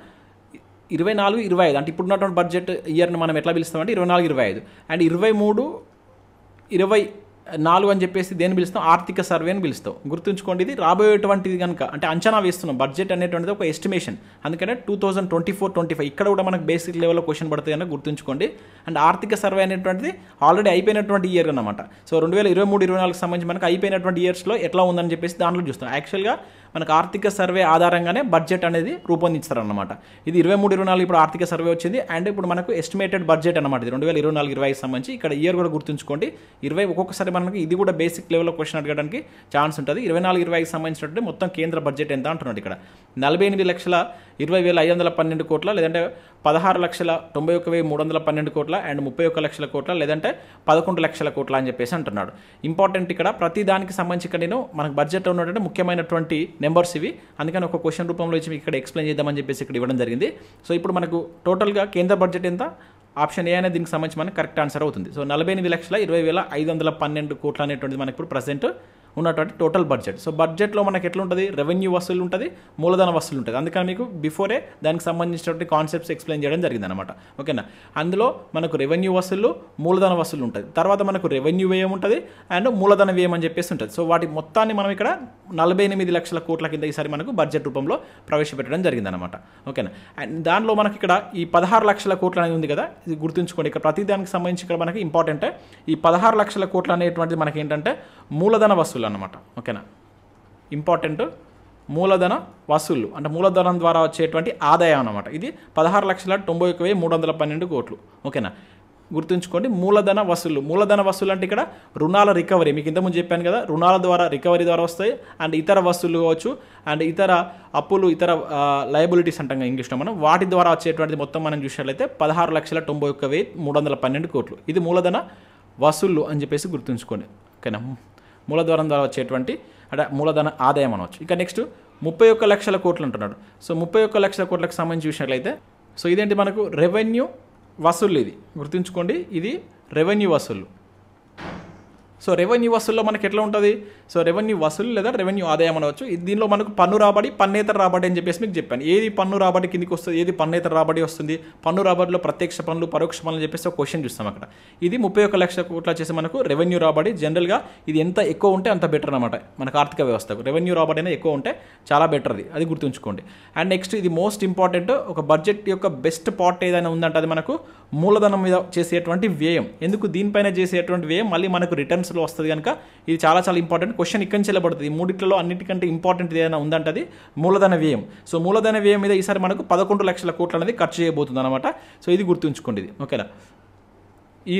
24-25 అంటే ఇప్పుడున్నటువంటి బడ్జెట్ ఇయర్ని మనం ఎట్లా పిలుస్తామంటే 24-25 అండ్ 23-24 అని చెప్పేసి దేన్ని పిలుస్తాం, ఆర్థిక సర్వే అని పిలుస్తాం. గుర్తుంచుకోండి, ఇది రాబోయేటువంటిది కనుక అంటే అంచనా వేస్తున్నాం. బడ్జెట్ అనేటువంటిది ఒక ఎస్టిమేషన్, అందుకనే 2024-25 ఇక్కడ కూడా మనకు బేసిక్ లెవెల్లో క్వశ్చన్ పడుతుంది కనుక గుర్తుంచుకోండి. అండ్ ఆర్థిక సర్వే అనేటువంటిది ఆల్రెడీ అయిపోయినటువంటి ఇయర్ అన్నమాట. సో 2023-24 సంబంధించి మనకు అయిపోయినటువంటి ఇయర్స్లో ఎట్లా ఉందని చెప్పేసి దాంట్లో చూస్తాం. యాక్చువల్గా మనకు ఆర్థిక సర్వే ఆధారంగానే బడ్జెట్ అనేది రూపొందించారన్నమాట. ఇది 23-24 ఇప్పుడు ఆర్థిక సర్వే వచ్చింది. అండ్ ఇప్పుడు మనకు ఎస్టిమేటెడ్ బడ్జెట్ అనమాట. ఇది 2024-25 సంబంధించి ఇక్కడ ఇయర్ కూడా గుర్తుంచుకోండి. 20 ఒక్కొక్కసారి మనకి ఇది కూడా బేసిక్ లెవెల్లో క్వశ్చన్ అడగడానికి ఛాన్స్ ఉంటుంది. 24-25 సంబంధించినట్టు మొత్తం కేంద్ర బడ్జెట్ ఎంత అంటున్నాడు ఇక్కడ 48,20,512 కోట్ల, లేదంటే 16,91,312 కోట్ల, అండ్ 31 లక్షల కోట్ల, లేదంటే 11 లక్షల కోట్ల అని చెప్పేసి అంటున్నాడు. ఇంపార్టెంట్ ఇక్కడ ప్రతి దానికి సంబంధించి ఇక్కడ నేను మనకు బడ్జెట్లో ఉన్నటువంటి ముఖ్యమైనటువంటి నెంబర్స్ ఇవి, అందుకని ఒక క్వశ్చన్ రూపంలో ఇచ్చి మీకు ఇక్కడ ఎక్స్ప్లెయిన్ చేద్దామని చెప్పేసి ఇక్కడ ఇవ్వడం జరిగింది. సో ఇప్పుడు మనకు టోటల్గా కేంద్ర బడ్జెట్ ఎంత, ఆప్షన్ ఏ అనేది దీనికి సంబంధించి మనకు కరెక్ట్ ఆన్సర్ అవుతుంది. సో 48,20,512 కోట్లు అనేటువంటిది మనకి ఇప్పుడు ప్రజెంట్ ఉన్నటువంటి టోటల్ బడ్జెట్. సో బడ్జెట్లో మనకి ఎట్లా ఉంటుంది, రెవెన్యూ వసూలు ఉంటుంది, మూలధన వసూలు ఉంటుంది. అందుకని మీకు బిఫోరే దానికి సంబంధించినటువంటి కాన్సెప్ట్స్ ఎక్స్ప్లెయిన్ చేయడం జరిగింది అనమాట. ఓకేనా, అందులో మనకు రెవెన్యూ వసూలు, మూలధన వసూలు ఉంటుంది, తర్వాత మనకు రెవెన్యూ వ్యయం ఉంటుంది అండ్ మూలధన వ్యయం అని చెప్పేసి ఉంటుంది. సో వాటి మొత్తాన్ని మనం ఇక్కడ 48 లక్షల కోట్ల కింద ఈసారి మనకు బడ్జెట్ రూపంలో ప్రవేశపెట్టడం జరిగింది అనమాట. ఓకేనా, అండ్ దానిలో మనకి ఇక్కడ ఈ 16 లక్షల కోట్లు అనేది ఉంది కదా, ఇది గుర్తుంచుకోండి. ఇక్కడ ప్రతి దానికి సంబంధించి ఇక్కడ మనకి ఇంపార్టెంట్ ఈ 16 లక్షల కోట్లు అనేటువంటిది మనకి ఏంటంటే మూలధన వసూలు అన్నమాట. ఓకేనా, ఇంపార్టెంట్ మూలధన వసూళ్ళు అంటే మూలధనం ద్వారా వచ్చేటువంటి ఆదాయం అన్నమాట. ఇది 16,91,312 కోట్లు. ఓకేనా, గుర్తుంచుకోండి మూలధన వసూళ్ళు. మూలధన వసూలు అంటే ఇక్కడ రుణాల రికవరీ, మీకు ఇంతకుముందు చెప్పాను కదా, రుణాల ద్వారా రికవరీ ద్వారా వస్తాయి అండ్ ఇతర వసూళ్ళు కావచ్చు అండ్ ఇతర అప్పులు, ఇతర లయబిలిటీస్ అంటాం ఇంగ్లీష్లో మనం, వాటి ద్వారా వచ్చేటువంటిది మొత్తం మనం చూసినట్లయితే 16,91,312 కోట్లు. ఇది మూలధన వసూళ్ళు అని చెప్పేసి గుర్తుంచుకోండి. ఓకేనా, మూలధనం ద్వారా వచ్చేటువంటి అంటే మూలధన ఆదాయం అనవచ్చు. ఇక నెక్స్ట్ 31 లక్షల కోట్లు అంటున్నాడు. సో 31 లక్షల కోట్లకు సంబంధించి చూసినట్లయితే సో ఇదేంటి మనకు రెవెన్యూ వసూళ్ళు. ఇది గుర్తుంచుకోండి, ఇది రెవెన్యూ వసూళ్ళు. సో రెవెన్యూ వసూల్లో మనకి ఎట్లా ఉంటుంది, సో రెవెన్యూ వసూలు లేదా రెవెన్యూ ఆదాయం అనవచ్చు. దీనిలో మనకు పన్ను రాబడి, పన్నేతర రాబడి అని చెప్పేసి మీకు చెప్పాను. ఏది పన్ను రాబడి కిందికి వస్తుంది, ఏది పన్నేతర రాబడి వస్తుంది, పన్ను రాబడిలో ప్రత్యక్ష పన్నులు, పరోక్ష పన్నులు చెప్పేసి ఒక క్వశ్చన్ చూస్తాం అక్కడ. ఇది 31 లక్షల కోట్ల వచ్చేసి మనకు రెవెన్యూ రాబడి. జనరల్గా ఇది ఎంత ఎక్కువ ఉంటే అంత బెటర్ అనమాట మనకు ఆర్థిక వ్యవస్థకు. రెవెన్యూ రాబడి అనేది ఎక్కువ ఉంటే చాలా బెటర్, అది గుర్తుంచుకోండి. అండ్ నెక్స్ట్ ఇది మోస్ట్ ఇంపార్టెంట్, ఒక బడ్జెట్ యొక్క బెస్ట్ పార్ట్ ఏదైనా ఉందంటే అది మనకు మూలధనం మీద చేసేటువంటి వ్యయం. ఎందుకు దీనిపైన చేసేటువంటి వ్యయం మళ్ళీ మనకు రిటర్న్స్లో వస్తుంది కనుక ఇది చాలా చాలా ఇంపార్టెంట్. క్వశ్చన్ ఇక్కడి నుంచి వెళ్ళబడుతుంది. ఈ మూడిట్లలో అన్నిటికంటే ఇంపార్టెంట్ ఏదైనా ఉందంటే అది మూలధన వ్యయం. సో మూలధన వ్యయం మీద ఈసారి మనకు 11 లక్షల కోట్లు అనేది ఖర్చు చేయబోతుంది అనమాట. సో ఇది గుర్తుంచుకోండి. ఇది ఓకేనా, ఈ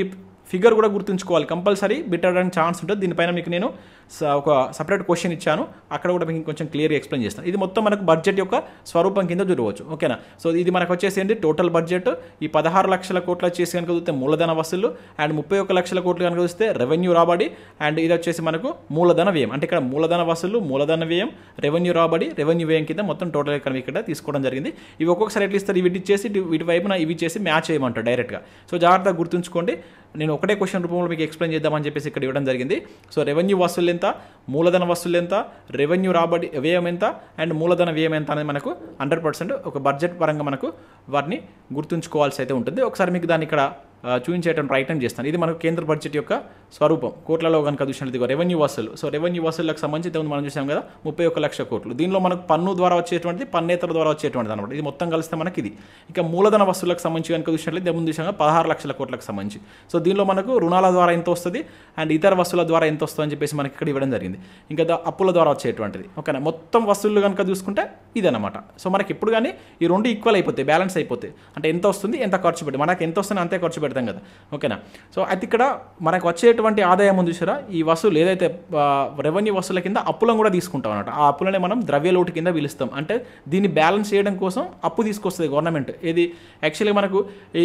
ఫిగర్ కూడా గుర్తుంచుకోవాలి, కంపల్సరీ బిట్ అవ్వడానికి ఛాన్స్ ఉంటుంది. దీనిపైన మీకు నేను ఒక సపరేట్ క్వశ్చన్ ఇచ్చాను, అక్కడ కూడా మీకు కొంచెం క్లియర్గా ఎక్స్ప్లెయిన్ చేస్తాను. ఇది మొత్తం మనకు బడ్జెట్ యొక్క స్వరూపం కింద చూడవచ్చు. ఓకేనా, సో ఇది మనకు వచ్చేసి ఏంటి టోటల్ బడ్జెట్. ఈ 16 లక్షల కోట్లు వచ్చేసి కనుక చూస్తే మూలధన వసూలు, అండ్ 31 లక్షల కోట్లు కనుక చూస్తే రెవెన్యూ రాబడి, అండ్ ఇది వచ్చేసి మనకు మూలధన వ్యయం. అంటే ఇక్కడ మూలధన వసూలు, మూలధన వ్యయం, రెవెన్యూ రాబడి, రెవెన్యూ వ్యయం కింద మొత్తం టోటల్ ఇక్కడ తీసుకోవడం జరిగింది. ఇవి ఒక్కొక్కసారి ఎట్లా ఇస్తారు, ఇవి ఇచ్చేసి వీటి వైపున ఇవి చేసి మ్యాచ్ చేయమంటారు డైరెక్ట్గా. సో జాగ్రత్తగా గుర్తుంచుకోండి, నేను ఒకటే క్వశ్చన్ రూపంలో మీకు ఎక్స్ప్లెయిన్ చేద్దామని చెప్పేసి ఇక్కడ ఇవ్వడం జరిగింది. సో రెవెన్యూ వసూలు ఎంత, మూలధన వసూలు ఎంత, రెవెన్యూ రాబడి వ్యయం ఎంత, అండ్ మూలధన వ్యయం ఎంత అనేది మనకు 100% ఒక బడ్జెట్ పరంగా మనకు వాటిని గుర్తుంచుకోవాల్సి అయితే ఉంటుంది. ఒకసారి మీకు దాన్ని ఇక్కడ చూపించేటువంటి ప్రయత్నం చేస్తాను. ఇది మనకు కేంద్ర బడ్జెట్ యొక్క స్వరూపం. కోట్లలో కనుక చూసినట్లయితే రెవెన్యూ వసూలు. సో రెవెన్యూ వసూళ్ళకి సంబంధించి మనం చూసాం కదా 31 లక్షల కోట్లు. దీనిలో మనకు పన్ను ద్వారా వచ్చేటువంటిది, పన్నేతర ద్వారా వచ్చేటువంటిది అనమాట. ఇది మొత్తం కలిస్తే మనకి ఇది. ఇక మూలధన వసూళ్ళకి సంబంధించి కనుక చూసినట్లయితే ముందు చూసాం 16 లక్షల కోట్లకు సంబంధించి. సో దీనిలో మనకు రుణాల ద్వారా ఎంత వస్తుంది అండ్ ఇతర వసూల ద్వారా ఎంత వస్తుంది అని చెప్పేసి మనకి ఇక్కడ ఇవ్వడం జరిగింది. ఇంకా అప్పుల ద్వారా వచ్చేటువంటిది. ఓకేనా, మొత్తం వసూళ్ళు కనుక చూసుకుంటే ఇదనమాట. సో మనకి ఎప్పుడు కానీ ఈ రెండు ఈక్వల్ అయిపోతాయి, బ్యాలెన్స్ అయిపోతాయి. అంటే ఎంత వస్తుంది, ఎంత ఖర్చు పెట్టి, మనకి ఎంత వస్తుంది అంతే ఖర్చు పెడతాం కదా. ఓకేనా, సో అయితే ఇక్కడ మనకు వచ్చేటువంటి ఆదాయం ఉంది చూసారా, ఈ వసూలు ఏదైతే రెవెన్యూ వసూల కింద అప్పులను కూడా తీసుకుంటాం అనమాట. ఆ అప్పులనే మనం ద్రవ్యలోటు కింద పిలుస్తాం. అంటే దీన్ని బ్యాలెన్స్ చేయడం కోసం అప్పు తీసుకొస్తుంది గవర్నమెంట్. ఏది యాక్చువల్గా మనకు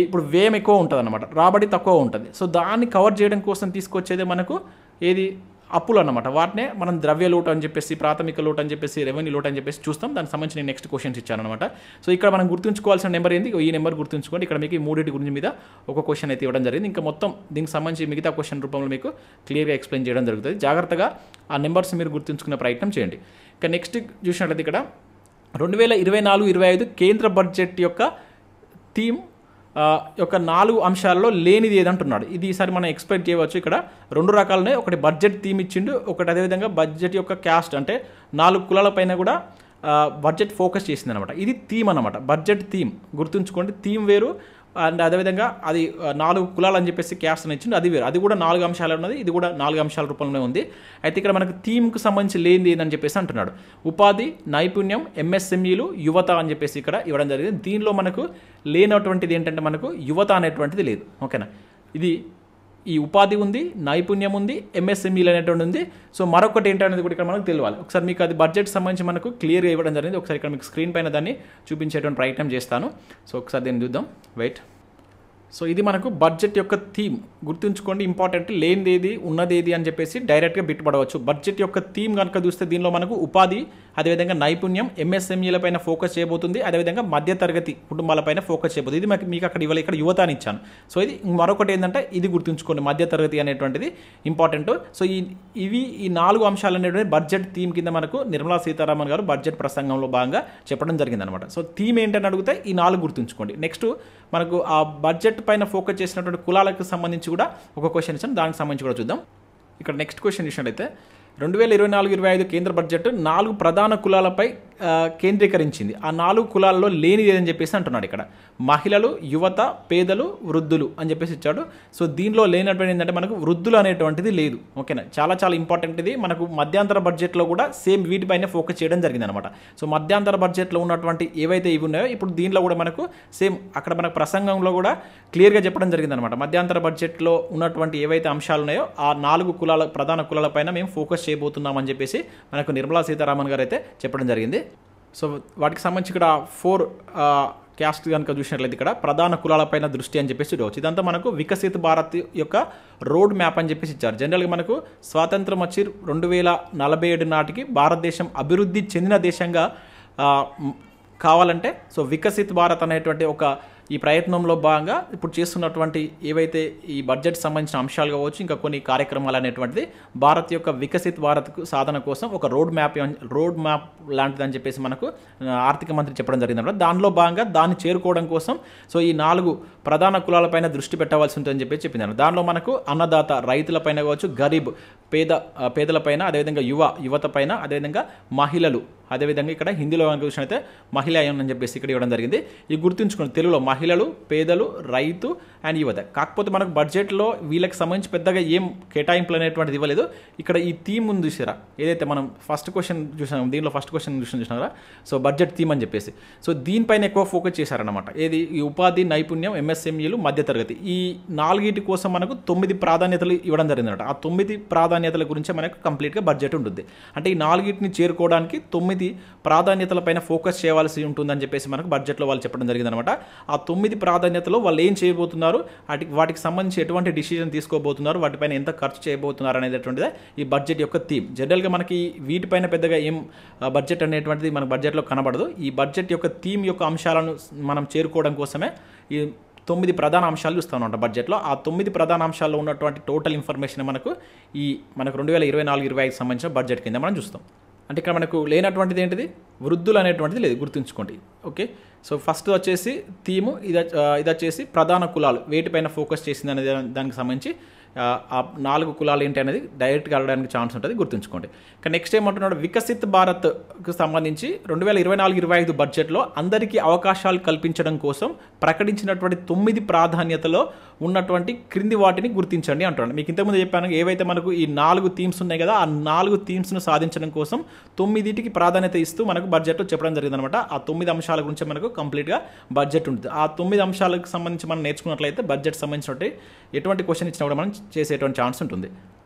ఇప్పుడు వ్యయం ఎక్కువ ఉంటుంది అనమాట, రాబడి తక్కువ ఉంటుంది. సో దాన్ని కవర్ చేయడం కోసం తీసుకొచ్చేది మనకు ఏది అప్పులు అన్నమాట. వాటినే మనం ద్రవ్య లోటు అని చెప్పేసి, ప్రాథమిక లోటు అని చెప్పేసి, రెవెన్యూ లోటు అని చెప్పేసి చూస్తాం. దానికి సంబంధించి నేను నెక్స్ట్ క్వశ్చన్స్ ఇచ్చాను అనమాట. సో ఇక్కడ మనం గుర్తుంచుకోవాల్సిన నెంబర్ ఏంది, ఈ నెంబర్ గుర్తుంచుకోండి. ఇక్కడ మీకు ఈ మూడింటి గురించి మీద ఒక క్వశ్చన్ అయితే ఇవ్వడం జరిగింది. ఇంకా మొత్తం దీనికి సంబంధించి మిగతా క్వశ్చన్ రూపంలో మీకు క్లియర్గా ఎక్స్ప్లెయిన్ చేయడం జరుగుతుంది. జాగ్రత్తగా ఆ నెంబర్స్ మీరు గుర్తుంచుకునే ప్రయత్నం చేయండి. ఇక నెక్స్ట్ చూసినట్లయితే ఇక్కడ 2024-25 కేంద్ర బడ్జెట్ యొక్క థీమ్ యొక్క 4 అంశాలలో లేనిది ఏదంటున్నాడు. ఇది ఈసారి మనం ఎక్స్పెక్ట్ చేయవచ్చు. ఇక్కడ 2 రకాలనే, ఒకటి బడ్జెట్ థీమ్ ఇచ్చిండు, ఒకటి అదేవిధంగా బడ్జెట్ యొక్క క్యాస్ట్ అంటే 4 కులాల పైన కూడా బడ్జెట్ ఫోకస్ చేసింది అనమాట. ఇది థీమ్ అనమాట, బడ్జెట్ థీమ్. గుర్తుంచుకోండి, థీమ్ వేరు, అండ్ అదేవిధంగా అది 4 కులాలు అని చెప్పేసి క్యాస్ట్ అని ఇచ్చింది, అది వేరు, అది కూడా 4 అంశాలు ఉన్నది, ఇది కూడా 4 అంశాల రూపంలోనే ఉంది. అయితే ఇక్కడ మనకు థీమ్కి సంబంధించి లేనిది ఏందని చెప్పేసి అంటున్నాడు. ఉపాధి, నైపుణ్యం, ఎంఎస్ఎంఈలు, యువత అని చెప్పేసి ఇక్కడ ఇవ్వడం జరిగింది. దీనిలో మనకు లేనటువంటిది ఏంటంటే మనకు యువత అనేటువంటిది లేదు. ఓకేనా, ఇది ఈ ఉపాధి ఉంది, నైపుణ్యం ఉంది, ఎంఎస్ఎంఈలు అనేటువంటి ఉంది. సో మరొకటి ఏంటనేది కూడా ఇక్కడ మనకు తెలియాలి. ఒకసారి మీకు అది బడ్జెట్ సంబంధించి మనకు క్లియర్గా ఇవ్వడం జరిగింది. ఒకసారి ఇక్కడ మీకు స్క్రీన్ పైన దాన్ని చూపించేటువంటి ప్రయత్నం చేస్తాను. సో ఒకసారి దీన్ని చూద్దాం, వెయిట్. సో ఇది మనకు బడ్జెట్ యొక్క థీమ్, గుర్తుంచుకోండి, ఇంపార్టెంట్. లేనిదేది ఉన్నదేది అని చెప్పేసి డైరెక్ట్గా బిట్టుపడవచ్చు. బడ్జెట్ యొక్క థీమ్ కనుక చూస్తే దీనిలో మనకు ఉపాధి, అదేవిధంగా నైపుణ్యం, ఎంఎస్ఎంఈలపైన ఫోకస్ చేయబోతుంది, అదేవిధంగా మధ్యతరగతి కుటుంబాలపైన ఫోకస్ చేయబోతుంది. ఇది మీకు అక్కడ ఇవ్వాలి, ఇక్కడ యువత అని ఇచ్చాను. సో ఇది మరొకటి ఏంటంటే ఇది గుర్తుంచుకోండి, మధ్యతరగతి అనేటువంటిది ఇంపార్టెంట్. సో ఈ 4 అంశాలు అనేటువంటి బడ్జెట్ థీమ్ కింద మనకు నిర్మలా సీతారామన్ గారు బడ్జెట్ ప్రసంగంలో భాగంగా చెప్పడం జరిగిందనమాట. సో థీమ్ ఏంటని అడిగితే ఈ 4 గుర్తుంచుకోండి. నెక్స్ట్ మనకు ఆ బడ్జెట్ పైన ఫోకస్ చేసినటువంటి కులాలకు సంబంధించి కూడా ఒక క్వశ్చన్ ఇచ్చాను, దానికి సంబంధించి కూడా చూద్దాం. ఇక్కడ నెక్స్ట్ క్వశ్చన్ ఇచ్చినట్టయితే 2024-25 కేంద్ర బడ్జెట్ 4 ప్రధాన కులాలపై కేంద్రీకరించింది. ఆ 4 కులాల్లో లేనిది ఏదని చెప్పేసి అంటున్నాడు. ఇక్కడ మహిళలు, యువత, పేదలు, వృద్ధులు అని చెప్పేసి ఇచ్చాడు. సో దీనిలో లేనటువంటి ఏంటంటే మనకు వృద్ధులు అనేటువంటిది లేదు. ఓకేనా, చాలా చాలా ఇంపార్టెంట్ ఇది. మనకు మధ్యాంతర బడ్జెట్లో కూడా సేమ్ వీటిపైన ఫోకస్ చేయడం జరిగింది అనమాట. సో మధ్యాంతర బడ్జెట్లో ఉన్నటువంటి ఏవైతే ఇవి ఉన్నాయో ఇప్పుడు దీనిలో కూడా మనకు సేమ్ అక్కడ మనకు ప్రసంగంలో కూడా క్లియర్గా చెప్పడం జరిగింది అనమాట. మధ్యాంతర బడ్జెట్లో ఉన్నటువంటి ఏవైతే అంశాలు ఉన్నాయో ఆ 4 కులాల ప్రధాన కులాలపైన మేము ఫోకస్ చేయబోతున్నామని చెప్పేసి మనకు నిర్మలా సీతారామన్ గారు అయితే చెప్పడం జరిగింది. సో వాటికి సంబంధించి ఇక్కడ 4 క్యాస్ట్ కనుక చూసినట్లయితే ఇక్కడ ప్రధాన కులాలపైన దృష్టి అని చెప్పేసి చూడవచ్చు. ఇదంతా మనకు వికసిత్ భారత్ యొక్క రోడ్ మ్యాప్ అని చెప్పేసి ఇచ్చారు. జనరల్గా మనకు స్వాతంత్రం వచ్చి 2047 నాటికి భారతదేశం అభివృద్ధి చెందిన దేశంగా కావాలంటే సో వికసిత్ భారత్ అనేటువంటి ఒక ఈ ప్రయత్నంలో భాగంగా ఇప్పుడు చేస్తున్నటువంటి ఏవైతే ఈ బడ్జెట్ సంబంధించిన అంశాలు కావచ్చు, ఇంకా కొన్ని కార్యక్రమాలు అనేటువంటిది భారత్ యొక్క వికసిత్ భారత్ సాధన కోసం ఒక రోడ్ మ్యాప్ లాంటిది అని చెప్పేసి మనకు ఆర్థిక మంత్రి చెప్పడం జరిగింది. దానిలో భాగంగా దాన్ని చేరుకోవడం కోసం సో ఈ 4 ప్రధాన కులాలపైన దృష్టి పెట్టవలసి ఉంటుందని చెప్పి చెప్పింది. దానిలో మనకు అన్నదాత రైతులపైన కావచ్చు, గరీబ్ పేదలపైన, అదేవిధంగా యువత పైన, అదేవిధంగా మహిళలు, అదేవిధంగా ఇక్కడ హిందీలో కనుక చూసినట్లయితే మహిళ అని చెప్పేసి ఇక్కడ ఇవ్వడం జరిగింది. ఇది గుర్తుంచుకోండి, తెలుగులో మహిళలు, పేదలు, రైతు అండ్ యువత. కాకపోతే మనకు బడ్జెట్లో వీళ్ళకి సంబంధించి పెద్దగా ఏం కేటాయింపులు అనేటువంటిది ఇవ్వలేదు. ఇక్కడ ఈ థీమ్ ఉంది చూసారా, ఏదైతే మనం ఫస్ట్ క్వశ్చన్ చూసాం, దీనిలో ఫస్ట్ క్వశ్చన్ చూసినారా, సో బడ్జెట్ థీమ్ అని చెప్పేసి సో దీనిపైన ఎక్కువ ఫోకస్ చేశారనమాట. ఏది ఈ ఉపాధి, నైపుణ్యం, ఎంఎస్ఎంఈలు, మధ్యతరగతి, ఈ 4 కోసం మనకు 9 ప్రాధాన్యతలు ఇవ్వడం జరిగిందన్నమాట. ఆ 9 ప్రాధాన్యతల గురించి మనకు కంప్లీట్గా బడ్జెట్ ఉంటుంది. అంటే ఈ 4 చేరుకోవడానికి 9 ప్రాధాన్యతలపైన ఫోకస్ చేయవలసి ఉంటుందని చెప్పేసి మనకు బడ్జెట్లో వాళ్ళు చెప్పడం జరిగిందనమాట. ఆ 9 ప్రాధాన్యతలో వాళ్ళు ఏం చేయబోతున్నారు, వాటికి సంబంధించి ఎటువంటి డిసిజన్ తీసుకోబోతున్నారు, వాటిపైన ఎంత ఖర్చు చేయబోతున్నారు అనేటువంటిదే ఈ బడ్జెట్ యొక్క థీమ్. జనరల్గా మనకి వీటిపైన పెద్దగా ఏం బడ్జెట్ అనేటువంటిది మనకు బడ్జెట్లో కనబడదు. ఈ బడ్జెట్ యొక్క థీమ్ యొక్క అంశాలను మనం చేరుకోవడం కోసమే ఈ 9 ప్రధాన అంశాలు చూస్తూ ఉంటాం బడ్జెట్లో. ఆ 9 ప్రధాన అంశాల్లో ఉన్నటువంటి టోటల్ ఇన్ఫర్మేషన్ మనకు 2024-25 సంబంధించిన బడ్జెట్ కింద మనం చూస్తాం. అంటే ఇక్కడ మనకు లేనటువంటిది ఏంటిది, వృద్ధులు అనేటువంటిది లేదు, గుర్తుంచుకోండి. ఓకే, సో ఫస్ట్ వచ్చేసి థీము ఇది వచ్చేసి ప్రధాన కులాలు వేటిపైన ఫోకస్ చేసింది అనేది దానికి సంబంధించి ఆ 4 కులాలు ఏంటి అనేది డైరెక్ట్గా అడగడానికి ఛాన్స్ ఉంటుంది, గుర్తుంచుకోండి. ఇక నెక్స్ట్ ఏమంటున్నాడు, వికసిత్ భారత్కు సంబంధించి 2024-25 బడ్జెట్లో అందరికీ అవకాశాలు కల్పించడం కోసం ప్రకటించినటువంటి 9 ప్రాధాన్యతలో ఉన్నటువంటి క్రింది వాటిని గుర్తించండి అంటున్నాడు. మీకు ఇంతకుముందు చెప్పాను, ఏవైతే మనకు ఈ 4 థీమ్స్ ఉన్నాయి కదా, ఆ 4 థీమ్స్ను సాధించడం కోసం 9టికి ప్రాధాన్యత ఇస్తూ మనకు బడ్జెట్లో చెప్పడం జరిగిందనమాట. ఆ 9 అంశాల గురించి మనకు కంప్లీట్గా బడ్జెట్ ఉంటుంది. ఆ 9 అంశాలకు సంబంధించి మనం నేర్చుకున్నట్లయితే బడ్జెట్ సంబంధించినట్టు ఎటువంటి క్వశ్చన్ ఇచ్చినా కూడా మనం చేసేటువంటి ఛాన్స్ ఉంటుంది.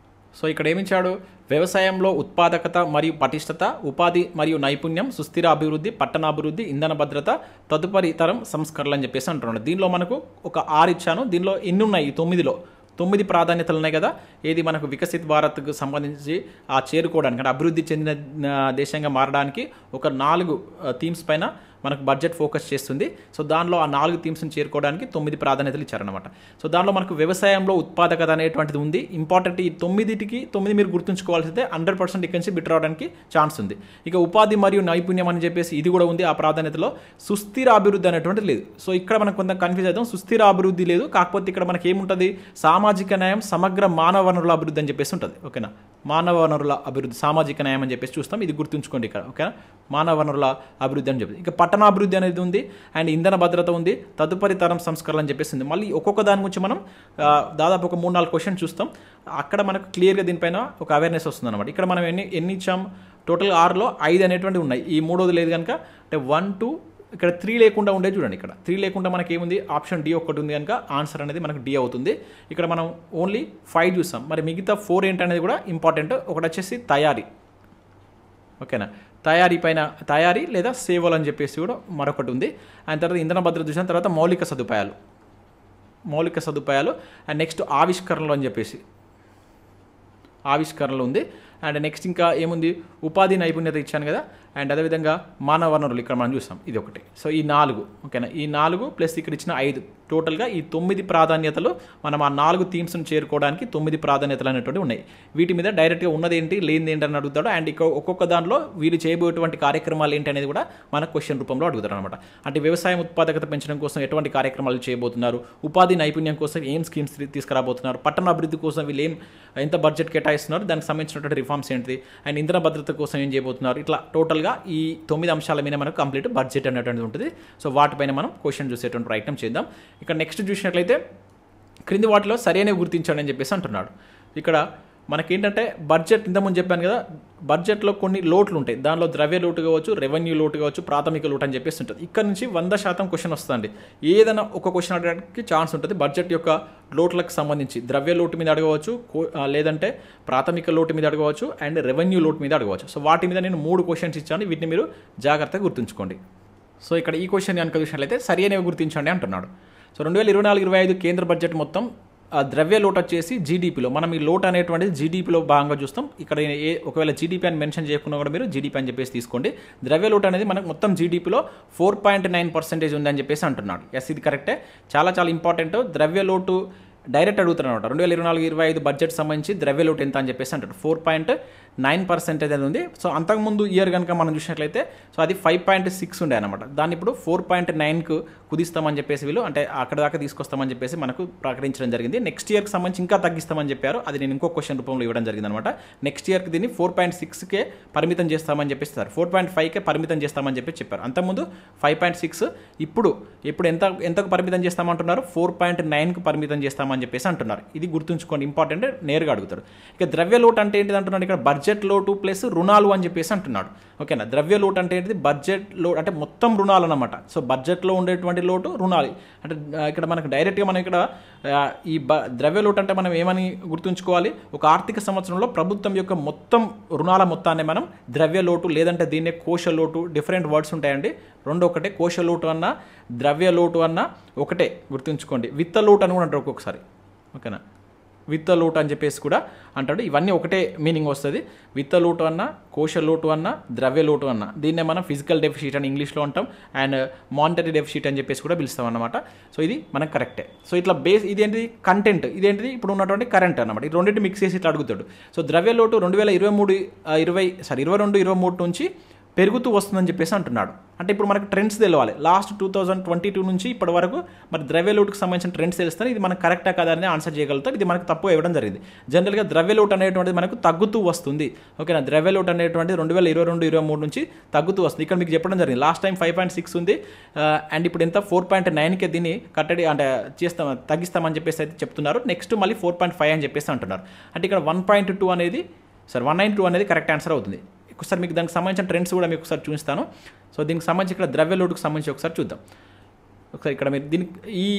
సో ఇక్కడ ఏమిచ్చాడు, వ్యవసాయంలో ఉత్పాదకత మరియు పటిష్టత, ఉపాధి మరియు నైపుణ్యం, సుస్థిర అభివృద్ధి, పట్టణాభివృద్ధి, ఇంధన భద్రత, తదుపరి తరం సంస్కరణలు అని చెప్పేసి అంటున్నాడు. దీనిలో మనకు ఒక 6 ఇచ్చాను. దీనిలో ఎన్ని ఉన్నాయి, 9 ప్రాధాన్యతలు ఉన్నాయి కదా. ఏది మనకు వికసిత్ భారత్కు సంబంధించి ఆ చేరుకోవడానికి అంటే అభివృద్ధి చెందిన దేశంగా మారడానికి ఒక 4 థీమ్స్ పైన మనకు బడ్జెట్ ఫోకస్ చేస్తుంది. సో దానిలో ఆ 4 థీమ్స్ని చేరుకోవడానికి 9 ప్రాధాన్యతలు ఇచ్చారనమాట. సో దానిలో మనకు వ్యవసాయంలో ఉత్పాదకత అనేటువంటిది ఉంది, ఇంపార్టెంట్. ఈ 9 మీరు గుర్తుంచుకోవాల్సిందే, 100% ఇక్కడి నుంచి బిట్ రావడానికి ఛాన్స్ ఉంది. ఇక ఉపాధి మరియు నైపుణ్యం అని చెప్పేసి ఇది కూడా ఉంది ఆ ప్రాధాన్యతలో. సుస్థిర అభివృద్ధి అనేటువంటిది లేదు. సో ఇక్కడ మనకు కొంత కన్ఫ్యూజ్ అవుతాం, సుస్థిర అభివృద్ధి లేదు. కాకపోతే ఇక్కడ మనకి ఏముంటుంది, సామాజిక న్యాయం, సమగ్ర మానవ వనరుల అభివృద్ధి అని చెప్పేసి ఉంటుంది. ఓకేనా, మానవ వనరుల అభివృద్ధి, సామాజిక న్యాయం అని చెప్పేసి చూస్తాం. ఇది గుర్తుంచుకోండి ఇక్కడ. ఓకేనా, మానవ వనరుల అభివృద్ధి అని చెప్పేసి. ఇక పట్టణాభివృద్ధి అనేది ఉంది, అండ్ ఇంధన భద్రత ఉంది, తదుపరి తరం సంస్కరణలు అని చెప్పేసి ఉంది. మళ్ళీ ఒక్కొక్క దాని గురించి మనం దాదాపు ఒక 3-4 క్వశ్చన్ చూస్తాం. అక్కడ మనకు క్లియర్గా దీనిపైన ఒక అవేర్నెస్ వస్తుంది అనమాట. ఇక్కడ మనం ఎన్ని ఇచ్చాం, టోటల్ 6లో 5 అనేటువంటివి ఉన్నాయి. ఈ మూడోది లేదు కనుక అంటే 1 2 ఇక్కడ 3 లేకుండా ఉండేది చూడండి. ఇక్కడ 3 లేకుండా మనకి ఏముంది, ఆప్షన్ డి ఒకటి ఉంది కనుక ఆన్సర్ అనేది మనకు డి అవుతుంది. ఇక్కడ మనం ఓన్లీ 5 చూసాం, మరి మిగతా 4 ఏంటనేది కూడా ఇంపార్టెంట్. ఒకటి వచ్చేసి తయారీ, ఓకేనా, తయారీ లేదా సేవలు అని చెప్పేసి కూడా మరొకటి ఉంది. అండ్ తర్వాత ఇంధన భద్రత చూసిన తర్వాత మౌలిక సదుపాయాలు అండ్ నెక్స్ట్ ఆవిష్కరణలు అని చెప్పేసి ఆవిష్కరణలు ఉంది. అండ్ నెక్స్ట్ ఇంకా ఏముంది, ఉపాధి నైపుణ్యత ఇచ్చాను కదా, అండ్ అదేవిధంగా మానవ వనరులు ఇక్కడ మనం చూసాం, ఇది ఒకటి. సో ఈ 4, ఓకేనా, ఈ 4 ప్లస్ ఇక్కడ ఇచ్చిన 5, టోటల్గా ఈ 9 ప్రాధాన్యతలు మనం ఆ 4 థీమ్స్ను చేరుకోవడానికి 9 ప్రాధాన్యతలు అనేటువంటి ఉన్నాయి. వీటి మీద డైరెక్ట్గా ఉన్నది ఏంటి, లేనిది ఏంటి అని అడుగుతాడు. అండ్ ఇక్కడ ఒక్కొక్క దానిలో వీళ్ళు చేయబోయేటువంటి కార్యక్రమాలు ఏంటి అనేది కూడా మన క్వశ్చన్ రూపంలో అడుగుతారు అనమాట. అంటే వ్యవసాయం ఉత్పాదకత పెంచడం కోసం ఎటువంటి కార్యక్రమాలు చేయబోతున్నారు, ఉపాధి నైపుణ్యం కోసం ఏం స్కీమ్స్ తీసుకురాబోతున్నారు, పట్టణ అభివృద్ధి కోసం వీళ్ళు ఎంత బడ్జెట్ కేటాయిస్తున్నారు, దానికి సంబంధించినటువంటి రిఫార్మ్స్ ఏంటిది, అండ్ ఇంధన భద్రత కోసం ఏం చేయబోతున్నారు, ఇట్లా టోటల్గా ఈ 9 అంశాల మీద మనకు కంప్లీట్ బడ్జెట్ అనేటువంటిది ఉంటుంది. సో వాటిపైన మనం క్వశ్చన్ చూసేటువంటి ప్రయత్నం చేద్దాం. ఇక్కడ నెక్స్ట్ చూసినట్లయితే క్రింది వాటిలో సరైనవి గుర్తించండి అని చెప్పేసి అంటున్నాడు. ఇక్కడ మనకేంటంటే బడ్జెట్ ఇంతకుముందు చెప్పాను కదా, బడ్జెట్లో కొన్ని లోట్లు ఉంటాయి. దానిలో ద్రవ్య లోటు కావచ్చు, రెవెన్యూ లోటు కావచ్చు, ప్రాథమిక లోటు అని చెప్పేసి ఉంటుంది. ఇక్కడ నుంచి 100% క్వశ్చన్ వస్తుంది. ఏదైనా ఒక క్వశ్చన్ అడగడానికి ఛాన్స్ ఉంటుంది. బడ్జెట్ యొక్క లోట్లకు సంబంధించి ద్రవ్య లోటు మీద అడగవచ్చు, లేదంటే ప్రాథమిక లోటు మీద అడగవచ్చు, అండ్ రెవెన్యూ లోటు మీద అడగవచ్చు. సో వాటి మీద నేను 3 క్వశ్చన్స్ ఇచ్చాను, వీటిని మీరు జాగ్రత్తగా గుర్తుంచుకోండి. సో ఇక్కడ ఈ క్వశ్చన్ కనుక చూసినట్లయితే సరైనవి గుర్తించండి అంటున్నాడు. సో 2024-25 కేంద్ర బడ్జెట్ మొత్తం ద్రవ్య లోటు వచ్చేసి జీడీపీలో, మనం ఈ లోటు అనేటువంటిది జీడీపీలో భాగంగా చూస్తాం. ఇక్కడ ఒకవేళ జీడీపీ అని మెన్షన్ చేయకుండా కూడా మీరు జీడీపీ అని చెప్పేసి తీసుకోండి. ద్రవ్య లోటు అనేది మనకు మొత్తం జీడీపీలో 4.9% ఉందని చెప్పేసి అంటున్నాడు. ఎస్, ఇది కరెక్టే, చాలా ఇంపార్టెంట్. ద్రవ్య లోటు డైరెక్ట్ అడుగుతారు అనమాట. 2024-25 బడ్జెట్ సంబంధించి ద్రవ్య లోటు ఎంత అని చెప్పేసి అంటాడు. 4.9% అనేది ఉంది. సో అంతకుముందు ఇయర్ కనుక మనం చూసినట్లయితే సో అది 5.6 ఉండే అనమాట. దాన్ని ఇప్పుడు 4.9కు కుదిస్తామని చెప్పేసి వీళ్ళు అంటే అక్కడ దాకా తీసుకొస్తామని చెప్పేసి మనకు ప్రకటించడం జరిగింది. నెక్స్ట్ ఇయర్కి సంబంధించి ఇంకా తగ్గిస్తామని చెప్పారు. అది నేను ఇంకో క్వశ్చన్ రూపంలో ఇవ్వడం జరిగింది అనమాట. నెక్స్ట్ ఇయర్కి దీన్ని 4.6కే పరిమితం చేస్తామని చెప్పేస్తారు, 4.5కే పరిమితం చేస్తామని చెప్పి చెప్పారు. అంతకుముందు 5.6, ఇప్పుడు ఎంతకు పరిమితం చేస్తామంటున్నారు, 4.9కు పరిమితం చేస్తామని చెప్పేసి అంటున్నారు. ఇది గుర్తుంచుకోండి, ఇంపార్టెంట్, నేరుగా అడుగుతారు. ఇక ద్రవ్య లోటు అంటే ఏంటిది అంటున్నాడు, ఇక్కడ బడ్జెట్ లోటు ప్లస్ రుణాలు అని చెప్పేసి అంటున్నాడు. ఓకేనా, ద్రవ్య లోటు అంటే ఏంటిది, బడ్జెట్ లోటు అంటే మొత్తం రుణాలు అనమాట. సో బడ్జెట్లో ఉండేటువంటి లోటు రుణాలు. అంటే ఇక్కడ మనకు డైరెక్ట్గా మనం ఇక్కడ ఈ ద్రవ్య లోటు అంటే మనం ఏమని గుర్తుంచుకోవాలి, ఒక ఆర్థిక సంవత్సరంలో ప్రభుత్వం యొక్క మొత్తం రుణాల మొత్తాన్ని మనం ద్రవ్య లోటు, లేదంటే దీన్నే కోశ లోటు, డిఫరెంట్ వర్డ్స్ ఉంటాయండి, రెండు ఒకటే. కోశ లోటు అన్న ద్రవ్య లోటు అన్న ఒకటే, గుర్తుంచుకోండి. విత్త లోటు అని కూడా అంటారు ఒక్కొక్కసారి, ఓకేనా, విత్త లోటు అని చెప్పేసి కూడా అంటాడు. ఇవన్నీ ఒకటే మీనింగ్ వస్తుంది. విత్త లోటు అన్న, కోశ లోటు అన్న, ద్రవ్య లోటు అన్న, దీన్నే మనం ఫిజికల్ డెఫిసిట్ అని ఇంగ్లీష్లో అంటాం, అండ్ మానిటరీ డెఫిసిట్ అని చెప్పేసి కూడా పిలుస్తాం అన్నమాట. సో ఇది మనకు కరెక్టే. సో ఇట్లా బేస్ ఇదేంటిది, కంటెంట్ ఇదేంటిది, ఇప్పుడు ఉన్నటువంటి కరెంట్ అనమాట. ఈ రెండింటి మిక్స్ చేసి ఇట్లా అడుగుతాడు. సో ద్రవ్య లోటు 2022-23 నుంచి పెరుగుతూ వస్తుందని చెప్పేసి అంటున్నాడు. అంటే ఇప్పుడు మనకు ట్రెండ్స్ తెలవాలి. లాస్ట్ 2022 నుంచి ఇప్పటి వరకు మరి ద్రవ్య లోటుకు సంబంధించిన ట్రెండ్స్ తెలుస్తాయి. ఇది మనకు కరెక్టా కదా అని ఆన్సర్ చేయగలుగుతారు. ఇది మనకు తప్పు ఇవ్వడం జరిగింది. జనరల్గా ద్రవ్య లోటు అనేటువంటిది మనకు తగ్గుతూ వస్తుంది. ఓకేనా, ద్రవ్య లోటు అనేటువంటిది 2022-23 నుంచి తగ్గుతూ వస్తుంది. ఇక్కడ మీకు చెప్పడం జరిగింది. లాస్ట్ టైం 5.6 ఉంది, అండ్ ఇప్పుడు ఎంత 4.9కే దీన్ని కట్టడి అంటే తగ్గిస్తామని చెప్పేసి అయితే చెప్తున్నారు. నెక్స్ట్ మళ్ళీ 4.5 అని చెప్పేసి అంటున్నారు. అంటే ఇక్కడ 1.2 అనేది 192 అనేది కరెక్ట్ ఆన్సర్ అవుతుంది. ఒకసారి మీకు దానికి సంబంధించిన ట్రెండ్స్ కూడా మీకు ఒకసారి చూపిస్తాను. సో దీనికి సంబంధించి ఇక్కడ ద్రవ్య లోటుకు సంబంధించి ఒకసారి చూద్దాం. ఒకసారి ఇక్కడ మీరు దీనికి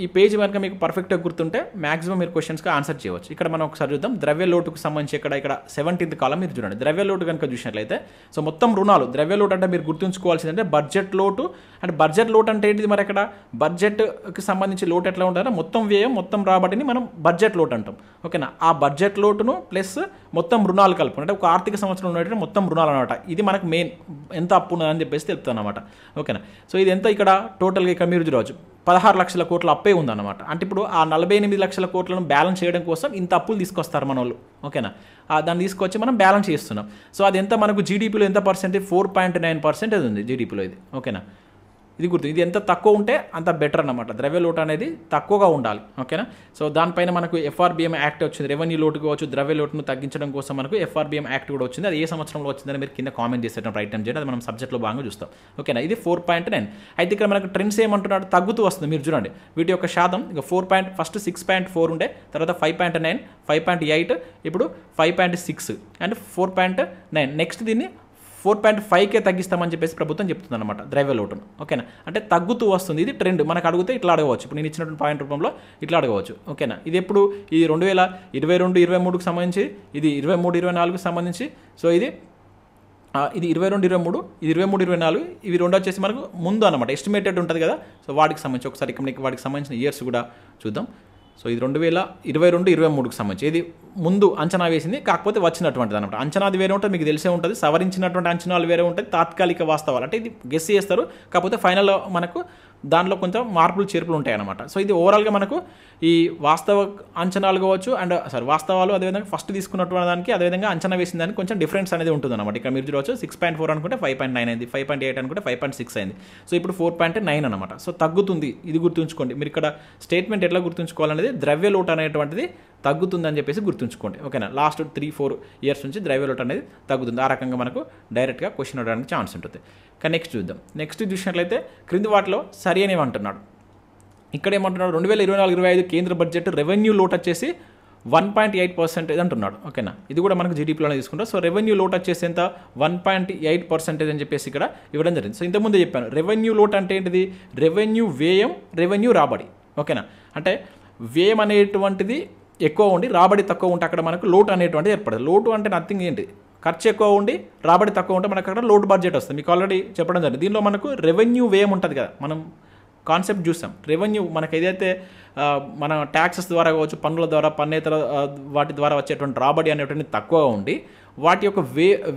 ఈ పేజ్ కనుక మీకు పర్ఫెక్ట్గా గుర్తుంటే మ్యాక్సిమం మీరు క్వశ్చన్స్కి ఆన్సర్ చేయవచ్చు. ఇక్కడ మనం ఒకసారి చూద్దాం. ద్రవ్య లోటుకు సంబంధించి ఇక్కడ 17th కాలం మీరు చూడండి. ద్రవ్య లోటు కనుక చూసినట్లయితే సో మొత్తం రుణాలు. ద్రవ్య లోటు అంటే మీరు గుర్తుంచుకోవాల్సిందంటే బడ్జెట్ లోటు. అంటే బడ్జెట్ లోటు అంటే ఏంటిది, మరి ఇక్కడ బడ్జెట్కి సంబంధించి లోటు ఎట్లా ఉంటుందో మొత్తం వ్యయం మొత్తం రాబడిని మనం బడ్జెట్ లోటు అంటాం. ఓకేనా, ఆ బడ్జెట్ లోటును ప్లస్ మొత్తం రుణాలు కలుపుకుంటే అంటే ఒక ఆర్థిక సంవత్సరం ఉన్నట్టు మొత్తం రుణాలు అనమాట. ఇది మనకు మెయిన్ ఎంత అప్పు ఉన్నదని చెప్పేసి తెలుపుతాను అనమాట. ఓకేనా, సో ఇది ఎంత ఇక్కడ టోటల్గా ఇక్కడ మీరు చూడవచ్చు 16 లక్షల కోట్ల అప్పే ఉందన్నమాట. అంటే ఇప్పుడు ఆ 48 లక్షల కోట్లను బ్యాలెన్స్ చేయడం కోసం ఇంత అప్పులు తీసుకొస్తారు మన వాళ్ళు. ఓకేనా, దాన్ని తీసుకొచ్చి మనం బ్యాలెన్స్ చేస్తున్నాం. సో అది ఎంత మనకు జీడీపీలో ఎంత పర్సెంటేజ్, 4.9% అది ఉంది జీడీపీలో ఇది. ఓకేనా, ఇది గుర్తు, ఇది ఎంత తక్కువ ఉంటే అంత బెటర్ అన్నమాట. ద్రవ్య లోటు అనేది తక్కువగా ఉండాలి. ఓకేనా. సో దానిపైన మనకు FRBM యాక్ట్ వచ్చింది. రెవెన్యూ లోటు కావచ్చు, ద్రవ్య లోటును తగ్గించడం కోసం మనకు FRBM యాక్ట్ కూడా వచ్చింది. అది ఏ సంవత్సరంలో వచ్చిందని మీరు కింద కామెంట్ చేసేటప్పుడు రైట్ టైం చేయండి, అది మనం సబ్జెక్ట్లో బాగా చూస్తాం. ఓకేనా. ఇది 4.9. అయితే ఇక్కడ మనకు ట్రెండ్స్ ఏమంటున్నాడు, తగ్గుతూ వస్తుంది. మీరు చూడండి వీటి యొక్క శాతం ఇక ఫస్ట్ 6.4 ఉండే, తర్వాత 5.9, 5.8, ఇప్పుడు 5.6 అండ్ 4.9. నెక్స్ట్ దీన్ని 4.5కే తగ్గిస్తామని చెప్పేసి ప్రభుత్వం చెప్తుంది అనమాట ద్రవ్య లోటును. ఓకేనా. అంటే తగ్గుతూ వస్తుంది. ఇది ట్రెండ్. మనకు అడిగితే ఇట్లా అడగవచ్చు. ఇప్పుడు నేను ఇచ్చినటువంటి పాయింట్ రూపంలో ఇట్లా అడగవచ్చు. ఓకేనా. ఇది ఎప్పుడు ఈ 2022-23కు సంబంధించి, ఇది 23-24కు సంబంధించి. సో ఇది 22-23, ఇది 23-24, ఇవి రెండు వచ్చేసి మనకు ముందు అనమాట, ఎస్టిమేటెడ్ ఉంటుంది కదా. సో వాటికి సంబంధించి ఒకసారి ఇక్కడ వాటికి సంబంధించిన ఇయర్స్ కూడా చూద్దాం. సో ఇది 2022-23కు సంబంధించి, ఇది ముందు అంచనా వేసింది, కాకపోతే వచ్చినటువంటిది అనమాట. అంచనాది వేరే ఉంటుంది, మీకు తెలిసే ఉంటుంది. సవరించినటువంటి అంచనాలు వేరే ఉంటుంది, తాత్కాలిక వాస్తవాలు అంటే ఇది గెస్ చేస్తారు, కాకపోతే ఫైనల్లో మనకు దానిలో కొంచెం మార్పులు చేర్పులు ఉంటాయి అనమాట. సో ఇది ఓవరాల్గా మనకు ఈ వాస్తవ అంచనాలు కావచ్చు అండ్ వాస్తవాలు, అదేవిధంగా ఫస్ట్ తీసుకున్నటువంటి దానికి అదేవిధంగా అంచనా వేసిన దానికి కొంచెం డిఫరెన్స్ అనేది ఉంటుంది అనమాట. ఇక్కడ మీరు చూడవచ్చు 6.4 అనుకుంటే 5.9 అయింది, 5.8 అనుకుంటే 5.6 అయింది. సో ఇప్పుడు 4.9 అనమాట. సో తగ్గుతుంది, ఇది గుర్తుంచుకోండి. మీరు ఇక్కడ స్టేట్మెంట్ ఎట్లా గుర్తుంచుకోవాలనేది, ద్రవ్య లోటు అనేటువంటిది తగ్గుతుందని చెప్పేసి గుర్తుంచుకోండి. ఓకేనా. లాస్ట్ 3-4 ఇయర్స్ నుంచి ద్రవ్య లోటు అనేది తగ్గుతుంది. ఆ రకంగా మనకు డైరెక్ట్గా క్వశ్చన్ అడగడానికి ఛాన్స్ ఉంటుంది. కానీ నెక్స్ట్ చూద్దాం. నెక్స్ట్ చూసినట్లయితే క్రింది వాటిలో సరి అనేవి అంటున్నాడు. ఇక్కడ ఏమంటున్నాడు, 2024-25 కేంద్ర బడ్జెట్ రెవెన్యూ లోటు వచ్చేసి 1.8% అంటున్నాడు. ఓకేనా. ఇది కూడా మనకు జీడీపీలోనే తీసుకుంటాం. సో రెవెన్యూ లోటు వచ్చేసి ఎంత, 1.8% అని చెప్పేసి ఇక్కడ ఇవ్వడం జరిగింది. సో ఇంతకుముందే చెప్పాను, రెవెన్యూ లోటు అంటే ఏంటిది, రెవెన్యూ వ్యయం, రెవెన్యూ రాబడి. ఓకేనా. అంటే వ్యయం అనేటువంటిది ఎక్కువ ఉండి రాబడి తక్కువ ఉంటే అక్కడ మనకు లోటు అనేటువంటిది ఏర్పడుతుంది. లోటు అంటే నథింగ్ ఏంటి, ఖర్చు ఎక్కువ ఉండి రాబడి తక్కువ ఉంటే మనకు అక్కడ లోటు బడ్జెట్ వస్తుంది. మీకు ఆల్రెడీ చెప్పడం జరిగింది. దీనిలో మనకు రెవెన్యూ వ్యయం ఉంటుంది కదా, మనం కాన్సెప్ట్ చూసాం. రెవెన్యూ మనకు ఏదైతే మన ట్యాక్సెస్ ద్వారా కావచ్చు, పన్నుల ద్వారా, పన్నేతర వాటి ద్వారా వచ్చేటువంటి రాబడి అనేటువంటిది తక్కువగా ఉండి వాటి యొక్క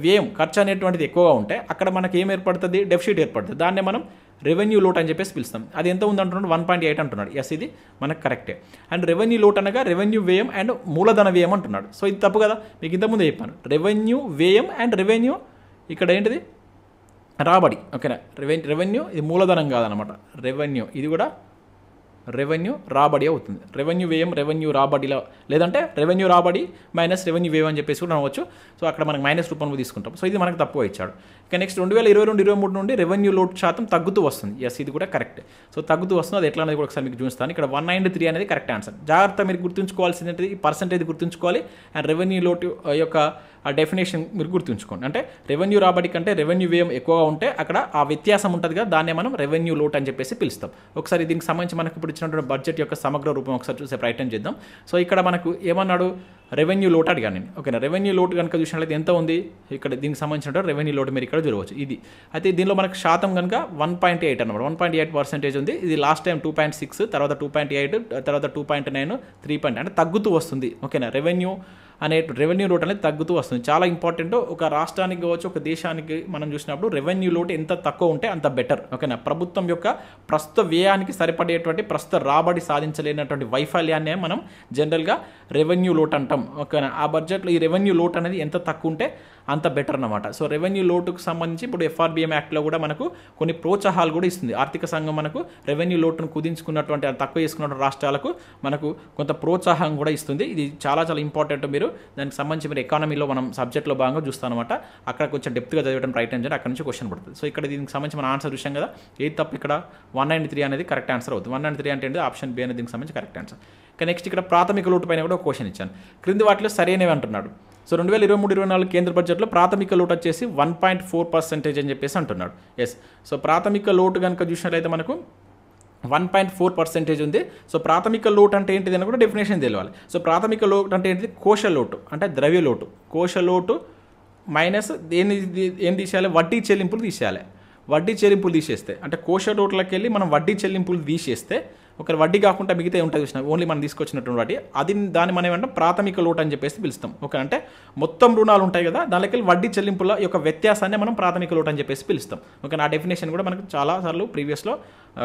వ్యయం, ఖర్చు అనేటువంటిది ఎక్కువగా ఉంటే అక్కడ మనకి ఏం ఏర్పడుతుంది, డెఫిసిట్ ఏర్పడుతుంది. దాన్నే మనం రెవెన్యూ లోట్ అని చెప్పేసి పిలుస్తాం. అది ఎంత ఉంది అంటున్నాడు, 1.8 అంటున్నాడు. ఎస్, ఇది మనకు కరెక్టే. అండ్ రెవెన్యూ లోట్ అనగా రెవెన్యూ వ్యయం అండ్ మూలధన వ్యయం అంటున్నాడు. సో ఇది తప్పు కదా, మీకు ఇంతకుముందే చెప్పాను. రెవెన్యూ వ్యయం అండ్ రెవెన్యూ ఇక్కడ ఏంటిది, రాబడి. ఓకేనా. రెవెన్యూ ఇది మూలధనం కాదనమాట. రెవెన్యూ ఇది కూడా రెవెన్యూ రాబడి అవుతుంది. రెవెన్యూ వ్యయం రెవెన్యూ రాబడిలో, లేదంటే రెవెన్యూ రాబడి మైనస్ రెవెన్యూ వ్యయం అని చెప్పేసి కూడా అనవచ్చు. సో అక్కడ మనకు మైనస్ రూపంలో తీసుకుంటాం. సో ఇది మనకు తక్కువ ఇచ్చాడు. ఇక నెక్స్ట్ 2022-23 నుండి రెవెన్యూ లోడ్ శాతం తగ్గుతూ వస్తుంది. ఎస్, ఇది కూడా కరెక్ట్. సో తగ్గుతూ వస్తుంది. అది ఎట్లా అనేది కూడా ఒకసారి మీకు చూస్తాను. ఇక్కడ 193 అనేది కరెక్ట్ ఆన్సర్. జాగ్రత్త, మీరు గుర్తుంచుకోవాల్సింది ఈ పర్సెంటేజ్ గుర్తుంచుకోవాలి. అండ్ రెవెన్యూ లోటు యొక్క ఆ డెఫినేషన్ మీరు గుర్తుంచుకోండి. అంటే రెవెన్యూ రాబడి కంటే రెవెన్యూ వ్యయం ఎక్కువగా ఉంటే అక్కడ ఆ వ్యత్యాసం ఉంటుంది కదా, దాన్నే మనం రెవెన్యూ లోట్ అని చెప్పేసి పిలుస్తాం. ఒకసారి దీనికి సంబంధించి మనకు ఇప్పుడు ఇచ్చినటువంటి బడ్జెట్ యొక్క సమగ్ర రూపం ఒకసారి చూసే ప్రయత్నం చేద్దాం. సో ఇక్కడ మనకు ఏమన్నాడు, రెవెన్యూ లోట్ అడిగాను నేను. ఓకేనా. రెవెన్యూ లోట్ కనుక చూసినట్లయితే ఎంత ఉంది, ఇక్కడ దీనికి సంబంధించిన రెవెన్యూ లోట్ మీరు ఇక్కడ చూడవచ్చు. ఇది అయితే దీనిలో మనకు శాతం కనుక 1.8 అనమాట. 1.8% ఉంది. ఇది లాస్ట్ టైం 2.6, తర్వాత 2.8, తర్వాత 2.9, 3. అంటే తగ్గుతూ వస్తుంది. ఓకేనా. రెవెన్యూ లోట్ అనేది తగ్గుతూ వస్తుంది. చాలా ఇంపార్టెంట్. ఒక రాష్ట్రానికి కావచ్చు, ఒక దేశానికి మనం చూసినప్పుడు రెవెన్యూ లోట్ ఎంత తక్కువ ఉంటే అంత బెటర్. ఓకేనా. ప్రభుత్వం యొక్క ప్రస్తుత వ్యయానికి సరిపడేటువంటి ప్రస్తుత రాబడి సాధించలేనటువంటి వైఫల్యాన్ని మనం జనరల్గా రెవెన్యూ లోట్ అంటాం. ఓకేనా. ఆ బడ్జెట్లో ఈ రెవెన్యూ లోట్ అనేది ఎంత తక్కువ ఉంటే అంత బెటర్ అన్నమాట. సో రెవెన్యూ లోటుకు సంబంధించి ఇప్పుడు FRBM యాక్ట్లో కూడా మనకు కొన్ని ప్రోత్సాహాలు కూడా ఇస్తుంది. ఆర్థిక సంఘం మనకు రెవెన్యూ లోటును కుదించుకున్నటువంటి, తక్కువ చేసుకున్నటువంటి రాష్ట్రాలకు మనకు కొంత ప్రోత్సాహం కూడా ఇస్తుంది. ఇది చాలా చాలా ఇంపార్టెంట్. మీరు దానికి సంబంధించి మీరు ఎకానమీలో మనం సబ్జెక్ట్లో భాగంగా చూస్తాం అనమాట. అక్కడ కొంచెం డెప్త్గా చదవడం ప్రయత్నం చేయండి, అక్కడ నుంచి క్వశ్చన్ పడుతుంది. సో ఇక్కడ దీనికి సంబంధించి మన ఆన్సర్ చూసాం కదా, ఏది తప్పు, ఇక్కడ 193 అనేది కరెక్ట్ ఆన్సర్ అవుతుంది. 193 అంటే ఏంటి, ఆప్షన్ బి అనేది దీనికి సంబంధించి కరెక్ట్ ఆన్సర్. ఇక నెక్స్ట్ ఇక్కడ ప్రాథమిక లోటు పైన కూడా ఒక క్వశ్చన్ ఇచ్చాను. క్రింది వాటిలో సరైనవి అంటున్నాడు. సో 2023-24 కేంద్ర బడ్జెట్లో ప్రాథమిక లోటు వచ్చేసి 1.4% అని చెప్పేసి అంటున్నాడు. ఎస్. సో ప్రాథమిక లోటు కనుక చూసినట్లయితే మనకు 1.4% ఉంది. సో ప్రాథమిక లోటు అంటే ఏంటిది అని కూడా డెఫినేషన్ తెలియాలి. సో ప్రాథమిక లోటు అంటే ఏంటిది, కోశ లోటు అంటే ద్రవ్య లోటు. కోశ లోటు మైనస్ ఏం తీసేయాలి, వడ్డీ చెల్లింపులు తీసేయాలి. వడ్డీ చెల్లింపులు తీసేస్తే అంటే కోశ లోట్లకి వెళ్ళి మనం వడ్డీ చెల్లింపులు తీసేస్తే ఒక వడ్డీ కాకుండా మిగతా ఉంటుంది చూసిన ఓన్లీ మనం తీసుకొచ్చినటువంటి వడ్డీ దాన్ని మనం ఏమంటాం ప్రాథమిక లోటు అని చెప్పేసి పిలుస్తాం. ఓకే, అంటే మొత్తం రుణాలు ఉంటాయి కదా దానికి వడ్డీ చెల్లింపుల యొక్క వ్యత్యాసాన్ని మనం ప్రాథమిక లోటు అని చెప్పేసి పిలుస్తాం. ఓకే, ఆ డెఫినేషన్ కూడా మనకు చాలాసార్లు ప్రీవియస్లో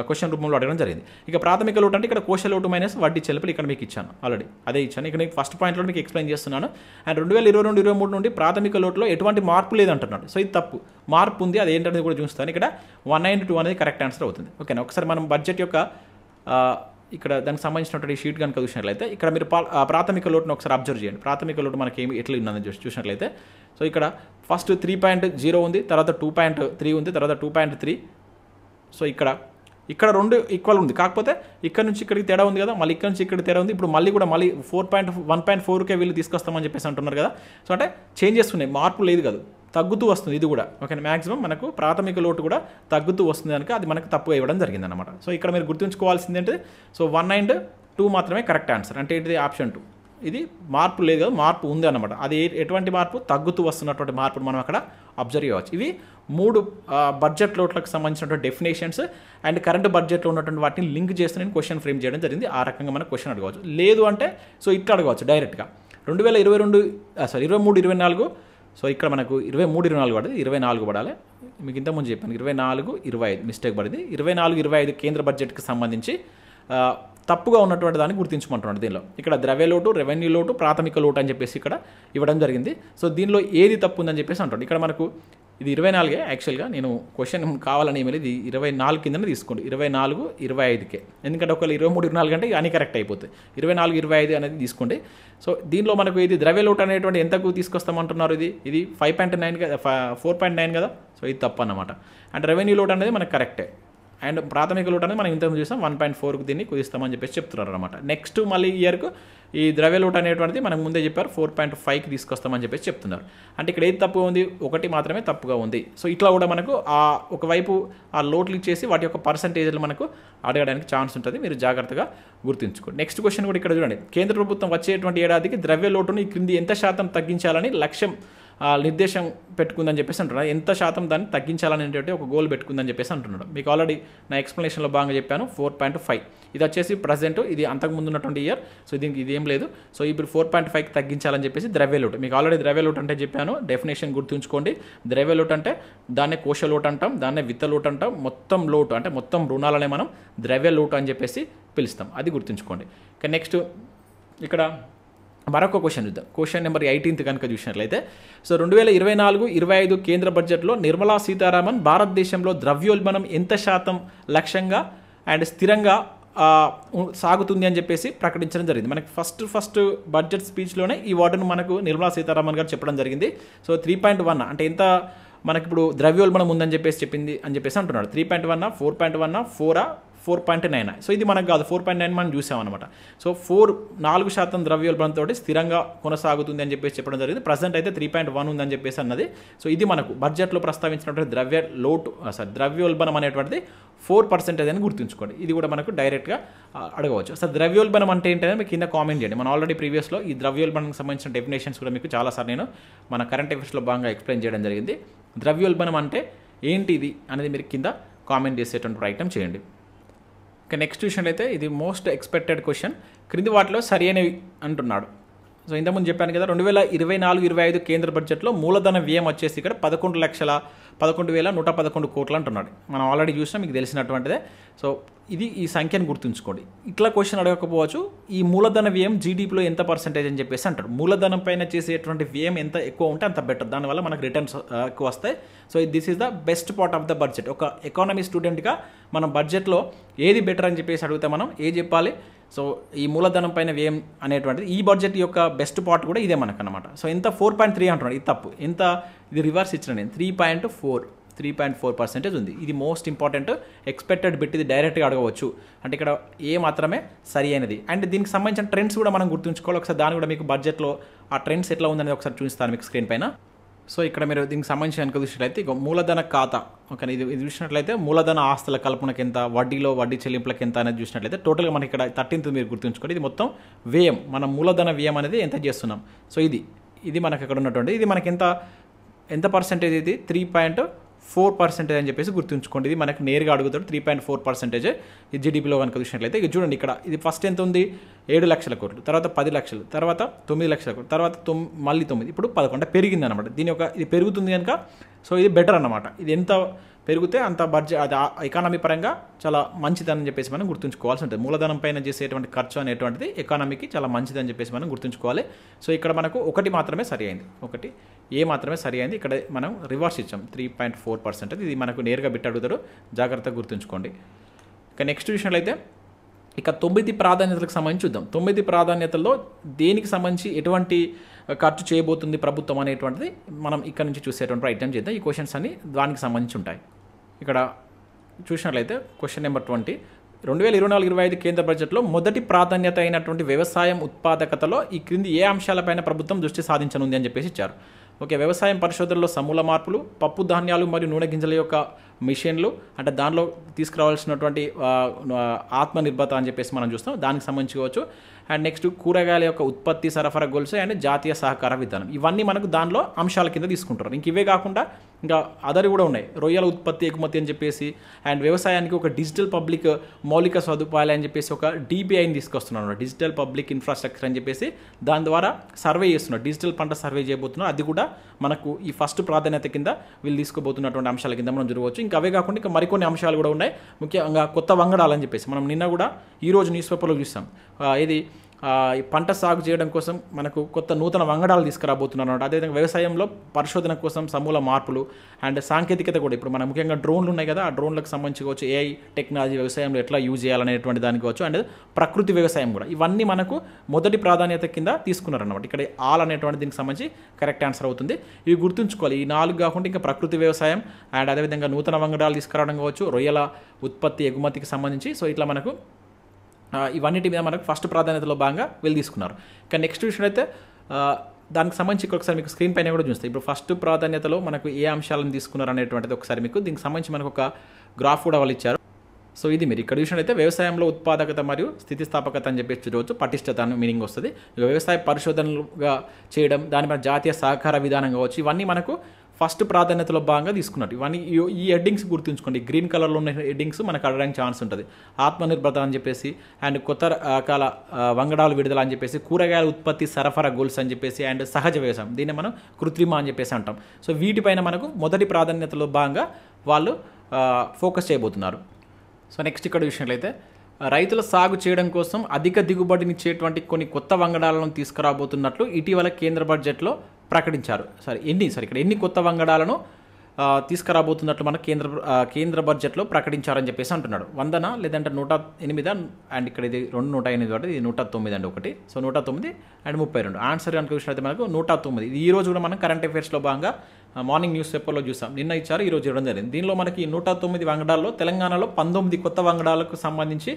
క్వశ్చన్ రూపంలో అడగడం జరిగింది. ఇక ప్రాథమిక లోటు అంటే ఇక్కడ కోశ లోటు మైనస్ వడ్డీ చెల్లింపులు ఇక్కడ మీకు ఇచ్చాను, ఆల్రెడీ అదే ఇచ్చాను. ఇక్కడ ఫస్ట్ పాయింట్లో మీకు ఎక్స్ప్లెయిన్ చేస్తున్నాను. అండ్ 2022-23 నుండి ప్రాథమిక లోటులో ఎటువంటి మార్పు లేదంటున్నాడు. సో ఇది తప్పు, మార్పు ఉంది, అది ఏంటనేది కూడా చూస్తాను. ఇక్కడ 192 అనేది కరెక్ట్ ఆన్సర్ అవుతుంది. ఓకేనా, ఒకసారి మనం బడ్జెట్ యొక్క ఇక్కడ దానికి సంబంధించినటువంటి షీట్ కనుక చూసినట్లయితే ఇక్కడ మీరు ప్రాథమిక లోటును ఒకసారి అబ్జర్వ్ చేయండి. ప్రాథమిక లోటు మనకి ఏమి ఎట్లా ఉన్నదని చూసినట్లయితే సో ఇక్కడ ఫస్ట్ 3.0 ఉంది, తర్వాత 2.3 ఉంది, తర్వాత 2.3. సో ఇక్కడ 2 ఈక్వల్ ఉంది, కాకపోతే ఇక్కడ నుంచి ఇక్కడికి తేడా ఉంది కదా, మళ్ళీ ఇక్కడ నుంచి ఇక్కడికి తేడా ఉంది. ఇప్పుడు మళ్ళీ 1.4కే వీళ్ళు తీసుకొస్తామని చెప్పేసి అంటున్నారు కదా. సో అంటే చేంజెస్ ఉన్నాయి, మార్పు లేదు కదా, తగ్గుతూ వస్తుంది ఇది కూడా. ఓకే, మ్యాక్సిమం మనకు ప్రాథమిక లోటు కూడా తగ్గుతూ వస్తుంది కనుక అది మనకు తప్పుగా ఇవ్వడం జరిగిందన్నమాట. సో ఇక్కడ మీరు గుర్తుంచుకోవాల్సింది ఏంటంటే సో 1 and 2 మాత్రమే కరెక్ట్ ఆన్సర్. అంటే ఇది ఆప్షన్ 2, ఇది మార్పు లేదు కదా, మార్పు ఉంది అన్నమాట. అది ఎటువంటి మార్పు, తగ్గుతూ వస్తున్నటువంటి మార్పును మనం అక్కడ అబ్జర్వ్ చేయవచ్చు. ఇవి 3 బడ్జెట్ లోట్లకు సంబంధించినటువంటి డెఫినేషన్స్ అండ్ కరెంట్ బడ్జెట్లో ఉన్నటువంటి వాటిని లింక్ చేస్తే నేను క్వశ్చన్ ఫ్రేమ్ చేయడం జరిగింది. ఆ రకంగా మనం క్వశ్చన్ అడగవచ్చు. లేదు అంటే సో ఇట్లా అడగవచ్చు డైరెక్ట్గా 2023-24. సో ఇక్కడ మనకు 23-24 పడింది, 24 పడాలి. మీకు ఇంతకుముందు చెప్పాను 24-25 మిస్టేక్ పడింది. 24-25 కేంద్ర బడ్జెట్కి సంబంధించి తప్పుగా ఉన్నటువంటి దాన్ని గుర్తించమంటున్నాడు. దీనిలో ఇక్కడ ద్రవ్య లోటు, రెవెన్యూ లోటు, ప్రాథమిక లోటు అని చెప్పేసి ఇక్కడ ఇవ్వడం జరిగింది. సో దీనిలో ఏది తప్పు ఉందని చెప్పేసి అంటాడు. ఇక్కడ మనకు ఇది 24 యాక్చువల్గా నేను క్వశ్చన్ కావాలని ఏమీ ఇది 24 కిందనే తీసుకోండి, 24-25కే. ఎందుకంటే ఒకవేళ 23-24 అంటే అన్ని కరెక్ట్ అయిపోతాయి. 24-25 అనేది తీసుకోండి. సో దీనిలో మనకు ఇది ద్రవ్య లోటు అనేటువంటి ఎంతకు తీసుకొస్తామంటున్నారు, ఇది 5.9 కదా, 4.9 కదా. సో ఇది తప్పు అన్నమాట. అండ్ రెవెన్యూ లోటు అనేది మనకు కరెక్టే. అండ్ ప్రాథమిక లోటు అనేది మనం ఇంతకు చూసాం 1.4కు దీన్ని కుదిస్తామని చెప్పేసి చెప్తున్నారు అనమాట. నెక్స్ట్ మళ్ళీ ఇయర్కు ఈ ద్రవ్య లోటు అనేటువంటిది మనకు ముందే చెప్పారు 4.5కి తీసుకొస్తామని చెప్పేసి చెప్తున్నారు. అంటే ఇక్కడ ఏది తప్పుగా ఉంది, 1 మాత్రమే తప్పుగా ఉంది. సో ఇట్లా కూడా మనకు ఒకవైపు ఆ లోట్లు ఇచ్చేసి వాటి యొక్క పర్సంటేజ్లు మనకు అడగడానికి ఛాన్స్ ఉంటుంది, మీరు జాగ్రత్తగా గుర్తుంచుకోండి. నెక్స్ట్ క్వశ్చన్ కూడా ఇక్కడ చూడండి. కేంద్ర ప్రభుత్వం వచ్చేటువంటి ఏడాదికి ద్రవ్య లోటును ఈ క్రింది ఎంత శాతం తగ్గించాలని లక్ష్యం నిర్దేశం పెట్టుకుందని చెప్పేసి అంటున్నాడు. ఎంత శాతం దాన్ని తగ్గించాలనేటువంటి ఒక గోల్ పెట్టుకుందని చెప్పేసి అంటున్నాడు. మీకు ఆల్రెడీ నా ఎక్స్ప్లెనేషన్లో భాగంగా చెప్పాను 4.5. ఇది వచ్చేసి ప్రజెంట్, ఇది అంతకుముందు ఉన్నటువంటి ఇయర్. సో దీనికి ఇది ఏం లేదు. సో ఇప్పుడు 4.5కి తగ్గించాలని చెప్పేసి ద్రవ్య లోటు. మీకు ఆల్రెడీ ద్రవ్య లోటు అంటే చెప్పాను, డెఫినేషన్ గుర్తుంచుకోండి. ద్రవ్య లోటు అంటే దాన్నే కోశ లోటు అంటాం, దాన్నే విత్త లోటు అంటాం. మొత్తం లోటు అంటే మొత్తం రుణాలనే మనం ద్రవ్య లోటు అని చెప్పేసి పిలుస్తాం, అది గుర్తుంచుకోండి. ఇక నెక్స్ట్ ఇక్కడ మరొక క్వశ్చన్ చూద్దాం. క్వశ్చన్ నెంబర్ 18 కనుక చూసినట్లయితే సో 2024-25 కేంద్ర బడ్జెట్లో నిర్మలా సీతారామన్ భారతదేశంలో ద్రవ్యోల్బణం ఎంత శాతం లక్ష్యంగా అండ్ స్థిరంగా సాగుతుంది అని చెప్పేసి ప్రకటించడం జరిగింది. మనకి ఫస్ట్ బడ్జెట్ స్పీచ్లోనే ఈ వర్డ్ను మనకు నిర్మలా సీతారామన్ గారు చెప్పడం జరిగింది. సో 3.1 అంటే ఎంత మనకి ఇప్పుడు ద్రవ్యోల్బణం ఉందని చెప్పేసి చెప్పింది అని చెప్పేసి అంటున్నాడు. 3.1, 4.1, 4.9. సో ఇది మనకు కాదు, 4.9 మనం చూసామన్నమాట. సో 4% ద్రవ్యోల్బణంతో స్థిరంగా కొనసాగుతుంది అని చెప్పేసి చెప్పడం జరిగింది. ప్రజెంట్ అయితే 3.1 ఉందని చెప్పేసి అన్నది. సో ఇది మనకు బడ్జెట్లో ప్రస్తావించినటువంటి ద్రవ్యోల్బణం అనేటువంటిది 4% అని గుర్తుంచుకోండి. ఇది కూడా మనకు డైరెక్ట్గా అడగవచ్చు. అసలు ద్రవ్యోల్బణం అంటే ఏంటంటే మీకు కింద కామెంట్ చేయండి. మనం ఆల్రెడీ ప్రీవియస్లో ఈ ద్రవ్యోల్బణానికి సంబంధించిన డెఫినేషన్స్ కూడా మీకు చాలాసార్లు నేను మన కరెంట్ అఫైర్స్లో భాగంగా ఎక్స్ప్లెయిన్ చేయడం జరిగింది. ద్రవ్యోల్బణం అంటే ఏంటి ఇది అనేది మీరు కింద కామెంట్ చేసేటువంటి ప్రయత్నం చేయండి. ఇక నెక్స్ట్ చూసినట్లయితే ఇది మోస్ట్ ఎక్స్పెక్టెడ్ క్వశ్చన్. క్రింది వాటిలో సరి అయినవి అంటున్నాడు. సో ఇంతకుముందు చెప్పాను కదా 2024-25 కేంద్ర బడ్జెట్లో మూలధన వ్యయం వచ్చేసి ఇక్కడ 11,11,111 కోట్లు అంటున్నాడు. మనం ఆల్రెడీ చూసినా మీకు తెలిసినటువంటిదే. సో ఇది ఈ సంఖ్యను గుర్తుంచుకోండి. ఇట్లా క్వశ్చన్ అడగకపోవచ్చు. ఈ మూలధన వ్యయం జీడీపీలో ఎంత పర్సెంటేజ్ అని చెప్పేసి అంటాడు. మూలధనం పైన చేసేటువంటి వ్యయం ఎంత ఎక్కువ ఉంటే అంత బెటర్, దానివల్ల మనకు రిటర్న్స్ ఎక్కువ వస్తాయి. So this is the best part of the budget. ఒక ఎకానమీ స్టూడెంట్గా మనం బడ్జెట్లో ఏది బెటర్ అని చెప్పేసి అడిగితే మనం ఏది చెప్పాలి? సో ఈ మూలధనం పైన వ్యయం అనేటువంటిది ఈ బడ్జెట్ యొక్క బెస్ట్ పార్ట్ కూడా ఇదే మనకు అనమాట. సో ఎంత 4.3 అంటున్నాడు, ఇది తప్పు. ఎంత ఇది రివర్స్ ఇచ్చిన నేను 3.4% ఉంది. ఇది మోస్ట్ ఇంపార్టెంట్ ఎక్స్పెక్టెడ్ బిట్, ఇది డైరెక్ట్గా అడగవచ్చు. అంటే ఇక్కడ ఏ మాత్రమే సరి అయినది. అండ్ దీనికి సంబంధించిన ట్రెండ్స్ కూడా మనం గుర్తుంచుకోవాలి. ఒకసారి దాన్ని కూడా మీకు బడ్జెట్లో ఆ ట్రెండ్స్ ఎట్లా ఉందనేది ఒకసారి చూపిస్తాను మీకు స్క్రీన్ పైన. సో ఇక్కడ మీరు దీనికి సంబంధించి కనుక చూసినట్లయితే ఇక మూలధన ఖాతా ఓకే, ఇది చూసినట్లయితే మూలధన ఆస్తుల కల్పనకి ఎంత, వడ్డీ చెల్లింపులకు ఎంత అనేది చూసినట్లయితే టోటల్గా మనకి ఇక్కడ 13th మీరు గుర్తుంచుకోండి. ఇది మొత్తం వ్యయం, మనం మూలధన వ్యయం అనేది ఎంత చేస్తున్నాం. సో ఇది మనకి ఇక్కడ ఉన్నటువంటి ఇది మనకి ఎంత పర్సెంటేజ్, ఇది 4% అని చెప్పేసి గుర్తుంచుకోండి. ఇది మనకు నేరుగా అడుగుతాడు. 3.4% ఈ జీడీపీలో కనుక చూసినట్లయితే ఇక చూడండి ఇక్కడ ఇది ఫస్ట్ ఎంత ఉంది 7 లక్షల కోట్లు, తర్వాత 10 లక్షలు, తర్వాత 9 లక్షల కోట్లు, తర్వాత మళ్ళీ 9, ఇప్పుడు 11 పెరిగింది అనమాట. దీని యొక్క ఇది పెరుగుతుంది కనుక సో ఇది బెటర్ అన్నమాట. ఇది ఎంత పెరిగితే అంత బడ్జెట్ అది ఎకానమీ పరంగా చాలా మంచిదని చెప్పేసి మనం గుర్తుంచుకోవాల్సి ఉంటుంది. మూలధనం పైన చేసేటువంటి ఖర్చు అనేటువంటిది ఎకానమీకి చాలా మంచిదని చెప్పేసి మనం గుర్తుంచుకోవాలి. సో ఇక్కడ మనకు ఒకటి మాత్రమే సరి అయింది, ఒకటి ఏ మాత్రమే సరి అయింది. ఇక్కడ మనం రివర్స్ ఇచ్చాం 3.4%. ఇది మనకు నేరుగా బిట్ అడుగుతారు, జాగ్రత్తగా గుర్తుంచుకోండి. ఇక నెక్స్ట్ విషయంలో ఇక 9 ప్రాధాన్యతలకు సంబంధించి చూద్దాం. 9 ప్రాధాన్యతల్లో దేనికి సంబంధించి ఎటువంటి ఖర్చు చేయబోతుంది ప్రభుత్వం అనేటువంటిది మనం ఇక్కడ నుంచి చూసేటువంటి ప్రయత్నం చేద్దాం. ఈ క్వశ్చన్స్ అన్ని దానికి సంబంధించి ఉంటాయి. ఇక్కడ చూసినట్లయితే క్వశ్చన్ నెంబర్ 20, 2024-25 కేంద్ర బడ్జెట్లో మొదటి ప్రాధాన్యత అయినటువంటి వ్యవసాయం ఉత్పాదకతలో ఈ క్రింది ఏ అంశాలపైన ప్రభుత్వం దృష్టి సాధించనుంది అని చెప్పేసి ఇచ్చారు. ఓకే, వ్యవసాయం పరిశోధనలో సమూల మార్పులు, పప్పు ధాన్యాలు మరియు నూనె గింజల యొక్క మిషన్లు, అంటే దానిలో తీసుకురావాల్సినటువంటి ఆత్మనిర్భరత అని చెప్పేసి మనం చూస్తాం, దానికి సంబంధించుకోవచ్చు. అండ్ నెక్స్ట్ కూరగాయల యొక్క ఉత్పత్తి సరఫరా గొలుసు అండ్ జాతీయ సహకార విధానం, ఇవన్నీ మనకు దానిలో అంశాల కింద తీసుకుంటారు. ఇంక ఇవే కాకుండా ఇంకా అదర్ కూడా ఉన్నాయి, రొయ్యల ఉత్పత్తి ఎగుమతి అని చెప్పేసి, అండ్ వ్యవసాయానికి ఒక డిజిటల్ పబ్లిక్ మౌలిక సదుపాయాలు అని చెప్పేసి ఒక డిపిఐని తీసుకొస్తున్నారు, డిజిటల్ పబ్లిక్ ఇన్ఫ్రాస్ట్రక్చర్ అని చెప్పేసి. దాని ద్వారా సర్వే చేస్తున్నారు, డిజిటల్ పంట సర్వే చేయబోతున్నారు. అది కూడా మనకు ఈ ఫస్ట్ ప్రాధాన్యత కింద వీళ్ళు తీసుకోబోతున్నటువంటి అంశాల కింద మనం చూడవచ్చు. ఇంకా అవే కాకుండా ఇంకా మరికొన్ని అంశాలు కూడా ఉన్నాయి, ముఖ్యంగా కొత్త వంగడాలు అని చెప్పేసి మనం నిన్న కూడా ఈరోజు న్యూస్ పేపర్లో చూస్తాం. ఇది ఈ పంట సాగు చేయడం కోసం మనకు కొత్త నూతన వంగడాలు తీసుకురాబోతున్నారు అన్నమాట. అదేవిధంగా వ్యవసాయంలో పరిశోధన కోసం సమూల మార్పులు అండ్ సాంకేతికత కూడా, ఇప్పుడు మన ముఖ్యంగా డ్రోన్లు ఉన్నాయి కదా, ఆ డ్రోన్లకు సంబంధించి కావచ్చు, ఏఐ టెక్నాలజీ వ్యవసాయంలో ఎట్లా యూజ్ చేయాలనేటువంటి దానికి కావచ్చు, అండ్ ప్రకృతి వ్యవసాయం కూడా, ఇవన్నీ మనకు మొదటి ప్రాధాన్యత కింద తీసుకున్నారన్నమాట. ఇక్కడ ఆల్ అనేటువంటి దీనికి సంబంధించి కరెక్ట్ ఆన్సర్ అవుతుంది. ఇవి గుర్తుంచుకోవాలి, ఈ 4 కాకుండా ఇంకా ప్రకృతి వ్యవసాయం అండ్ అదేవిధంగా నూతన వంగడాలు తీసుకురావడం కావచ్చు, రొయ్యల ఉత్పత్తి ఎగుమతికి సంబంధించి. సో ఇట్లా మనకు ఇవన్నిటి మీద మనకు ఫస్ట్ ప్రాధాన్యతలో భాగంగా వీళ్ళు తీసుకున్నారు. ఇక నెక్స్ట్ విషయం అయితే దానికి సంబంధించి ఒకసారి మీకు స్క్రీన్ పైన కూడా చూస్తాయి. ఇప్పుడు ఫస్ట్ ప్రాధాన్యతలో మనకు ఏ అంశాలను తీసుకున్నారు అనేటువంటిది ఒకసారి మీకు దీనికి సంబంధించి మనకు ఒక గ్రాఫ్ కూడా వాళ్ళు ఇచ్చారు. సో ఇది మీరు ఇక్కడ విషయం అయితే వ్యవసాయంలో ఉత్పాదకత మరియు స్థితిస్థాపకత అని చెప్పేసి చూడవచ్చు, పటిష్టత అని మీనింగ్ వస్తుంది. వ్యవసాయ పరిశోధనలుగా చేయడం, దాని మీద జాతీయ సహకార విధానం కావచ్చు, ఇవన్నీ మనకు ఫస్ట్ ప్రాధాన్యతలో భాగంగా తీసుకున్నట్టు. ఇవన్నీ ఈ హెడ్డింగ్స్ గుర్తుంచుకోండి, గ్రీన్ కలర్లో ఉన్న హెడ్డింగ్స్ మనకు అడగడానికి ఛాన్స్ ఉంటుంది. ఆత్మనిర్భరత అని చెప్పేసి, అండ్ కొత్త రకాల వంగడాలు విడుదల అని చెప్పేసి, కూరగాయల ఉత్పత్తి సరఫరా గోల్స్ అని చెప్పేసి, అండ్ సహజ వ్యవసాయం, దీన్ని మనం కృత్రిమ అని చెప్పేసి అంటాం. సో వీటిపైన మనకు మొదటి ప్రాధాన్యతలో భాగంగా వాళ్ళు ఫోకస్ చేయబోతున్నారు. సో నెక్స్ట్ ఇక్కడ విషయంలో అయితే రైతుల సాగు చేయడం కోసం అధిక దిగుబడినిచ్చేటువంటి కొన్ని కొత్త వంగడాలను తీసుకురాబోతున్నట్లు ఇటీవల కేంద్ర బడ్జెట్లో ప్రకటించారు. ఇక్కడ ఎన్ని కొత్త వంగడాలను తీసుకురాబోతున్నట్లు మన కేంద్ర బడ్జెట్లో ప్రకటించారని చెప్పేసి అంటున్నాడు. 100 లేదంటే 108 అండ్ ఇక్కడ ఇది 208 కాబట్టి ఇది 109 అండి ఒకటి. సో 109 అండ్ 32 ఆన్సర్ కనుక చూసినట్లయితే మనకు 109. ఇది ఈ రోజు కూడా మనం కరెంట్ అఫైర్స్లో భాగంగా మార్నింగ్ న్యూస్ పేపర్లో చూసాం, నిన్న ఇచ్చారు, ఈరోజు ఇవ్వడం జరిగింది. దీనిలో మనకి 109 వంగడాల్లో తెలంగాణలో 19 కొత్త వంగడాలకు సంబంధించి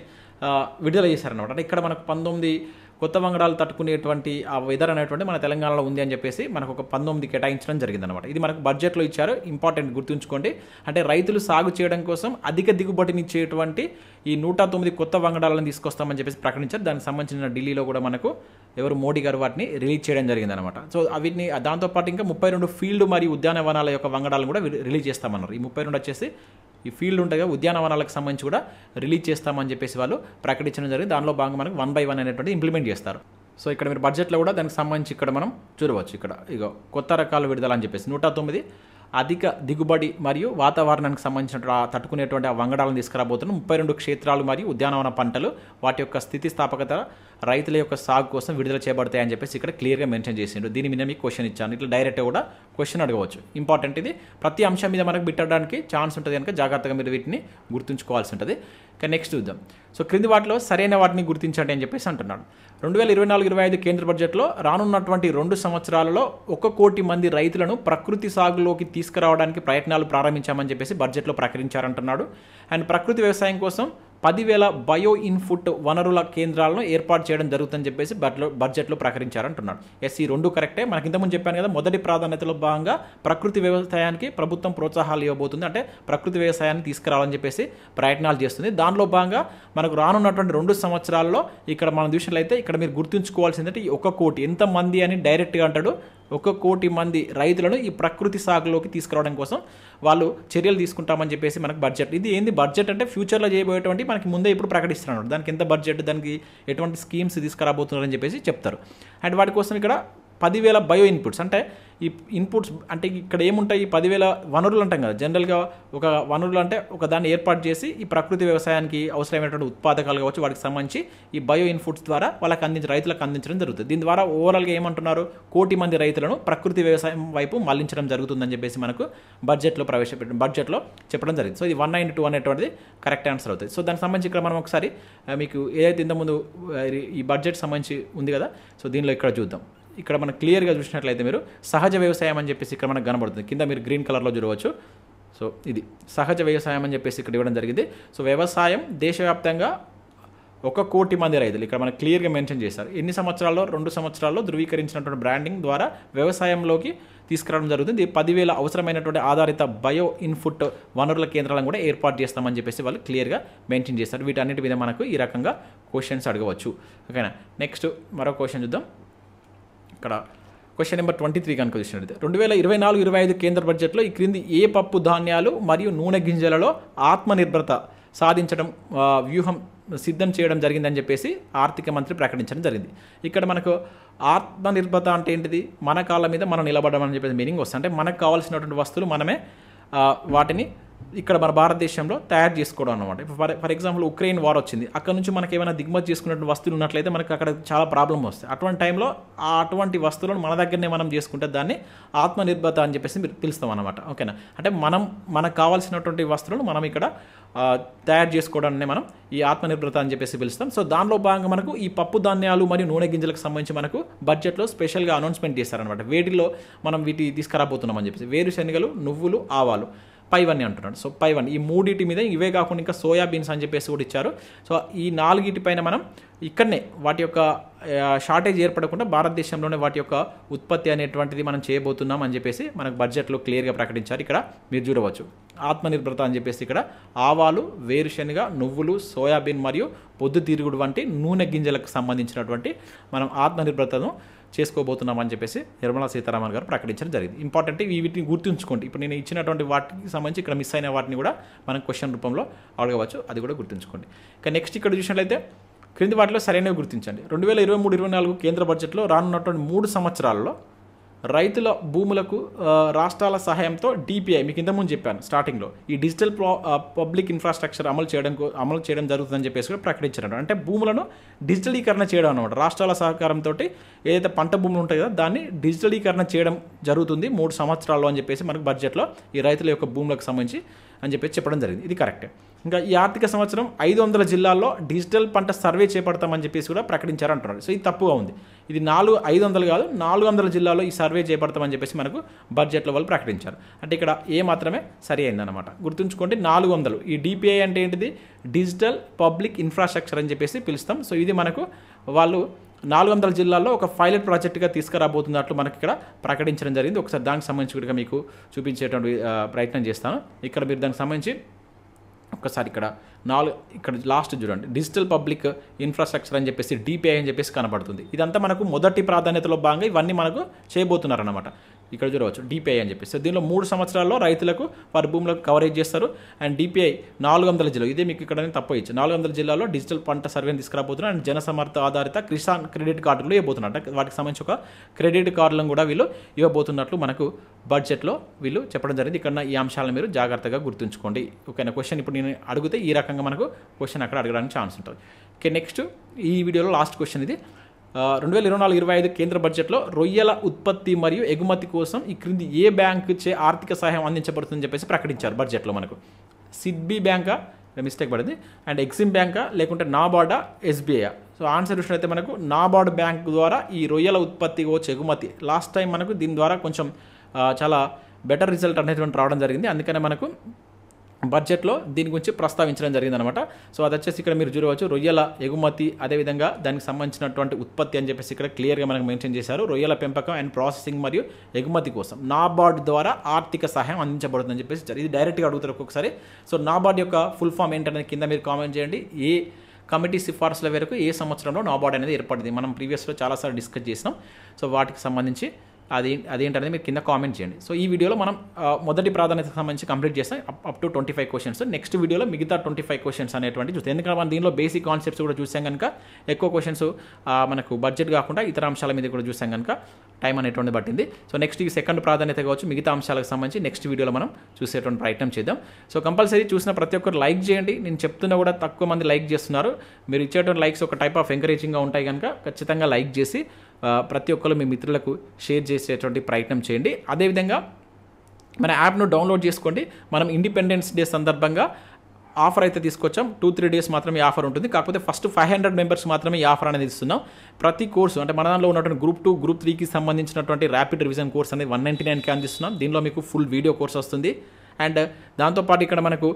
విడుదల చేశారనమాట. అంటే ఇక్కడ మనకు 19 కొత్త వంగడాలు తట్టుకునేటువంటి ఆ వెదర్ అనేటువంటి మన తెలంగాణలో ఉంది అని చెప్పేసి మనకు ఒక 19 కేటాయించడం జరిగిందనమాట. ఇది మనకు బడ్జెట్లో ఇచ్చారు, ఇంపార్టెంట్ గుర్తుంచుకోండి. అంటే రైతులు సాగు చేయడం కోసం అధిక దిగుబడినిచ్చేటువంటి ఈ 109 కొత్త వంగడాలను తీసుకొస్తామని చెప్పేసి ప్రకటించారు. దానికి సంబంధించిన ఢిల్లీలో కూడా మనకు మోడీ గారు వాటిని రిలీజ్ చేయడం జరిగిందనమాట. సో వీటిని దాంతోపాటు ఇంకా 32 ఫీల్డ్ మరియు ఉద్యానవనాల యొక్క వంగడాలను కూడా రిలీజ్ చేస్తామన్నారు. ఈ 32 వచ్చేసి ఈ ఫీల్డ్ ఉంటుంది, ఉద్యానవనాలకు సంబంధించి కూడా రిలీజ్ చేస్తామని చెప్పేసి వాళ్ళు ప్రకటించడం జరిగింది. దానిలో భాగంగా మనకు 1 by 1 అనేటువంటి ఇంప్లిమెంట్ చేస్తారు. సో ఇక్కడ మీరు బడ్జెట్లో కూడా దానికి సంబంధించి ఇక్కడ మనం చూడవచ్చు. ఇక్కడ కొత్త రకాల విడుదల అని చెప్పేసి 109 అధిక దిగుబడి మరియు వాతావరణానికి సంబంధించిన తట్టుకునేటువంటి ఆ వంగడాలను తీసుకురాబోతున్నాం. 32 క్షేత్రాలు మరియు ఉద్యానవన పంటలు వాటి యొక్క స్థితిస్థాపకత రైతుల యొక్క సాగు కోసం విడుదల చేయబడతాయని చెప్పేసి ఇక్కడ క్లియర్గా మెన్షన్ చేసిండు. దీని మీద మీకు క్వశ్చన్ ఇచ్చాను, ఇట్లా డైరెక్ట్గా కూడా క్వశ్చన్ అడగవచ్చు. ఇంపార్టెంట్, ఇది ప్రతి అంశం మీద మనకు బిట్టడానికి ఛాన్స్ ఉంటుంది కనుక జాగ్రత్తగా మీరు వీటిని గుర్తుంచుకోవాల్సి ఉంటుంది. ఇక నెక్స్ట్ చూద్దాం. సో క్రింది వాటిలో సరైన వాటిని గుర్తించండి అని చెప్పేసి అంటున్నాడు. 2024-25 కేంద్ర బడ్జెట్లో రానున్నటువంటి 2 సంవత్సరాలలో 1 కోటి మంది రైతులను ప్రకృతి సాగులోకి తీసుకురావడానికి ప్రయత్నాలు ప్రారంభించామని చెప్పేసి బడ్జెట్లో ప్రకటించారంటున్నాడు. అండ్ ప్రకృతి వ్యవసాయం కోసం 10,000 బయో ఇన్పుట్ వనరుల కేంద్రాలను ఏర్పాటు చేయడం జరుగుతుందని చెప్పేసి బడ్జెట్లో ప్రకటించారంటున్నాడు. ఎస్, ఈ రెండు కరెక్టే. మనకి ఇంతకుముందు చెప్పాను కదా, మొదటి ప్రాధాన్యతలో భాగంగా ప్రకృతి వ్యవసాయానికి ప్రభుత్వం ప్రోత్సాహాలు ఇవ్వబోతుంది. అంటే ప్రకృతి వ్యవసాయాన్ని తీసుకురావాలని చెప్పేసి ప్రయత్నాలు చేస్తుంది. దానిలో భాగంగా మనకు రానున్నటువంటి 2 సంవత్సరాల్లో ఇక్కడ మనం చూసినట్లయితే ఇక్కడ మీరు గుర్తుంచుకోవాల్సిందంటే 1 కోటి ఎంతమంది అని డైరెక్ట్గా అంటాడు. 1 కోటి మంది రైతులను ఈ ప్రకృతి సాగులోకి తీసుకురావడం కోసం వాళ్ళు చర్యలు తీసుకుంటామని చెప్పేసి మనకు బడ్జెట్. ఇది ఏంది బడ్జెట్ అంటే ఫ్యూచర్లో చేయబోయేటువంటి మనకి ముందే ఇప్పుడు ప్రకటిస్తున్నాడు. దానికి ఎంత బడ్జెట్, దానికి ఎటువంటి స్కీమ్స్ తీసుకురాబోతున్నారని చెప్పేసి చెప్తారు. అండ్ వాటి కోసం ఇక్కడ 10,000 బయో ఇన్పుట్స్ అంటే ఈ ఇన్పుట్స్ అంటే ఇక్కడ ఏముంటాయి, ఈ 10,000 వనరులు అంటాం కదా. జనరల్గా ఒక వనరులు అంటే ఒక దాన్ని ఏర్పాటు చేసి ఈ ప్రకృతి వ్యవసాయానికి అవసరమైనటువంటి ఉత్పాదకాలు కావచ్చు వాటికి సంబంధించి ఈ బయో ఇన్పుట్స్ ద్వారా వాళ్ళకి రైతులకు అందించడం జరుగుతుంది. దీని ద్వారా ఓవరాల్గా ఏమంటున్నారు, 1 కోటి మంది రైతులను ప్రకృతి వ్యవసాయం వైపు మళ్లించడం జరుగుతుందని చెప్పేసి మనకు బడ్జెట్లో చెప్పడం జరిగింది. సో ఇది 192 అనేటువంటిది కరెక్ట్ ఆన్సర్ అవుతుంది. సో దానికి సంబంధించి ఇక్కడ మనం ఒకసారి మీకు ఏదైతే ఇంతకుముందు ఈ బడ్జెట్ సంబంధించి ఉంది కదా, సో దీనిలో ఇక్కడ చూద్దాం. ఇక్కడ మనం క్లియర్గా చూసినట్లయితే మీరు సహజ వ్యవసాయం అని చెప్పేసి ఇక్కడ మనకు కనబడుతుంది. కింద మీరు గ్రీన్ కలర్లో చూడవచ్చు. సో ఇది సహజ వ్యవసాయం అని చెప్పేసి ఇక్కడ ఇవ్వడం జరిగింది. సో వ్యవసాయం దేశవ్యాప్తంగా 1 కోటి మంది రైతులు ఇక్కడ మనకు క్లియర్గా మెన్షన్ చేశారు. ఎన్ని సంవత్సరాల్లో, 2 సంవత్సరాల్లో ధృవీకరించినటువంటి బ్రాండింగ్ ద్వారా వ్యవసాయంలోకి తీసుకురావడం జరుగుతుంది. 10,000 అవసరమైనటువంటి ఆధారిత బయో ఇన్పుట్ వనరుల కేంద్రాలను కూడా ఏర్పాటు చేస్తామని చెప్పేసి వాళ్ళు క్లియర్గా మెన్షన్ చేస్తారు. వీటన్నిటి మీద మనకు ఈ రకంగా క్వశ్చన్స్ అడగవచ్చు. ఓకేనా. నెక్స్ట్ మరో క్వశ్చన్ చూద్దాం. ఇక్కడ క్వశ్చన్ నెంబర్ 23 కనుక చూసినట్లయితే 2024-25 కేంద్ర బడ్జెట్లో ఈ క్రింది ఏ పప్పు ధాన్యాలు మరియు నూనె గింజలలో ఆత్మనిర్భరత సాధించడం వ్యూహం సిద్ధం చేయడం జరిగిందని చెప్పేసి ఆర్థిక మంత్రి ప్రకటించడం జరిగింది. ఇక్కడ మనకు ఆత్మనిర్భరత అంటే ఏంటిది, మన కాళ్ళ మీద మనం నిలబడడం అని చెప్పేసి మీనింగ్ వస్తుంది. అంటే మనకు కావాల్సినటువంటి వస్తువులు మనమే వాటిని ఇక్కడ మన భారతదేశంలో తయారు చేసుకోవడం అనమాట. ఫర్ ఎగ్జాంపుల్ ఉక్రెయిన్ వార్ వచ్చింది, అక్కడ నుంచి మనకి ఏమైనా దిగుమతి చేసుకున్నటువంటి వస్తువులు ఉన్నట్లయితే మనకు అక్కడ చాలా ప్రాబ్లం వస్తాయి. అటువంటి టైంలో అటువంటి వస్తువులను మన దగ్గరనే మనం చేసుకుంటే దాన్ని ఆత్మనిర్భరత అని చెప్పేసి పిలుస్తాం అనమాట. ఓకేనా. అంటే మనకు కావాల్సినటువంటి వస్తువులను మనం ఇక్కడ తయారు చేసుకోవడాన్ని మనం ఈ ఆత్మనిర్భరత అని చెప్పేసి పిలుస్తాం. సో దానిలో భాగంగా మనకు ఈ పప్పు ధాన్యాలు మరియు నూనె గింజలకు సంబంధించి మనకు బడ్జెట్లో స్పెషల్గా అనౌన్స్మెంట్ చేశారనమాట. వీటిలో మనం వీటి తీసుకురాబోతున్నాం అని చెప్పేసి వేరుశనగలు, నువ్వులు, ఆవాలు, పైవన్నీ అంటున్నాడు. సో పైవన్నీ ఈ మూడింటి మీద ఇవే కాకుండా ఇంకా సోయాబీన్స్ అని చెప్పేసి కూడా ఇచ్చారు. సో ఈ 4 పైన మనం ఇక్కడనే వాటి యొక్క షార్టేజ్ ఏర్పడకుండా భారతదేశంలోనే వాటి యొక్క ఉత్పత్తి అనేటువంటిది మనం చేయబోతున్నాం అని చెప్పేసి మనకు బడ్జెట్లో క్లియర్గా ప్రకటించారు. ఇక్కడ మీరు చూడవచ్చు ఆత్మనిర్భరత అని చెప్పేసి ఇక్కడ ఆవాలు, వేరుశనగ, నువ్వులు, సోయాబీన్ మరియు పొద్దుతిరుగుడు వంటి నూనె గింజలకు సంబంధించినటువంటి మనం ఆత్మనిర్భరతను చేసుకోబోతున్నాం అని చెప్పేసి నిర్మలా సీతారామన్ గారు ప్రకటించడం జరిగింది. ఇంపార్టెంట్ వీటిని గుర్తుంచుకోండి. ఇప్పుడు నేను ఇచ్చినటువంటి వాటికి సంబంధించి ఇక్కడ మిస్ అయిన వాటిని కూడా మనం క్వశ్చన్ రూపంలో అడగవచ్చు, అది కూడా గుర్తుంచుకోండి. ఇక నెక్స్ట్ ఇక్కడ చూసినట్లయితే క్రింది వాటిలో సరైనవి గుర్తించండి. 2023-24 కేంద్ర బడ్జెట్లో రానున్నటువంటి 3 సంవత్సరాల్లో రైతుల భూములకు రాష్ట్రాల సహాయంతో డిపిఐ మీకు ఇంతకుముందు చెప్పాను స్టార్టింగ్లో ఈ డిజిటల్ పబ్లిక్ ఇన్ఫ్రాస్ట్రక్చర్ అమలు చేయడం జరుగుతుందని చెప్పేసి కూడా ప్రకటించారు. అంటే భూములను డిజిటలీకరణ చేయడం అనమాట. రాష్ట్రాల సహకారంతో ఏదైతే పంట భూములు ఉంటాయి కదా దాన్ని డిజిటలీకరణ చేయడం జరుగుతుంది 3 సంవత్సరాల్లో అని చెప్పేసి మనకు బడ్జెట్లో ఈ రైతుల యొక్క భూములకు సంబంధించి అని చెప్పేసి చెప్పడం జరిగింది. ఇది కరెక్టే. ఇంకా ఈ ఆర్థిక సంవత్సరం 500 జిల్లాల్లో డిజిటల్ పంట సర్వే చేపడతామని చెప్పేసి కూడా ప్రకటించారంటున్నారు. సో ఇది తప్పుగా ఉంది. ఇది 500 కాదు 400 జిల్లాల్లో ఈ సర్వే చేపడతామని చెప్పేసి మనకు బడ్జెట్లో వాళ్ళు ప్రకటించారు. అంటే ఇక్కడ ఏ మాత్రమే సరి అయిందన్నమాట. గుర్తుంచుకోండి 400. ఈ డిపిఐ అంటే ఏంటిది, డిజిటల్ పబ్లిక్ ఇన్ఫ్రాస్ట్రక్చర్ అని చెప్పేసి పిలుస్తాం. సో ఇది మనకు వాళ్ళు 400 జిల్లాల్లో ఒక పైలట్ ప్రాజెక్టుగా తీసుకురాబోతున్నట్లు మనకి ఇక్కడ ప్రకటించడం జరిగింది. ఒకసారి దానికి సంబంధించి కూడా మీకు చూపించేటువంటి ప్రయత్నం చేస్తాను. ఇక్కడ మీరు దానికి సంబంధించి ఒక్కసారి ఇక్కడ లాస్ట్ చూడండి డిజిటల్ పబ్లిక్ ఇన్ఫ్రాస్ట్రక్చర్ అని చెప్పేసి డిపిఐ అని చెప్పేసి కనబడుతుంది. ఇదంతా మనకు మొదటి ప్రాధాన్యతలో భాగంగా ఇవన్నీ మనకు చేయబోతున్నారన్నమాట. ఇక్కడ చూడవచ్చు డిపిఐ అని చెప్పేసి దీనిలో 3 సంవత్సరాల్లో రైతులకు వారి భూములకు కవరేజ్ చేస్తారు. అండ్ డిపిఐ 400 జిల్లాలు ఇదే మీకు ఇక్కడ తప్పు ఇచ్చి 400 జిల్లాల్లో డిజిటల్ పంట సర్వేని తీసుకురాబోతున్నారు. అండ్ జనసమర్థ ఆధారిత కిసాన్ క్రెడిట్ కార్డులు ఇవ్వబోతున్నారు. అంటే వాటికి సంబంధించి ఒక క్రెడిట్ కార్డులను కూడా వీళ్ళు ఇవ్వబోతున్నట్లు మనకు బడ్జెట్లో వీళ్ళు చెప్పడం జరిగింది. ఇక్కడ ఈ అంశాలను మీరు జాగ్రత్తగా గుర్తుంచుకోండి. ఓకేనా. క్వశ్చన్ ఇప్పుడు నేను అడిగితే ఈ రకంగా మనకు క్వశ్చన్ అక్కడ అడగడానికి ఛాన్స్ ఉంటుంది. ఓకే నెక్స్ట్ ఈ వీడియోలో లాస్ట్ క్వశ్చన్ ఇది. 2024-25 కేంద్ర బడ్జెట్లో రొయ్యల ఉత్పత్తి మరియు ఎగుమతి కోసం ఈ క్రింది ఏ బ్యాంకు చే ఆర్థిక సహాయం అందించబడుతుందని చెప్పేసి ప్రకటించారు బడ్జెట్లో మనకు. సిడ్బీ బ్యాంకా, మిస్టేక్ పడింది, అండ్ ఎక్సిమ్ బ్యాంకా లేకుంటే నాబార్డా, ఎస్బీఐ. సో ఆన్సర్ చూసినట్లయితే మనకు నాబార్డ్ బ్యాంక్ ద్వారా ఈ రొయ్యల ఉత్పత్తి ఎగుమతి లాస్ట్ టైం మనకు దీని ద్వారా కొంచెం చాలా బెటర్ రిజల్ట్ అనేటువంటి రావడం జరిగింది. అందుకనే మనకు బడ్జెట్లో దీని గురించి ప్రస్తావించడం జరిగిందనమాట. సో అది వచ్చేసి ఇక్కడ మీరు చూడవచ్చు రొయ్యల ఎగుమతి, అదేవిధంగా దానికి సంబంధించినటువంటి ఉత్పత్తి అని చెప్పేసి ఇక్కడ క్లియర్గా మనకు మెన్షన్ చేశారు. రొయ్యల పెంపకం అండ్ ప్రాసెసింగ్ మరియు ఎగుమతి కోసం నాబార్డ్ ద్వారా ఆర్థిక సహాయం అందించబడుతుందని చెప్పేసి ఇది డైరెక్ట్గా అడుగుతారు ఒక్కొక్కసారి. సో నాబార్డ్ యొక్క ఫుల్ ఫామ్ ఏంటనేది కింద మీరు కామెంట్ చేయండి. ఏ కమిటీ సిఫార్సుల మేరకు ఏ సంవత్సరంలో నాబార్డ్ అనేది ఏర్పడింది, మనం ప్రీవియస్లో చాలాసార్లు డిస్కస్ చేసినాం. సో వాటికి సంబంధించి అదేంటనేది మీరు కింద కామెంట్ చేయండి. సో ఈ వీడియోలో మనం మొదటి ప్రాధాన్యతకు సంబంధించి కంప్లీట్ చేస్తాం అప్ టు 25 క్వశ్చన్స్. నెక్స్ట్ వీడియోలో మిగతా 25 క్వశ్చన్స్ అనేటువంటి చూస్తాం. ఎందుకంటే మనం దీనిలో బేసిక్ కాన్సెప్ట్స్ కూడా చూసాం కనుక ఎక్కువ క్వశ్చన్స్ మనకు బడ్జెట్ కాకుండా ఇతర అంశాల మీద కూడా చూసాం కనుక టైం అనేటువంటిది పట్టింది. సో నెక్స్ట్ ఈ సెకండ్ ప్రాధాన్యత కావచ్చు మిగతా అంశాలకు సంబంధించి నెక్స్ట్ వీడియోలో మనం చూసేటువంటి ప్రయత్నం చేద్దాం. సో కంపల్సరీ చూసిన ప్రతి ఒక్కరు లైక్ చేయండి. నేను చెప్తున్నా కూడా తక్కువ మంది లైక్ చేస్తున్నారు. మీరు ఇచ్చేటువంటి లైక్స్ ఒక టైప్ ఆఫ్ ఎంకరేజింగ్గా ఉంటాయి కనుక ఖచ్చితంగా లైక్ చేసి ప్రతి ఒక్కరు మీ మిత్రులకు షేర్ చేసేటువంటి ప్రయత్నం చేయండి. అదేవిధంగా మన యాప్ను డౌన్లోడ్ చేసుకోండి. మనం ఇండిపెండెన్స్ డే సందర్భంగా ఆఫర్ అయితే తీసుకొచ్చాం. 2-3 డేస్ మాత్రమే ఈ ఆఫర్ ఉంటుంది. కాకపోతే ఫస్ట్ 500 మెంబర్స్ మాత్రమే ఈ ఆఫర్ అనేది ఇస్తున్నాం. ప్రతి కోర్సు అంటే మన దానిలో ఉన్నటువంటి గ్రూప్ 2, గ్రూప్ 3కి సంబంధించినటువంటి ర్యాపిడ్ రివిజన్ కోర్స్ అనేది 199కి అందిస్తున్నాం. దీనిలో మీకు ఫుల్ వీడియో కోర్స్ వస్తుంది. అండ్ దాంతోపాటు ఇక్కడ మనకు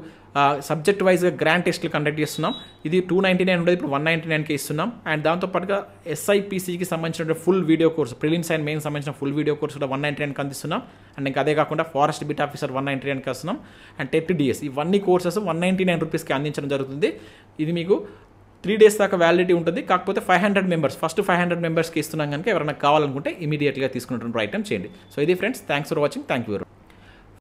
సబ్జెక్ట్ వైజ్గా గ్రాండ్ టెస్ట్లు కండక్ట్ చేస్తున్నాం. ఇది 299 ఉండేది, ఇప్పుడు 199కి ఇస్తున్నాం. అండ్ దాంతోపాటుగా SIPCకి సంబంధించిన full video course, prelims and mains సంబంధించిన ఫుల్ వీడియో కోర్స్ కూడా 199కి అందిస్తున్నాం. అండ్ ఇంకా అదే కాకుండా ఫారెస్ట్ బిట్ ఆఫీసర్ 199కి వస్తున్నాం. అండ్ టెట్ DS ఇవన్నీ కోర్సెస్ 199 రూపీస్కి అందించడం జరుగుతుంది. ఇది మీకు 3 డేస్ దాకా వ్యాలిడిటీ ఉంటుంది. కాకపోతే 500 మెంబర్స్ ఫస్ట్ 500 మెంబర్స్కి ఇస్తున్నాం కనుక ఎవరైనా కావాలనుకుంటే ఇమీడియట్గా తీసుకున్నటువంటి ప్రయత్నం చేయండి. సో ఇది friends, thanks for watching. Thank you.